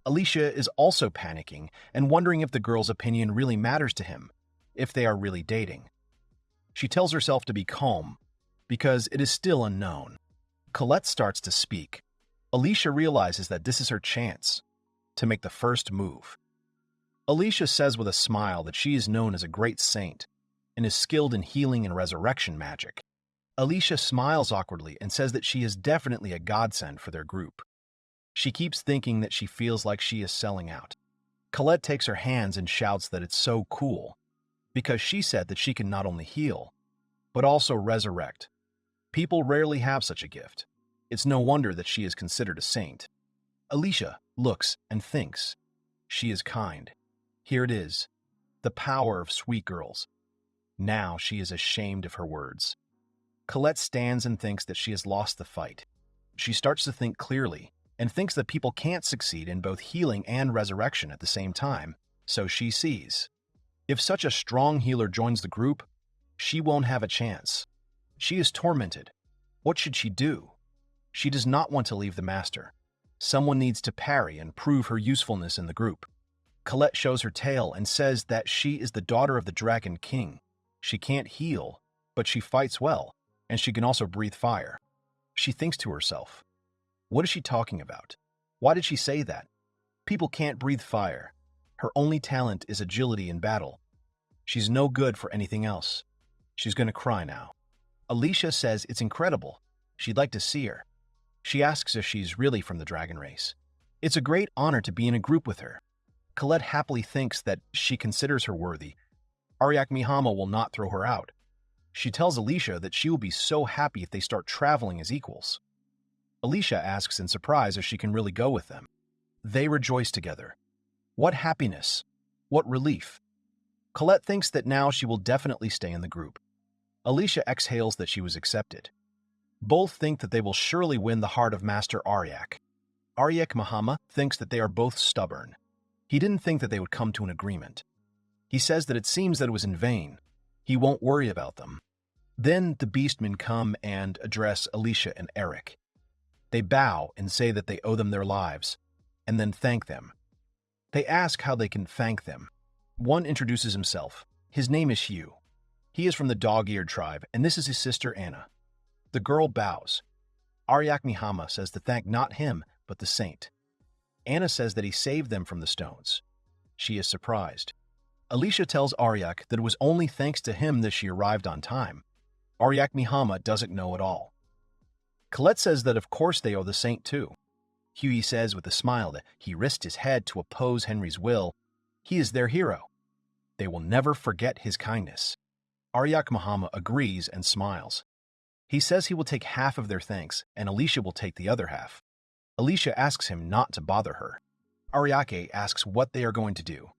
A: Alicia is also panicking and wondering if the girl's opinion really matters to him, if they are really dating. She tells herself to be calm, because it is still unknown. Colette starts to speak. Alicia realizes that this is her chance to make the first move. Alicia says with a smile that she is known as a great saint and is skilled in healing and resurrection magic. Alicia smiles awkwardly and says that she is definitely a godsend for their group. She keeps thinking that she feels like she is selling out. Colette takes her hands and shouts that it's so cool, because she said that she can not only heal, but also resurrect. People rarely have such a gift. It's no wonder that she is considered a saint. Alicia looks and thinks. She is kind. Here it is, the power of sweet girls. Now she is ashamed of her words. Colette stands and thinks that she has lost the fight. She starts to think clearly and thinks that people can't succeed in both healing and resurrection at the same time, so she sees. If such a strong healer joins the group, she won't have a chance. She is tormented. What should she do? She does not want to leave the master. Someone needs to parry and prove her usefulness in the group. Colette shows her tail and says that she is the daughter of the Dragon King. She can't heal, but she fights well, and she can also breathe fire. She thinks to herself, what is she talking about? Why did she say that? People can't breathe fire. Her only talent is agility in battle. She's no good for anything else. She's going to cry now. Alicia says it's incredible. She'd like to see her. She asks if she's really from the dragon race. It's a great honor to be in a group with her. Colette happily thinks that she considers her worthy. Ariak Mihama will not throw her out. She tells Alicia that she will be so happy if they start traveling as equals. Alicia asks in surprise if she can really go with them. They rejoice together. What happiness! What relief! Colette thinks that now she will definitely stay in the group. Alicia exhales that she was accepted. Both think that they will surely win the heart of Master Ariak. Ariak Mihama thinks that they are both stubborn. He didn't think that they would come to an agreement. He says that it seems that it was in vain. He won't worry about them. Then the beastmen come and address Alicia and Eric. They bow and say that they owe them their lives, and then thank them. They ask how they can thank them. One introduces himself. His name is Hugh. He is from the dog-eared tribe, and this is his sister Anna. The girl bows. Ariak Mihama says to thank not him, but the saint. Anna says that he saved them from the stones. She is surprised. Alicia tells Ariak that it was only thanks to him that she arrived on time. Ariak Mihama doesn't know at all. Colette says that of course they owe the saint too. Huey says with a smile that he risked his head to oppose Henry's will. He is their hero. They will never forget his kindness. Ariak Mihama agrees and smiles. He says he will take half of their thanks, and Alicia will take the other half. Alicia asks him not to bother her. Ariake asks what they are going to do.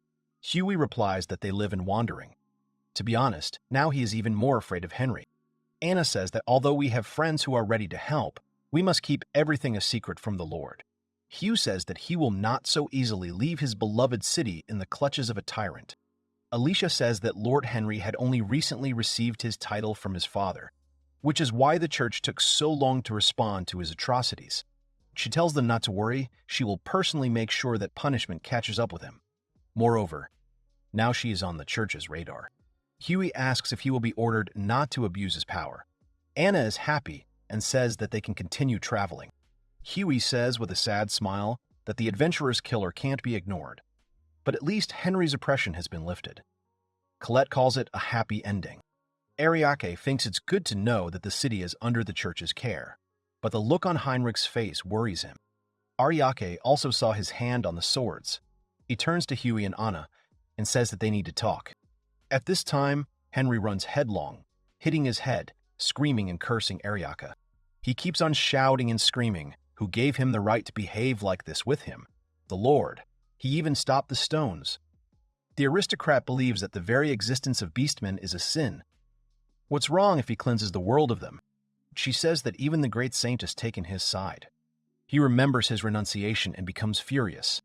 A: Huey replies that they live in wandering. To be honest, now he is even more afraid of Henry. Anna says that although we have friends who are ready to help, we must keep everything a secret from the Lord. Hugh says that he will not so easily leave his beloved city in the clutches of a tyrant. Alicia says that Lord Henry had only recently received his title from his father, which is why the church took so long to respond to his atrocities. She tells them not to worry, she will personally make sure that punishment catches up with him. Moreover, now she is on the church's radar. Huey asks if he will be ordered not to abuse his power. Anna is happy and says that they can continue traveling. Huey says with a sad smile that the adventurer's killer can't be ignored. But at least Henry's oppression has been lifted. Colette calls it a happy ending. Ariake thinks it's good to know that the city is under the church's care, but the look on Heinrich's face worries him. Ariake also saw his hand on the swords. He turns to Huey and Anna and says that they need to talk. At this time, Henry runs headlong, hitting his head, screaming and cursing Ariake. He keeps on shouting and screaming, who gave him the right to behave like this with him? The Lord. He even stopped the stones. The aristocrat believes that the very existence of beastmen is a sin. What's wrong if he cleanses the world of them? She says that even the great saint has taken his side. He remembers his renunciation and becomes furious.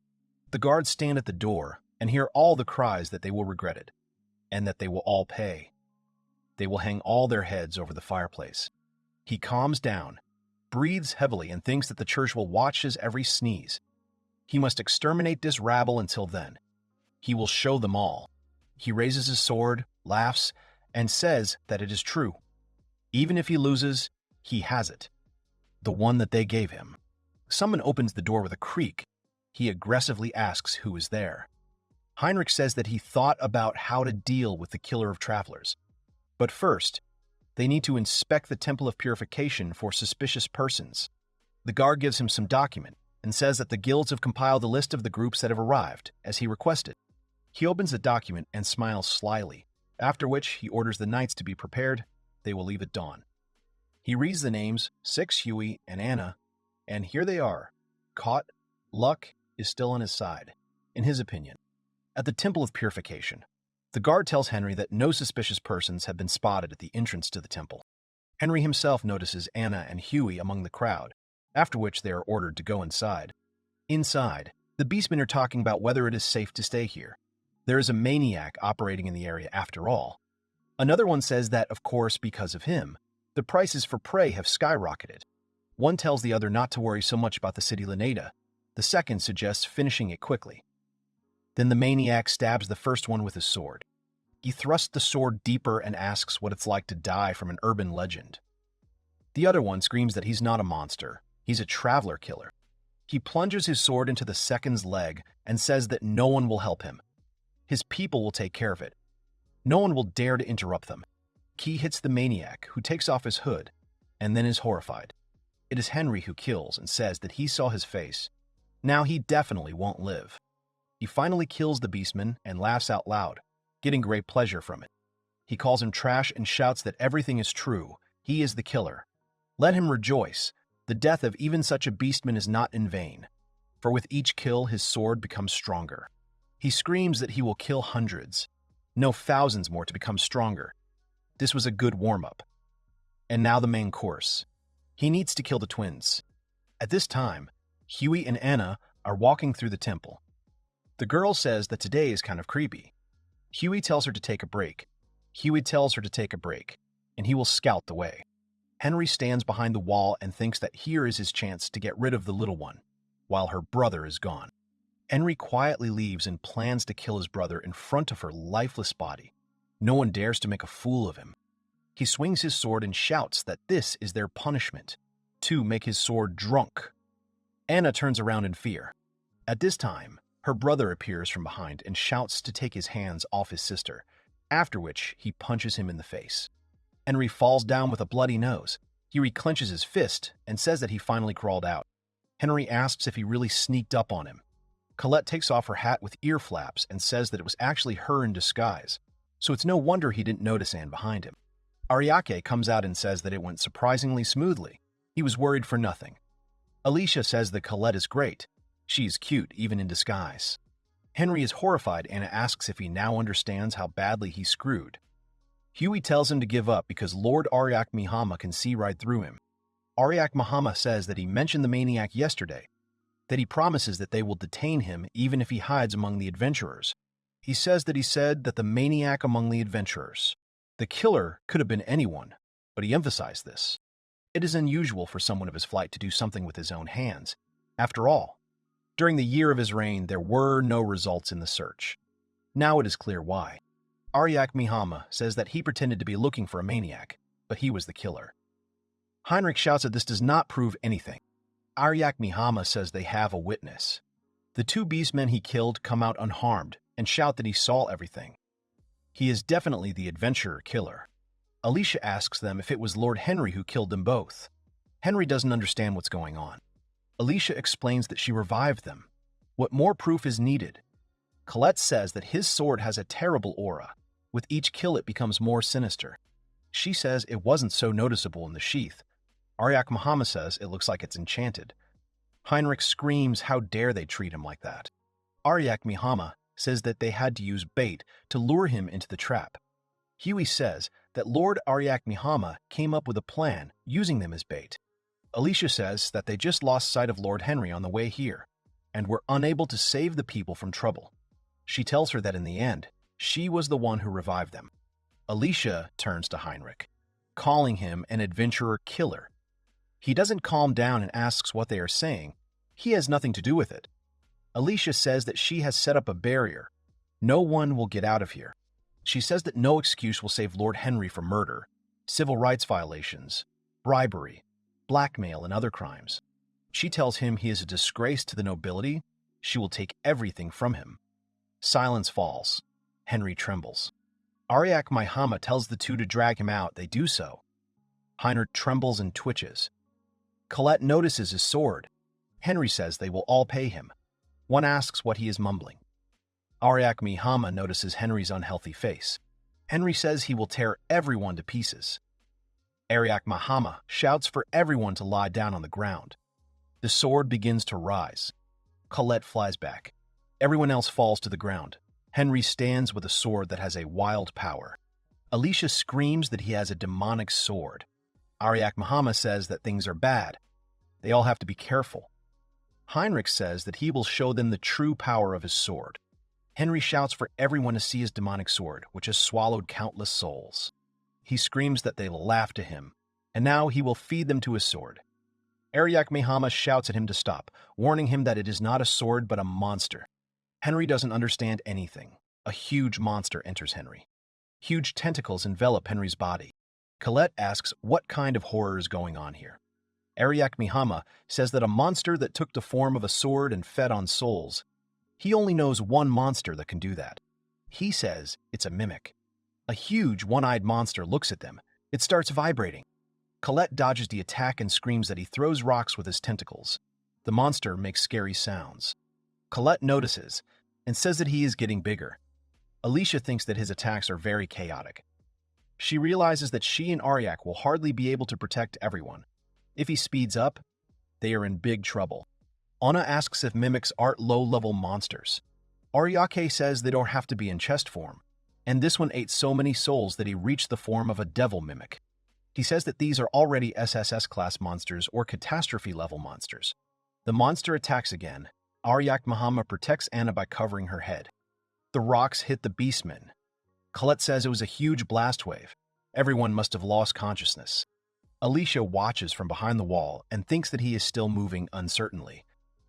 A: The guards stand at the door and hear all the cries that they will regret it, and that they will all pay. They will hang all their heads over the fireplace. He calms down, breathes heavily, and thinks that the church will watch his every sneeze. He must exterminate this rabble until then. He will show them all. He raises his sword, laughs, and says that it is true. Even if he loses, he has it. The one that they gave him. Someone opens the door with a creak. He aggressively asks who is there. Heinrich says that he thought about how to deal with the killer of travelers. But first, they need to inspect the Temple of Purification for suspicious persons. The guard gives him some document and says that the guilds have compiled a list of the groups that have arrived, as he requested. He opens the document and smiles slyly, after which he orders the knights to be prepared. They will leave at dawn. He reads the names, Six, Huey, and Anna, and here they are. Caught. Luck is still on his side, in his opinion. At the Temple of Purification, the guard tells Henry that no suspicious persons have been spotted at the entrance to the temple. Henry himself notices Anna and Huey among the crowd, after which they are ordered to go inside. Inside, the beastmen are talking about whether it is safe to stay here. There is a maniac operating in the area after all. Another one says that, of course, because of him, the prices for prey have skyrocketed. One tells the other not to worry so much about the city Laneda. The second suggests finishing it quickly. Then the maniac stabs the first one with his sword. He thrusts the sword deeper and asks what it's like to die from an urban legend. The other one screams that he's not a monster, he's a traveler killer. He plunges his sword into the second's leg and says that no one will help him. His people will take care of it. No one will dare to interrupt them. Key hits the maniac, who takes off his hood, and then is horrified. It is Henry who kills and says that he saw his face. Now he definitely won't live. He finally kills the beastman and laughs out loud, getting great pleasure from it. He calls him trash and shouts that everything is true. He is the killer. Let him rejoice. The death of even such a beastman is not in vain, for with each kill his sword becomes stronger. He screams that he will kill hundreds, no thousands more to become stronger. This was a good warm-up. And now the main course. He needs to kill the twins. At this time, Huey and Anna are walking through the temple. The girl says that today is kind of creepy. Huey tells her to take a break. Huey tells her to take a break, and he will scout the way. Henry stands behind the wall and thinks that here is his chance to get rid of the little one, while her brother is gone. Henry quietly leaves and plans to kill his brother in front of her lifeless body. No one dares to make a fool of him. He swings his sword and shouts that this is their punishment, to make his sword drunk. Anna turns around in fear. At this time, her brother appears from behind and shouts to take his hands off his sister, after which he punches him in the face. Henry falls down with a bloody nose. He reclenches his fist and says that he finally crawled out. Henry asks if he really sneaked up on him. Colette takes off her hat with ear flaps and says that it was actually her in disguise, so it's no wonder he didn't notice Anne behind him. Ariake comes out and says that it went surprisingly smoothly. He was worried for nothing. Alicia says that Colette is great. She's cute, even in disguise. Henry is horrified and asks if he now understands how badly he screwed. Huey tells him to give up because Lord Ariak Mihama can see right through him. Ariak Mihama says that he mentioned the maniac yesterday, that he promises that they will detain him even if he hides among the adventurers. He says that the maniac among the adventurers. The killer could have been anyone, but he emphasized this. It is unusual for someone of his flight to do something with his own hands. After all, during the year of his reign, there were no results in the search. Now it is clear why. Ariak Mihama says that he pretended to be looking for a maniac, but he was the killer. Heinrich shouts that this does not prove anything. Ariak Mihama says they have a witness. The two beastmen he killed come out unharmed and shout that he saw everything. He is definitely the adventurer killer. Alicia asks them if it was Lord Henry who killed them both. Henry doesn't understand what's going on. Alicia explains that she revived them. What more proof is needed? Colette says that his sword has a terrible aura. With each kill it becomes more sinister. She says it wasn't so noticeable in the sheath. Ariak Mihama says it looks like it's enchanted. Heinrich screams how dare they treat him like that. Ariak Mihama says that they had to use bait to lure him into the trap. Huey says that Lord Ariak Mihama came up with a plan using them as bait. Alicia says that they just lost sight of Lord Henry on the way here and were unable to save the people from trouble. She tells her that in the end, she was the one who revived them. Alicia turns to Heinrich, calling him an adventurer killer. He doesn't calm down and asks what they are saying. He has nothing to do with it. Alicia says that she has set up a barrier. No one will get out of here. She says that no excuse will save Lord Henry from murder, civil rights violations, bribery, blackmail, and other crimes. She tells him he is a disgrace to the nobility. She will take everything from him. Silence falls. Henry trembles. Ariak Mihama tells the two to drag him out. They do so. Heinrich trembles and twitches. Colette notices his sword. Henry says they will all pay him. One asks what he is mumbling. Ariak Mihama notices Henry's unhealthy face. Henry says he will tear everyone to pieces. Ariak Mihama shouts for everyone to lie down on the ground. The sword begins to rise. Colette flies back. Everyone else falls to the ground. Henry stands with a sword that has a wild power. Alicia screams that he has a demonic sword. Ariak Mihama says that things are bad. They all have to be careful. Heinrich says that he will show them the true power of his sword. Henry shouts for everyone to see his demonic sword, which has swallowed countless souls. He screams that they will laugh to him, and now he will feed them to his sword. Ariak Mihama shouts at him to stop, warning him that it is not a sword but a monster. Henry doesn't understand anything. A huge monster enters Henry. Huge tentacles envelop Henry's body. Colette asks what kind of horror is going on here. Ariak Mihama says that a monster that took the form of a sword and fed on souls. He only knows one monster that can do that. He says it's a mimic. A huge one-eyed monster looks at them. It starts vibrating. Colette dodges the attack and screams that he throws rocks with his tentacles. The monster makes scary sounds. Colette notices and says that he is getting bigger. Alicia thinks that his attacks are very chaotic. She realizes that she and Ariak will hardly be able to protect everyone. If he speeds up, they are in big trouble. Anna asks if mimics aren't low-level monsters. Ariake says they don't have to be in chest form, and this one ate so many souls that he reached the form of a devil mimic. He says that these are already SSS-class monsters or catastrophe-level monsters. The monster attacks again. Ariak Mihama protects Anna by covering her head. The rocks hit the beastmen. Colette says it was a huge blast wave. Everyone must have lost consciousness. Alicia watches from behind the wall and thinks that he is still moving uncertainly.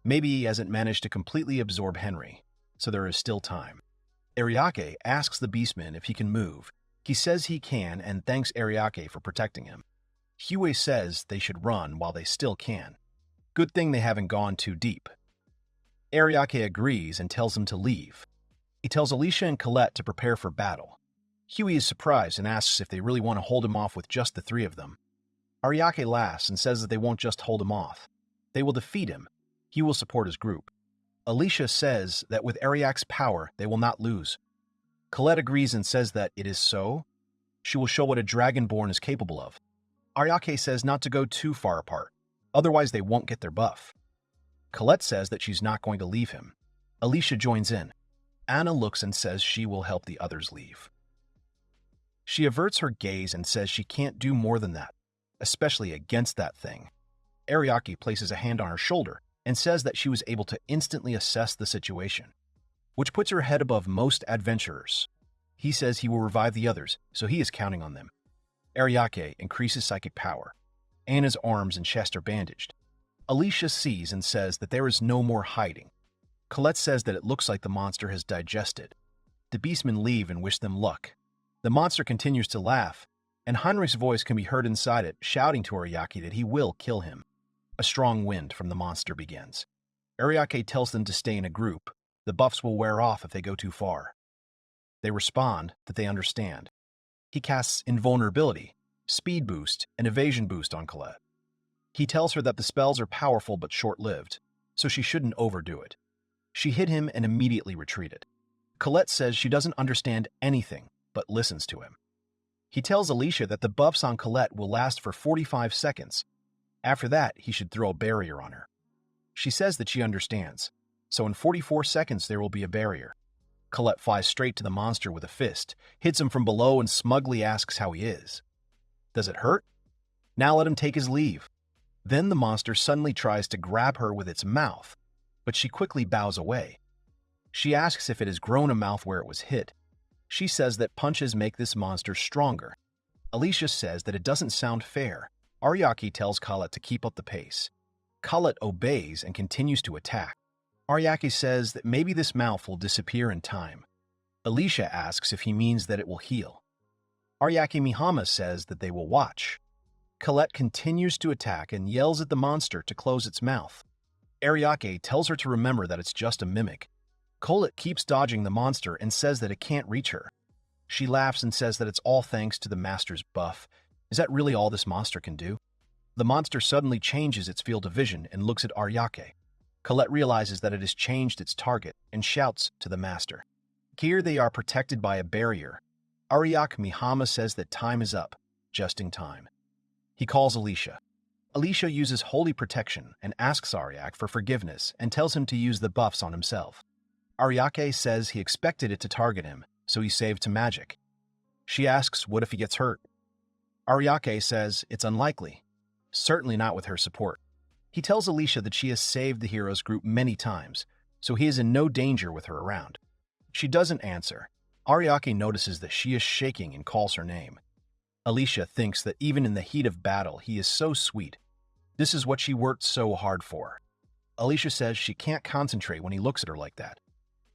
A: Maybe he hasn't managed to completely absorb Henry, so there is still time. Ariake asks the beastman if he can move. He says he can and thanks Ariake for protecting him. Huey says they should run while they still can. Good thing they haven't gone too deep. Ariake agrees and tells him to leave. He tells Alicia and Colette to prepare for battle. Huey is surprised and asks if they really want to hold him off with just the three of them. Ariake laughs and says that they won't just hold him off. They will defeat him. He will support his group. Alicia says that with Ariak's power, they will not lose. Colette agrees and says that it is so. She will show what a Dragonborn is capable of. Ariake says not to go too far apart, otherwise they won't get their buff. Colette says that she's not going to leave him. Alicia joins in. Anna looks and says she will help the others leave. She averts her gaze and says she can't do more than that, especially against that thing. Ariake places a hand on her shoulder and says that she was able to instantly assess the situation, which puts her head above most adventurers. He says he will revive the others, so he is counting on them. Ariake increases psychic power. Anna's arms and chest are bandaged. Alicia sees and says that there is no more hiding. Colette says that it looks like the monster has digested. The beastmen leave and wish them luck. The monster continues to laugh, and Heinrich's voice can be heard inside it, shouting to Ariake that he will kill him. A strong wind from the monster begins. Ariake tells them to stay in a group. The buffs will wear off if they go too far. They respond that they understand. He casts invulnerability, speed boost, and evasion boost on Colette. He tells her that the spells are powerful but short-lived, so she shouldn't overdo it. She hit him and immediately retreated. Colette says she doesn't understand anything, but listens to him. He tells Alicia that the buffs on Colette will last for 45 seconds. After that, he should throw a barrier on her. She says that she understands, so in 44 seconds there will be a barrier. Colette flies straight to the monster with a fist, hits him from below, and smugly asks how he is. Does it hurt? Now let him take his leave. Then the monster suddenly tries to grab her with its mouth, but she quickly bows away. She asks if it has grown a mouth where it was hit. She says that punches make this monster stronger. Alicia says that it doesn't sound fair. Ariak tells Colette to keep up the pace. Colette obeys and continues to attack. Ariak says that maybe this mouth will disappear in time. Alicia asks if he means that it will heal. Ariak Mihama says that they will watch. Colette continues to attack and yells at the monster to close its mouth. Ariak tells her to remember that it's just a mimic. Colette keeps dodging the monster and says that it can't reach her. She laughs and says that it's all thanks to the master's buff. Is that really all this monster can do? The monster suddenly changes its field of vision and looks at Ariak. Colette realizes that it has changed its target and shouts to the master. Here they are protected by a barrier. Ariak Mihama says that time is up, just in time. He calls Alicia. Alicia uses holy protection and asks Ariak for forgiveness and tells him to use the buffs on himself. Ariak says he expected it to target him, so he saved to magic. She asks what if he gets hurt. Ariak says it's unlikely, certainly not with her support. He tells Alicia that she has saved the heroes group many times, so he is in no danger with her around. She doesn't answer. Ariak notices that she is shaking and calls her name. Alicia thinks that even in the heat of battle, he is so sweet. This is what she worked so hard for. Alicia says she can't concentrate when he looks at her like that.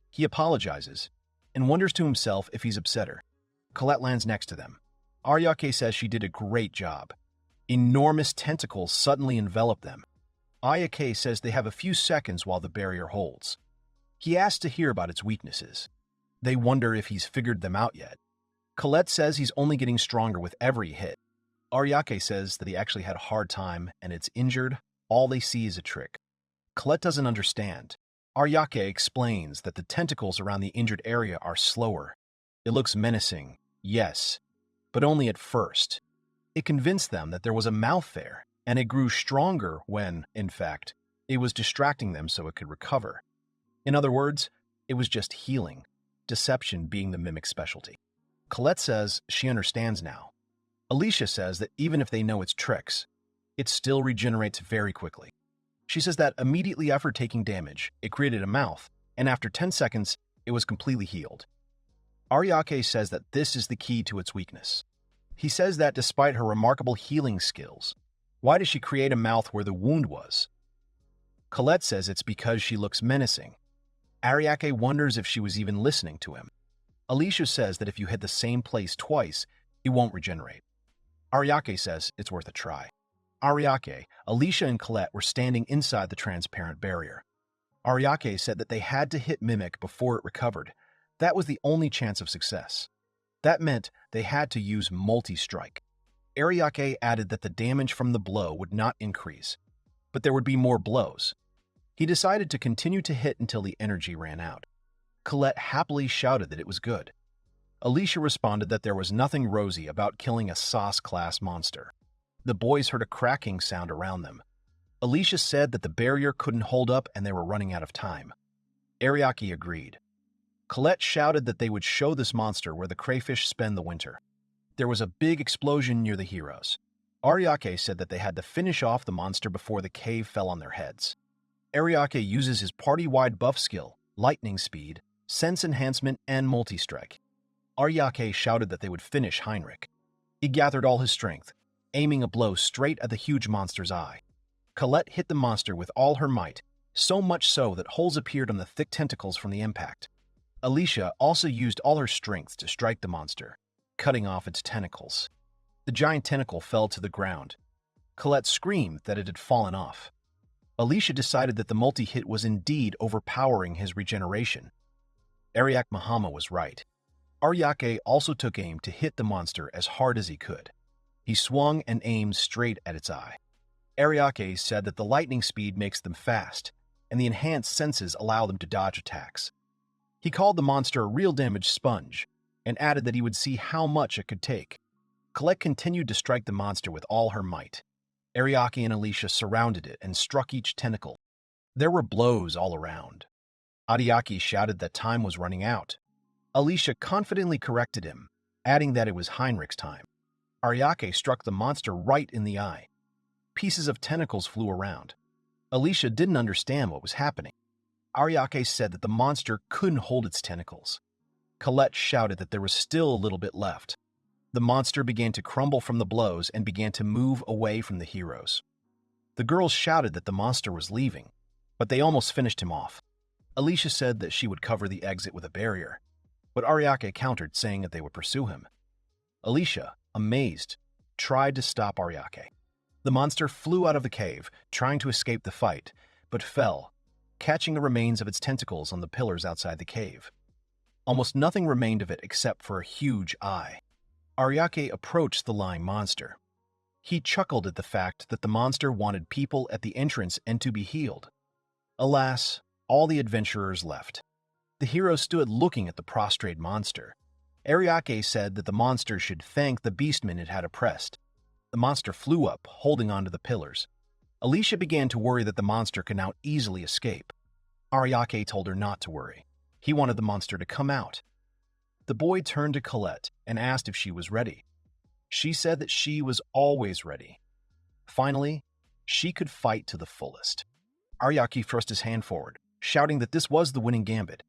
A: He apologizes and wonders to himself if he's upset her. Colette lands next to them. Ariak says she did a great job. Enormous tentacles suddenly envelop them. Ariak says they have a few seconds while the barrier holds. He asks to hear about its weaknesses. They wonder if he's figured them out yet. Colette says he's only getting stronger with every hit. Ariak says that he actually had a hard time and it's injured. All they see is a trick. Colette doesn't understand. Ariak explains that the tentacles around the injured area are slower. It looks menacing, yes, but only at first. It convinced them that there was a mouth there, and it grew stronger when, in fact, it was distracting them so it could recover. In other words, it was just healing, deception being the mimic's specialty. Colette says she understands now. Alicia says that even if they know its tricks, it still regenerates very quickly. She says that immediately after taking damage, it created a mouth, and after 10 seconds, it was completely healed. Ariak says that this is the key to its weakness. He says that despite her remarkable healing skills, why does she create a mouth where the wound was? Colette says it's because she looks menacing. Ariak wonders if she was even listening to him. Alicia says that if you hit the same place twice, it won't regenerate. Ariak says it's worth a try. Ariak, Alicia, and Colette were standing inside the transparent barrier. Ariak said that they had to hit Mimic before it recovered. That was the only chance of success. That meant they had to use multi-strike. Ariak added that the damage from the blow would not increase, but there would be more blows. He decided to continue to hit until the energy ran out. Colette happily shouted that it was good. Alicia responded that there was nothing rosy about killing a sauce-class monster. The boys heard a cracking sound around them. Alicia said that the barrier couldn't hold up and they were running out of time. Ariak agreed. Colette shouted that they would show this monster where the crayfish spend the winter. There was a big explosion near the heroes. Ariak said that they had to finish off the monster before the cave fell on their heads. Ariak uses his party-wide buff skill, lightning speed, sense enhancement, and multi-strike. Ariak shouted that they would finish Heinrich. He gathered all his strength, aiming a blow straight at the huge monster's eye. Colette hit the monster with all her might, so much so that holes appeared on the thick tentacles from the impact. Alicia also used all her strength to strike the monster, cutting off its tentacles. The giant tentacle fell to the ground. Colette screamed that it had fallen off. Alicia decided that the multi-hit was indeed overpowering his regeneration. Ariak Mihama was right. Ariak also took aim to hit the monster as hard as he could. He swung and aimed straight at its eye. Ariak said that the lightning speed makes them fast, and the enhanced senses allow them to dodge attacks. He called the monster a real damage sponge, and added that he would see how much it could take. Colette continued to strike the monster with all her might. Ariak and Alicia surrounded it and struck each tentacle. There were blows all around. Ariak shouted that time was running out, Alicia confidently corrected him, adding that it was Heinrich's time. Ariake struck the monster right in the eye. Pieces of tentacles flew around. Alicia didn't understand what was happening. Ariake said that the monster couldn't hold its tentacles. Colette shouted that there was still a little bit left. The monster began to crumble from the blows and began to move away from the heroes. The girls shouted that the monster was leaving, but they almost finished him off. Alicia said that she would cover the exit with a barrier, but Ariake countered, saying that they would pursue him. Alicia, amazed, tried to stop Ariake. The monster flew out of the cave, trying to escape the fight, but fell, catching the remains of its tentacles on the pillars outside the cave. Almost nothing remained of it except for a huge eye. Ariake approached the lying monster. He chuckled at the fact that the monster wanted people at the entrance and to be healed. Alas, all the adventurers left. The hero stood looking at the prostrate monster. Ariake said that the monster should thank the beastmen it had oppressed. The monster flew up, holding onto the pillars. Alicia began to worry that the monster could now easily escape. Ariake told her not to worry. He wanted the monster to come out. The boy turned to Colette and asked if she was ready. She said that she was always ready. Finally, she could fight to the fullest. Ariake thrust his hand forward, shouting that this was the winning gambit.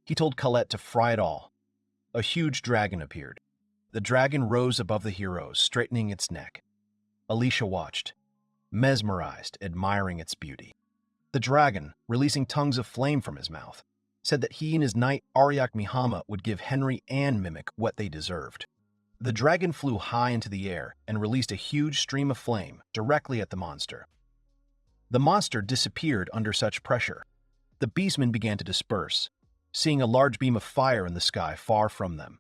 A: He told Colette to fry it all. A huge dragon appeared. The dragon rose above the heroes, straightening its neck. Alicia watched, mesmerized, admiring its beauty. The dragon, releasing tongues of flame from his mouth, said that he and his knight Ariak Mihama would give Henry and Mimic what they deserved. The dragon flew high into the air and released a huge stream of flame directly at the monster. The monster disappeared under such pressure. The beastmen began to disperse, seeing a large beam of fire in the sky far from them.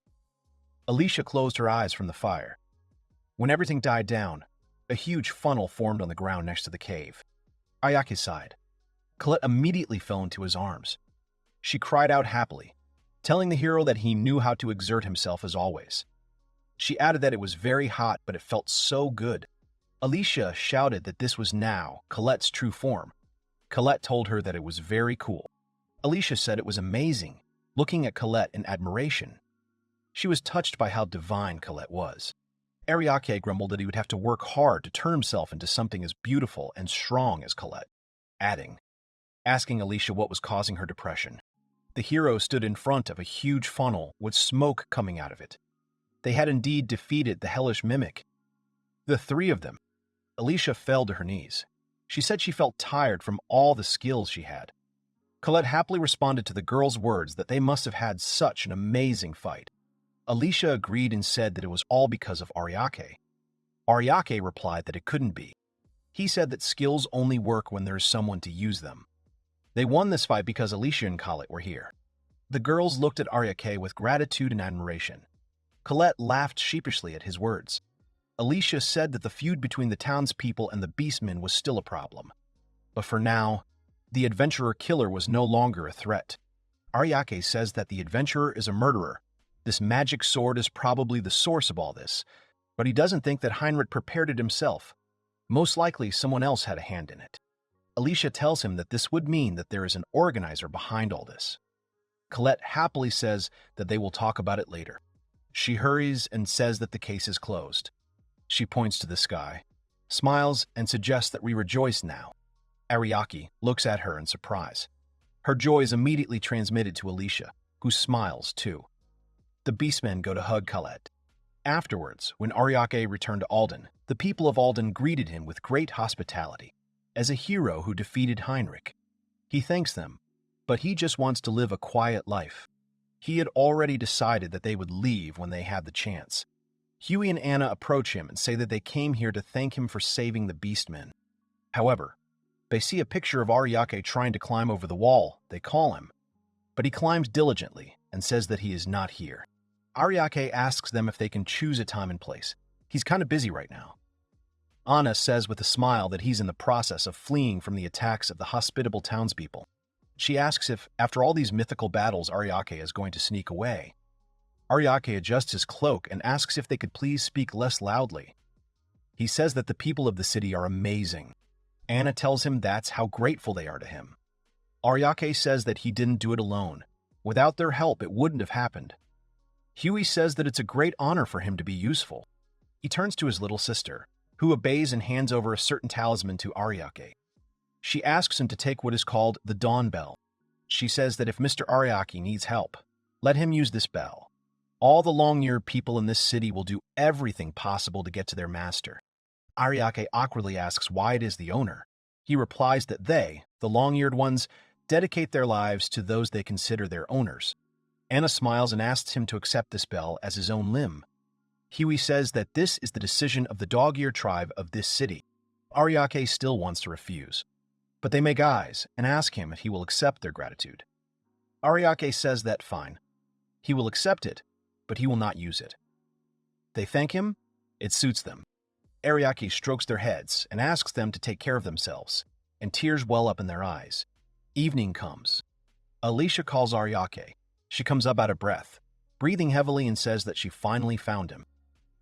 A: Alicia closed her eyes from the fire. When everything died down, a huge funnel formed on the ground next to the cave. Ariake sighed. Colette immediately fell into his arms. She cried out happily, telling the hero that he knew how to exert himself as always. She added that it was very hot, but it felt so good. Alicia shouted that this was now Colette's true form. Colette told her that it was very cool. Alicia said it was amazing, looking at Colette in admiration. She was touched by how divine Colette was. Ariake grumbled that he would have to work hard to turn himself into something as beautiful and strong as Colette, asking Alicia what was causing her depression. The hero stood in front of a huge funnel with smoke coming out of it. They had indeed defeated the hellish mimic. The three of them. Alicia fell to her knees. She said she felt tired from all the skills she had. Colette happily responded to the girls' words that they must have had such an amazing fight. Alicia agreed and said that it was all because of Ariake. Ariake replied that it couldn't be. He said that skills only work when there's someone to use them. They won this fight because Alicia and Colette were here. The girls looked at Ariake with gratitude and admiration. Colette laughed sheepishly at his words. Alicia said that the feud between the townspeople and the beastmen was still a problem. But for now, the adventurer killer was no longer a threat. Ariake says that the adventurer is a murderer. This magic sword is probably the source of all this, but he doesn't think that Heinrich prepared it himself. Most likely someone else had a hand in it. Alicia tells him that this would mean that there is an organizer behind all this. Colette happily says that they will talk about it later. She hurries and says that the case is closed. She points to the sky, smiles, and suggests that we rejoice now. Ariake looks at her in surprise. Her joy is immediately transmitted to Alicia, who smiles too. The beastmen go to hug Colette. Afterwards, when Ariake returned to Alden, the people of Alden greeted him with great hospitality, as a hero who defeated Heinrich. He thanks them, but he just wants to live a quiet life. He had already decided that they would leave when they had the chance. Huey and Anna approach him and say that they came here to thank him for saving the beastmen. However, they see a picture of Ariake trying to climb over the wall. They call him, but he climbs diligently and says that he is not here. Ariake asks them if they can choose a time and place. He's kind of busy right now. Anna says with a smile that he's in the process of fleeing from the attacks of the hospitable townspeople. She asks if, after all these mythical battles, Ariake is going to sneak away. Ariake adjusts his cloak and asks if they could please speak less loudly. He says that the people of the city are amazing. Anna tells him that's how grateful they are to him. Ariake says that he didn't do it alone. Without their help, it wouldn't have happened. Huey says that it's a great honor for him to be useful. He turns to his little sister, who obeys and hands over a certain talisman to Ariake. She asks him to take what is called the Dawn Bell. She says that if Mr. Ariake needs help, let him use this bell. All the long-eared people in this city will do everything possible to get to their master. Ariake awkwardly asks why it is the owner. He replies that they, the long-eared ones, dedicate their lives to those they consider their owners. Anna smiles and asks him to accept this bell as his own limb. Huey says that this is the decision of the dog-eared tribe of this city. Ariake still wants to refuse, but they make eyes and ask him if he will accept their gratitude. Ariake says that fine. He will accept it, but he will not use it. They thank him. It suits them. Ariake strokes their heads and asks them to take care of themselves, and tears well up in their eyes. Evening comes. Alicia calls Ariake. She comes up out of breath, breathing heavily, and says that she finally found him.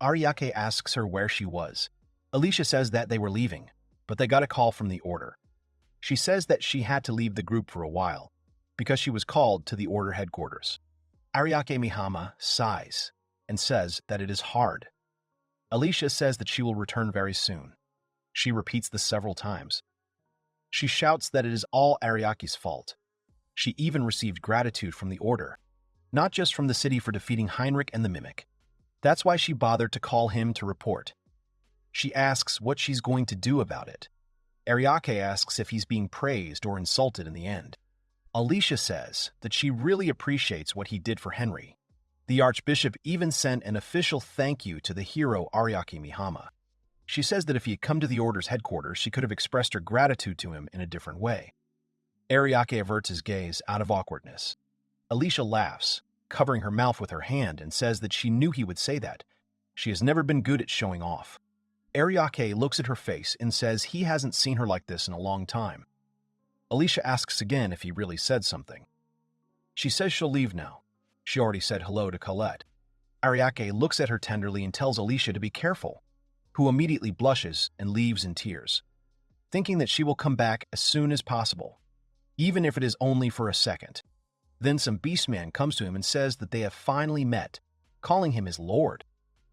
A: Ariake asks her where she was. Alicia says that they were leaving, but they got a call from the Order. She says that she had to leave the group for a while, because she was called to the Order headquarters. Ariak Mihama sighs and says that it is hard. Alicia says that she will return very soon. She repeats this several times. She shouts that it is all Ariake's fault. She even received gratitude from the Order, not just from the city for defeating Heinrich and the Mimic. That's why she bothered to call him to report. She asks what she's going to do about it. Ariake asks if he's being praised or insulted in the end. Alicia says that she really appreciates what he did for Henry. The Archbishop even sent an official thank you to the hero Ariak Mihama. She says that if he had come to the Order's headquarters, she could have expressed her gratitude to him in a different way. Ariake averts his gaze out of awkwardness. Alicia laughs, covering her mouth with her hand, and says that she knew he would say that. She has never been good at showing off. Ariake looks at her face and says he hasn't seen her like this in a long time. Alicia asks again if he really said something. She says she'll leave now. She already said hello to Colette. Ariake looks at her tenderly and tells Alicia to be careful, who immediately blushes and leaves in tears, thinking that she will come back as soon as possible, even if it is only for a second. Then some beastman comes to him and says that they have finally met, calling him his lord.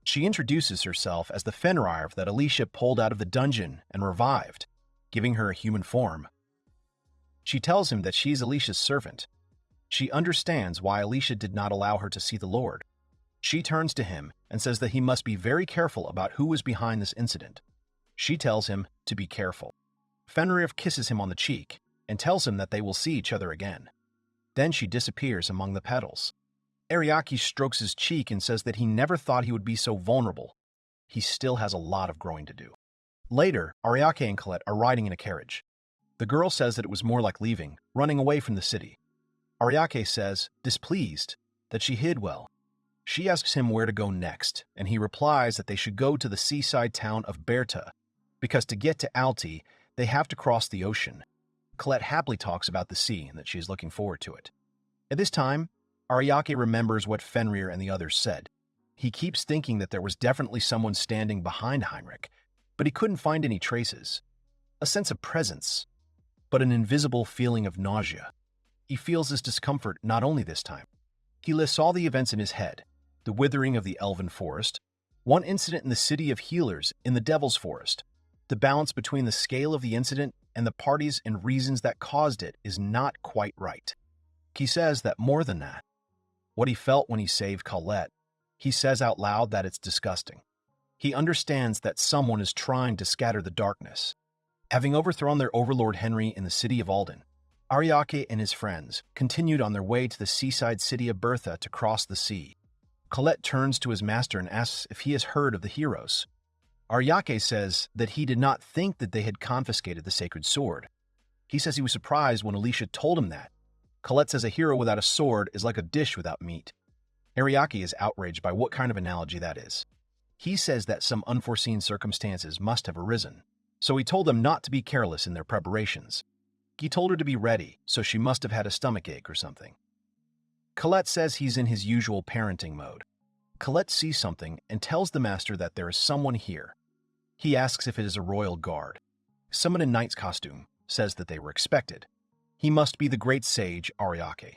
A: She introduces herself as the Fenrir that Alicia pulled out of the dungeon and revived, giving her a human form. She tells him that she's Alicia's servant. She understands why Alicia did not allow her to see the Lord. She turns to him and says that he must be very careful about who was behind this incident. She tells him to be careful. Fenrir kisses him on the cheek and tells him that they will see each other again. Then she disappears among the petals. Ariake strokes his cheek and says that he never thought he would be so vulnerable. He still has a lot of growing to do. Later, Ariake and Colette are riding in a carriage. The girl says that it was more like leaving, running away from the city. Ariake says, displeased, that she hid well. She asks him where to go next, and he replies that they should go to the seaside town of Berta, because to get to Alti, they have to cross the ocean. Colette happily talks about the sea and that she is looking forward to it. At this time, Ariake remembers what Fenrir and the others said. He keeps thinking that there was definitely someone standing behind Heinrich, but he couldn't find any traces. A sense of presence, but an invisible feeling of nausea. He feels this discomfort not only this time. He lists all the events in his head: the withering of the elven forest, one incident in the city of healers in the devil's forest. The balance between the scale of the incident and the parties and reasons that caused it is not quite right. He says that more than that, what he felt when he saved Colette, he says out loud that it's disgusting. He understands that someone is trying to scatter the darkness. Having overthrown their overlord Henry in the city of Alden, Ariake and his friends continued on their way to the seaside city of Bertha to cross the sea. Colette turns to his master and asks if he has heard of the heroes. Ariake says that he did not think that they had confiscated the sacred sword. He says he was surprised when Alicia told him that. Colette says a hero without a sword is like a dish without meat. Ariake is outraged by what kind of analogy that is. He says that some unforeseen circumstances must have arisen, so he told them not to be careless in their preparations. He told her to be ready, so she must have had a stomachache or something. Colette says he's in his usual parenting mode. Colette sees something and tells the master that there is someone here. He asks if it is a royal guard. Someone in knight's costume says that they were expected. He must be the great sage Ariake.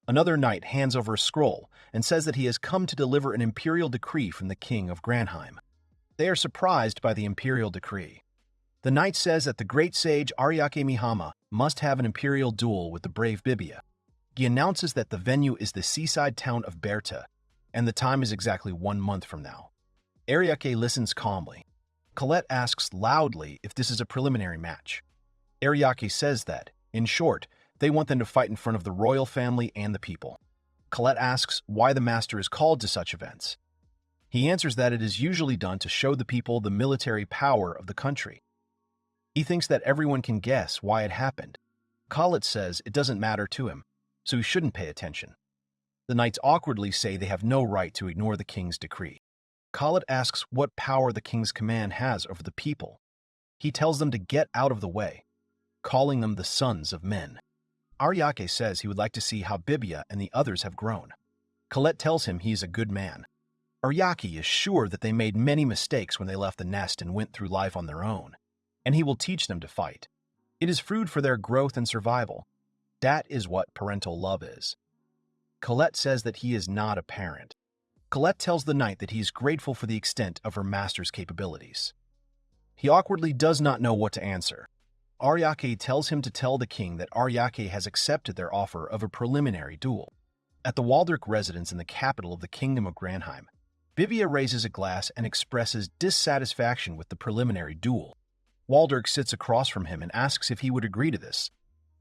A: Another knight hands over a scroll and says that he has come to deliver an imperial decree from the king of Granheim. They are surprised by the imperial decree. The knight says that the great sage Ariak Mihama must have an imperial duel with the brave Bibia. He announces that the venue is the seaside town of Berta, and the time is exactly 1 month from now. Ariake listens calmly. Colette asks loudly if this is a preliminary match. Ariake says that, in short, they want them to fight in front of the royal family and the people. Colette asks why the master is called to such events. He answers that it is usually done to show the people the military power of the country. He thinks that everyone can guess why it happened. Colette says it doesn't matter to him, so he shouldn't pay attention. The knights awkwardly say they have no right to ignore the king's decree. Colette asks what power the king's command has over the people. He tells them to get out of the way, calling them the sons of men. Ariake says he would like to see how Bibia and the others have grown. Colette tells him he is a good man. Ariake is sure that they made many mistakes when they left the nest and went through life on their own, and he will teach them to fight. It is food for their growth and survival. That is what parental love is. Colette says that he is not a parent. Colette tells the knight that he is grateful for the extent of her master's capabilities. He awkwardly does not know what to answer. Ariake tells him to tell the king that Ariake has accepted their offer of a preliminary duel. At the Waldorf residence in the capital of the Kingdom of Granheim, Bibia raises a glass and expresses dissatisfaction with the preliminary duel. Waldorf sits across from him and asks if he would agree to this.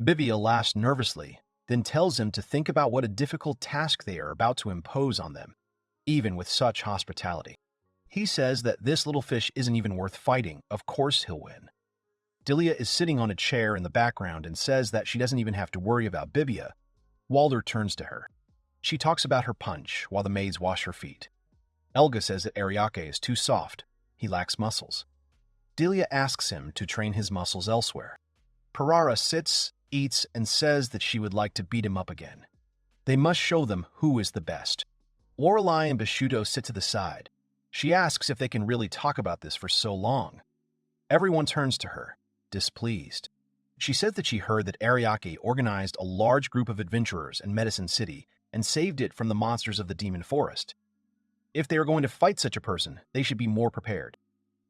A: Bibia laughs nervously, then tells him to think about what a difficult task they are about to impose on them, even with such hospitality. He says that this little fish isn't even worth fighting, of course he'll win. Delia is sitting on a chair in the background and says that she doesn't even have to worry about Bibia. Walder turns to her. She talks about her punch while the maids wash her feet. Elga says that Ariake is too soft. He lacks muscles. Delia asks him to train his muscles elsewhere. Parara sits, eats, and says that she would like to beat him up again. They must show them who is the best. Lorelei and Bishuto sit to the side. She asks if they can really talk about this for so long. Everyone turns to her, displeased. She says that she heard that Ariake organized a large group of adventurers in Medicine City and saved it from the monsters of the Demon Forest. If they are going to fight such a person, they should be more prepared.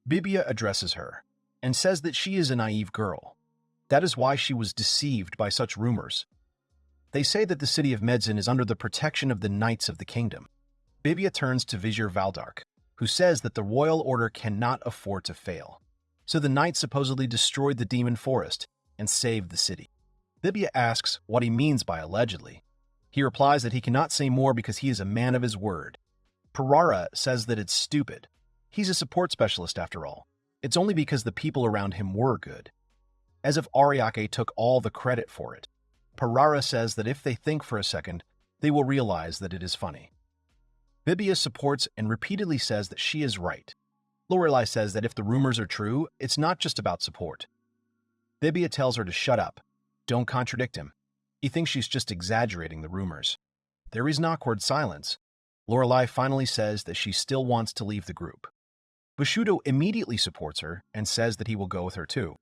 A: Bibia addresses her and says that she is a naive girl. That is why she was deceived by such rumors. They say that the city of Medzin is under the protection of the Knights of the Kingdom. Bibia turns to Vizier Valdark, who says that the royal order cannot afford to fail. So the knights supposedly destroyed the Demon Forest and saved the city. Bibia asks what he means by allegedly. He replies that he cannot say more because he is a man of his word. Parara says that it's stupid. He's a support specialist after all. It's only because the people around him were good. As if Ariake took all the credit for it. Parara says that if they think for a second, they will realize that it is funny. Bibia supports and repeatedly says that she is right. Lorelei says that if the rumors are true, it's not just about support. Bibia tells her to shut up. Don't contradict him. He thinks she's just exaggerating the rumors. There is an awkward silence. Lorelei finally says that she still wants to leave the group. Bushudo immediately supports her and says that he will go with her too.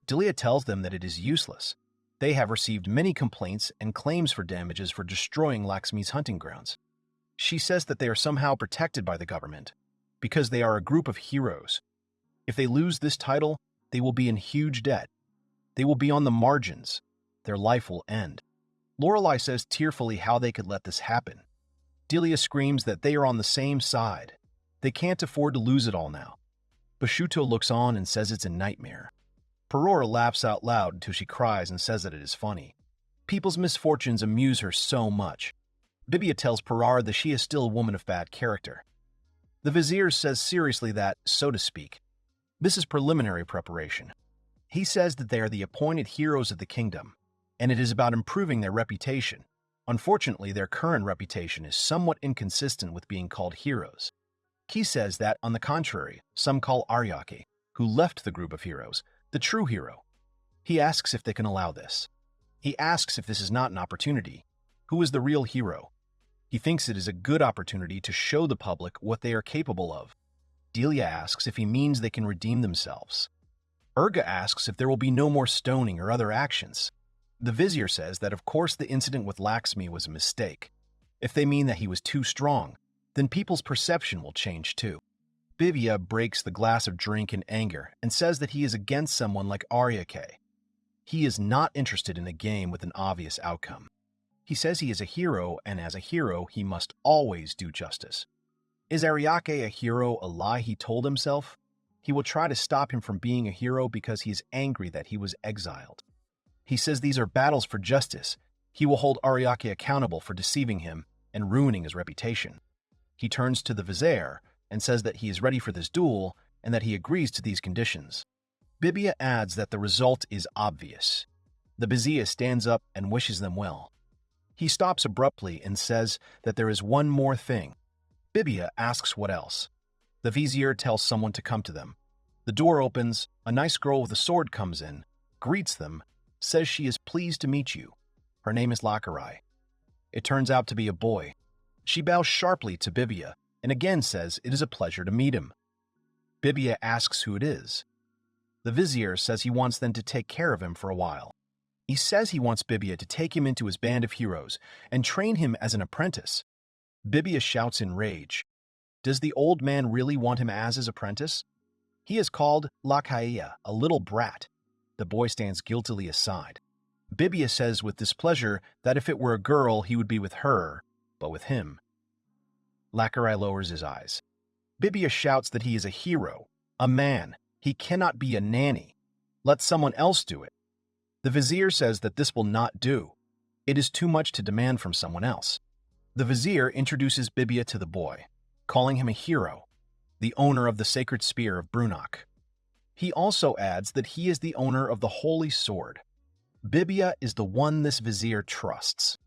A: Delia tells them that it is useless. They have received many complaints and claims for damages for destroying Laxmi's hunting grounds. She says that they are somehow protected by the government, because they are a group of heroes. If they lose this title, they will be in huge debt. They will be on the margins. Their life will end. Lorelei says tearfully how they could let this happen. Delia screams that they are on the same side. They can't afford to lose it all now. Bushuto looks on and says it's a nightmare. Perora laughs out loud until she cries and says that it is funny. People's misfortunes amuse her so much. Bibia tells Parara that she is still a woman of bad character. The vizier says seriously that, so to speak, this is preliminary preparation. He says that they are the appointed heroes of the kingdom, and it is about improving their reputation. Unfortunately, their current reputation is somewhat inconsistent with being called heroes. He says that, on the contrary, some call Ariake, who left the group of heroes, the true hero. He asks if they can allow this. He asks if this is not an opportunity. Who is the real hero? He thinks it is a good opportunity to show the public what they are capable of. Delia asks if he means they can redeem themselves. Urga asks if there will be no more stoning or other actions. The vizier says that of course the incident with Laxmi was a mistake. If they mean that he was too strong, then people's perception will change too. Bibia breaks the glass of drink in anger and says that he is against someone like Ariake. He is not interested in a game with an obvious outcome. He says he is a hero, and as a hero, he must always do justice. Is Ariake a hero a lie he told himself? He will try to stop him from being a hero because he is angry that he was exiled. He says these are battles for justice. He will hold Ariake accountable for deceiving him and ruining his reputation. He turns to the vizier and says that he is ready for this duel and that he agrees to these conditions. Bibia adds that the result is obvious. The vizier stands up and wishes them well. He stops abruptly and says that there is one more thing. Bibia asks what else. The vizier tells someone to come to them. The door opens, a nice girl with a sword comes in, greets them, says she is pleased to meet you. Her name is Lakarai. It turns out to be a boy. She bows sharply to Bibia and again says it is a pleasure to meet him. Bibia asks who it is. The vizier says he wants them to take care of him for a while. He says he wants Bibia to take him into his band of heroes and train him as an apprentice. Bibia shouts in rage. Does the old man really want him as his apprentice? He is called Lakaia, a little brat. The boy stands guiltily aside. Bibia says with displeasure that if it were a girl, he would be with her, but with him. Lakarai lowers his eyes. Bibia shouts that he is a hero, a man. He cannot be a nanny. Let someone else do it. The vizier says that this will not do. It is too much to demand from someone else. The vizier introduces Bibia to the boy, calling him a hero, the owner of the sacred spear of Brunok. He also adds that he is the owner of the holy sword. Bibia is the one this vizier trusts.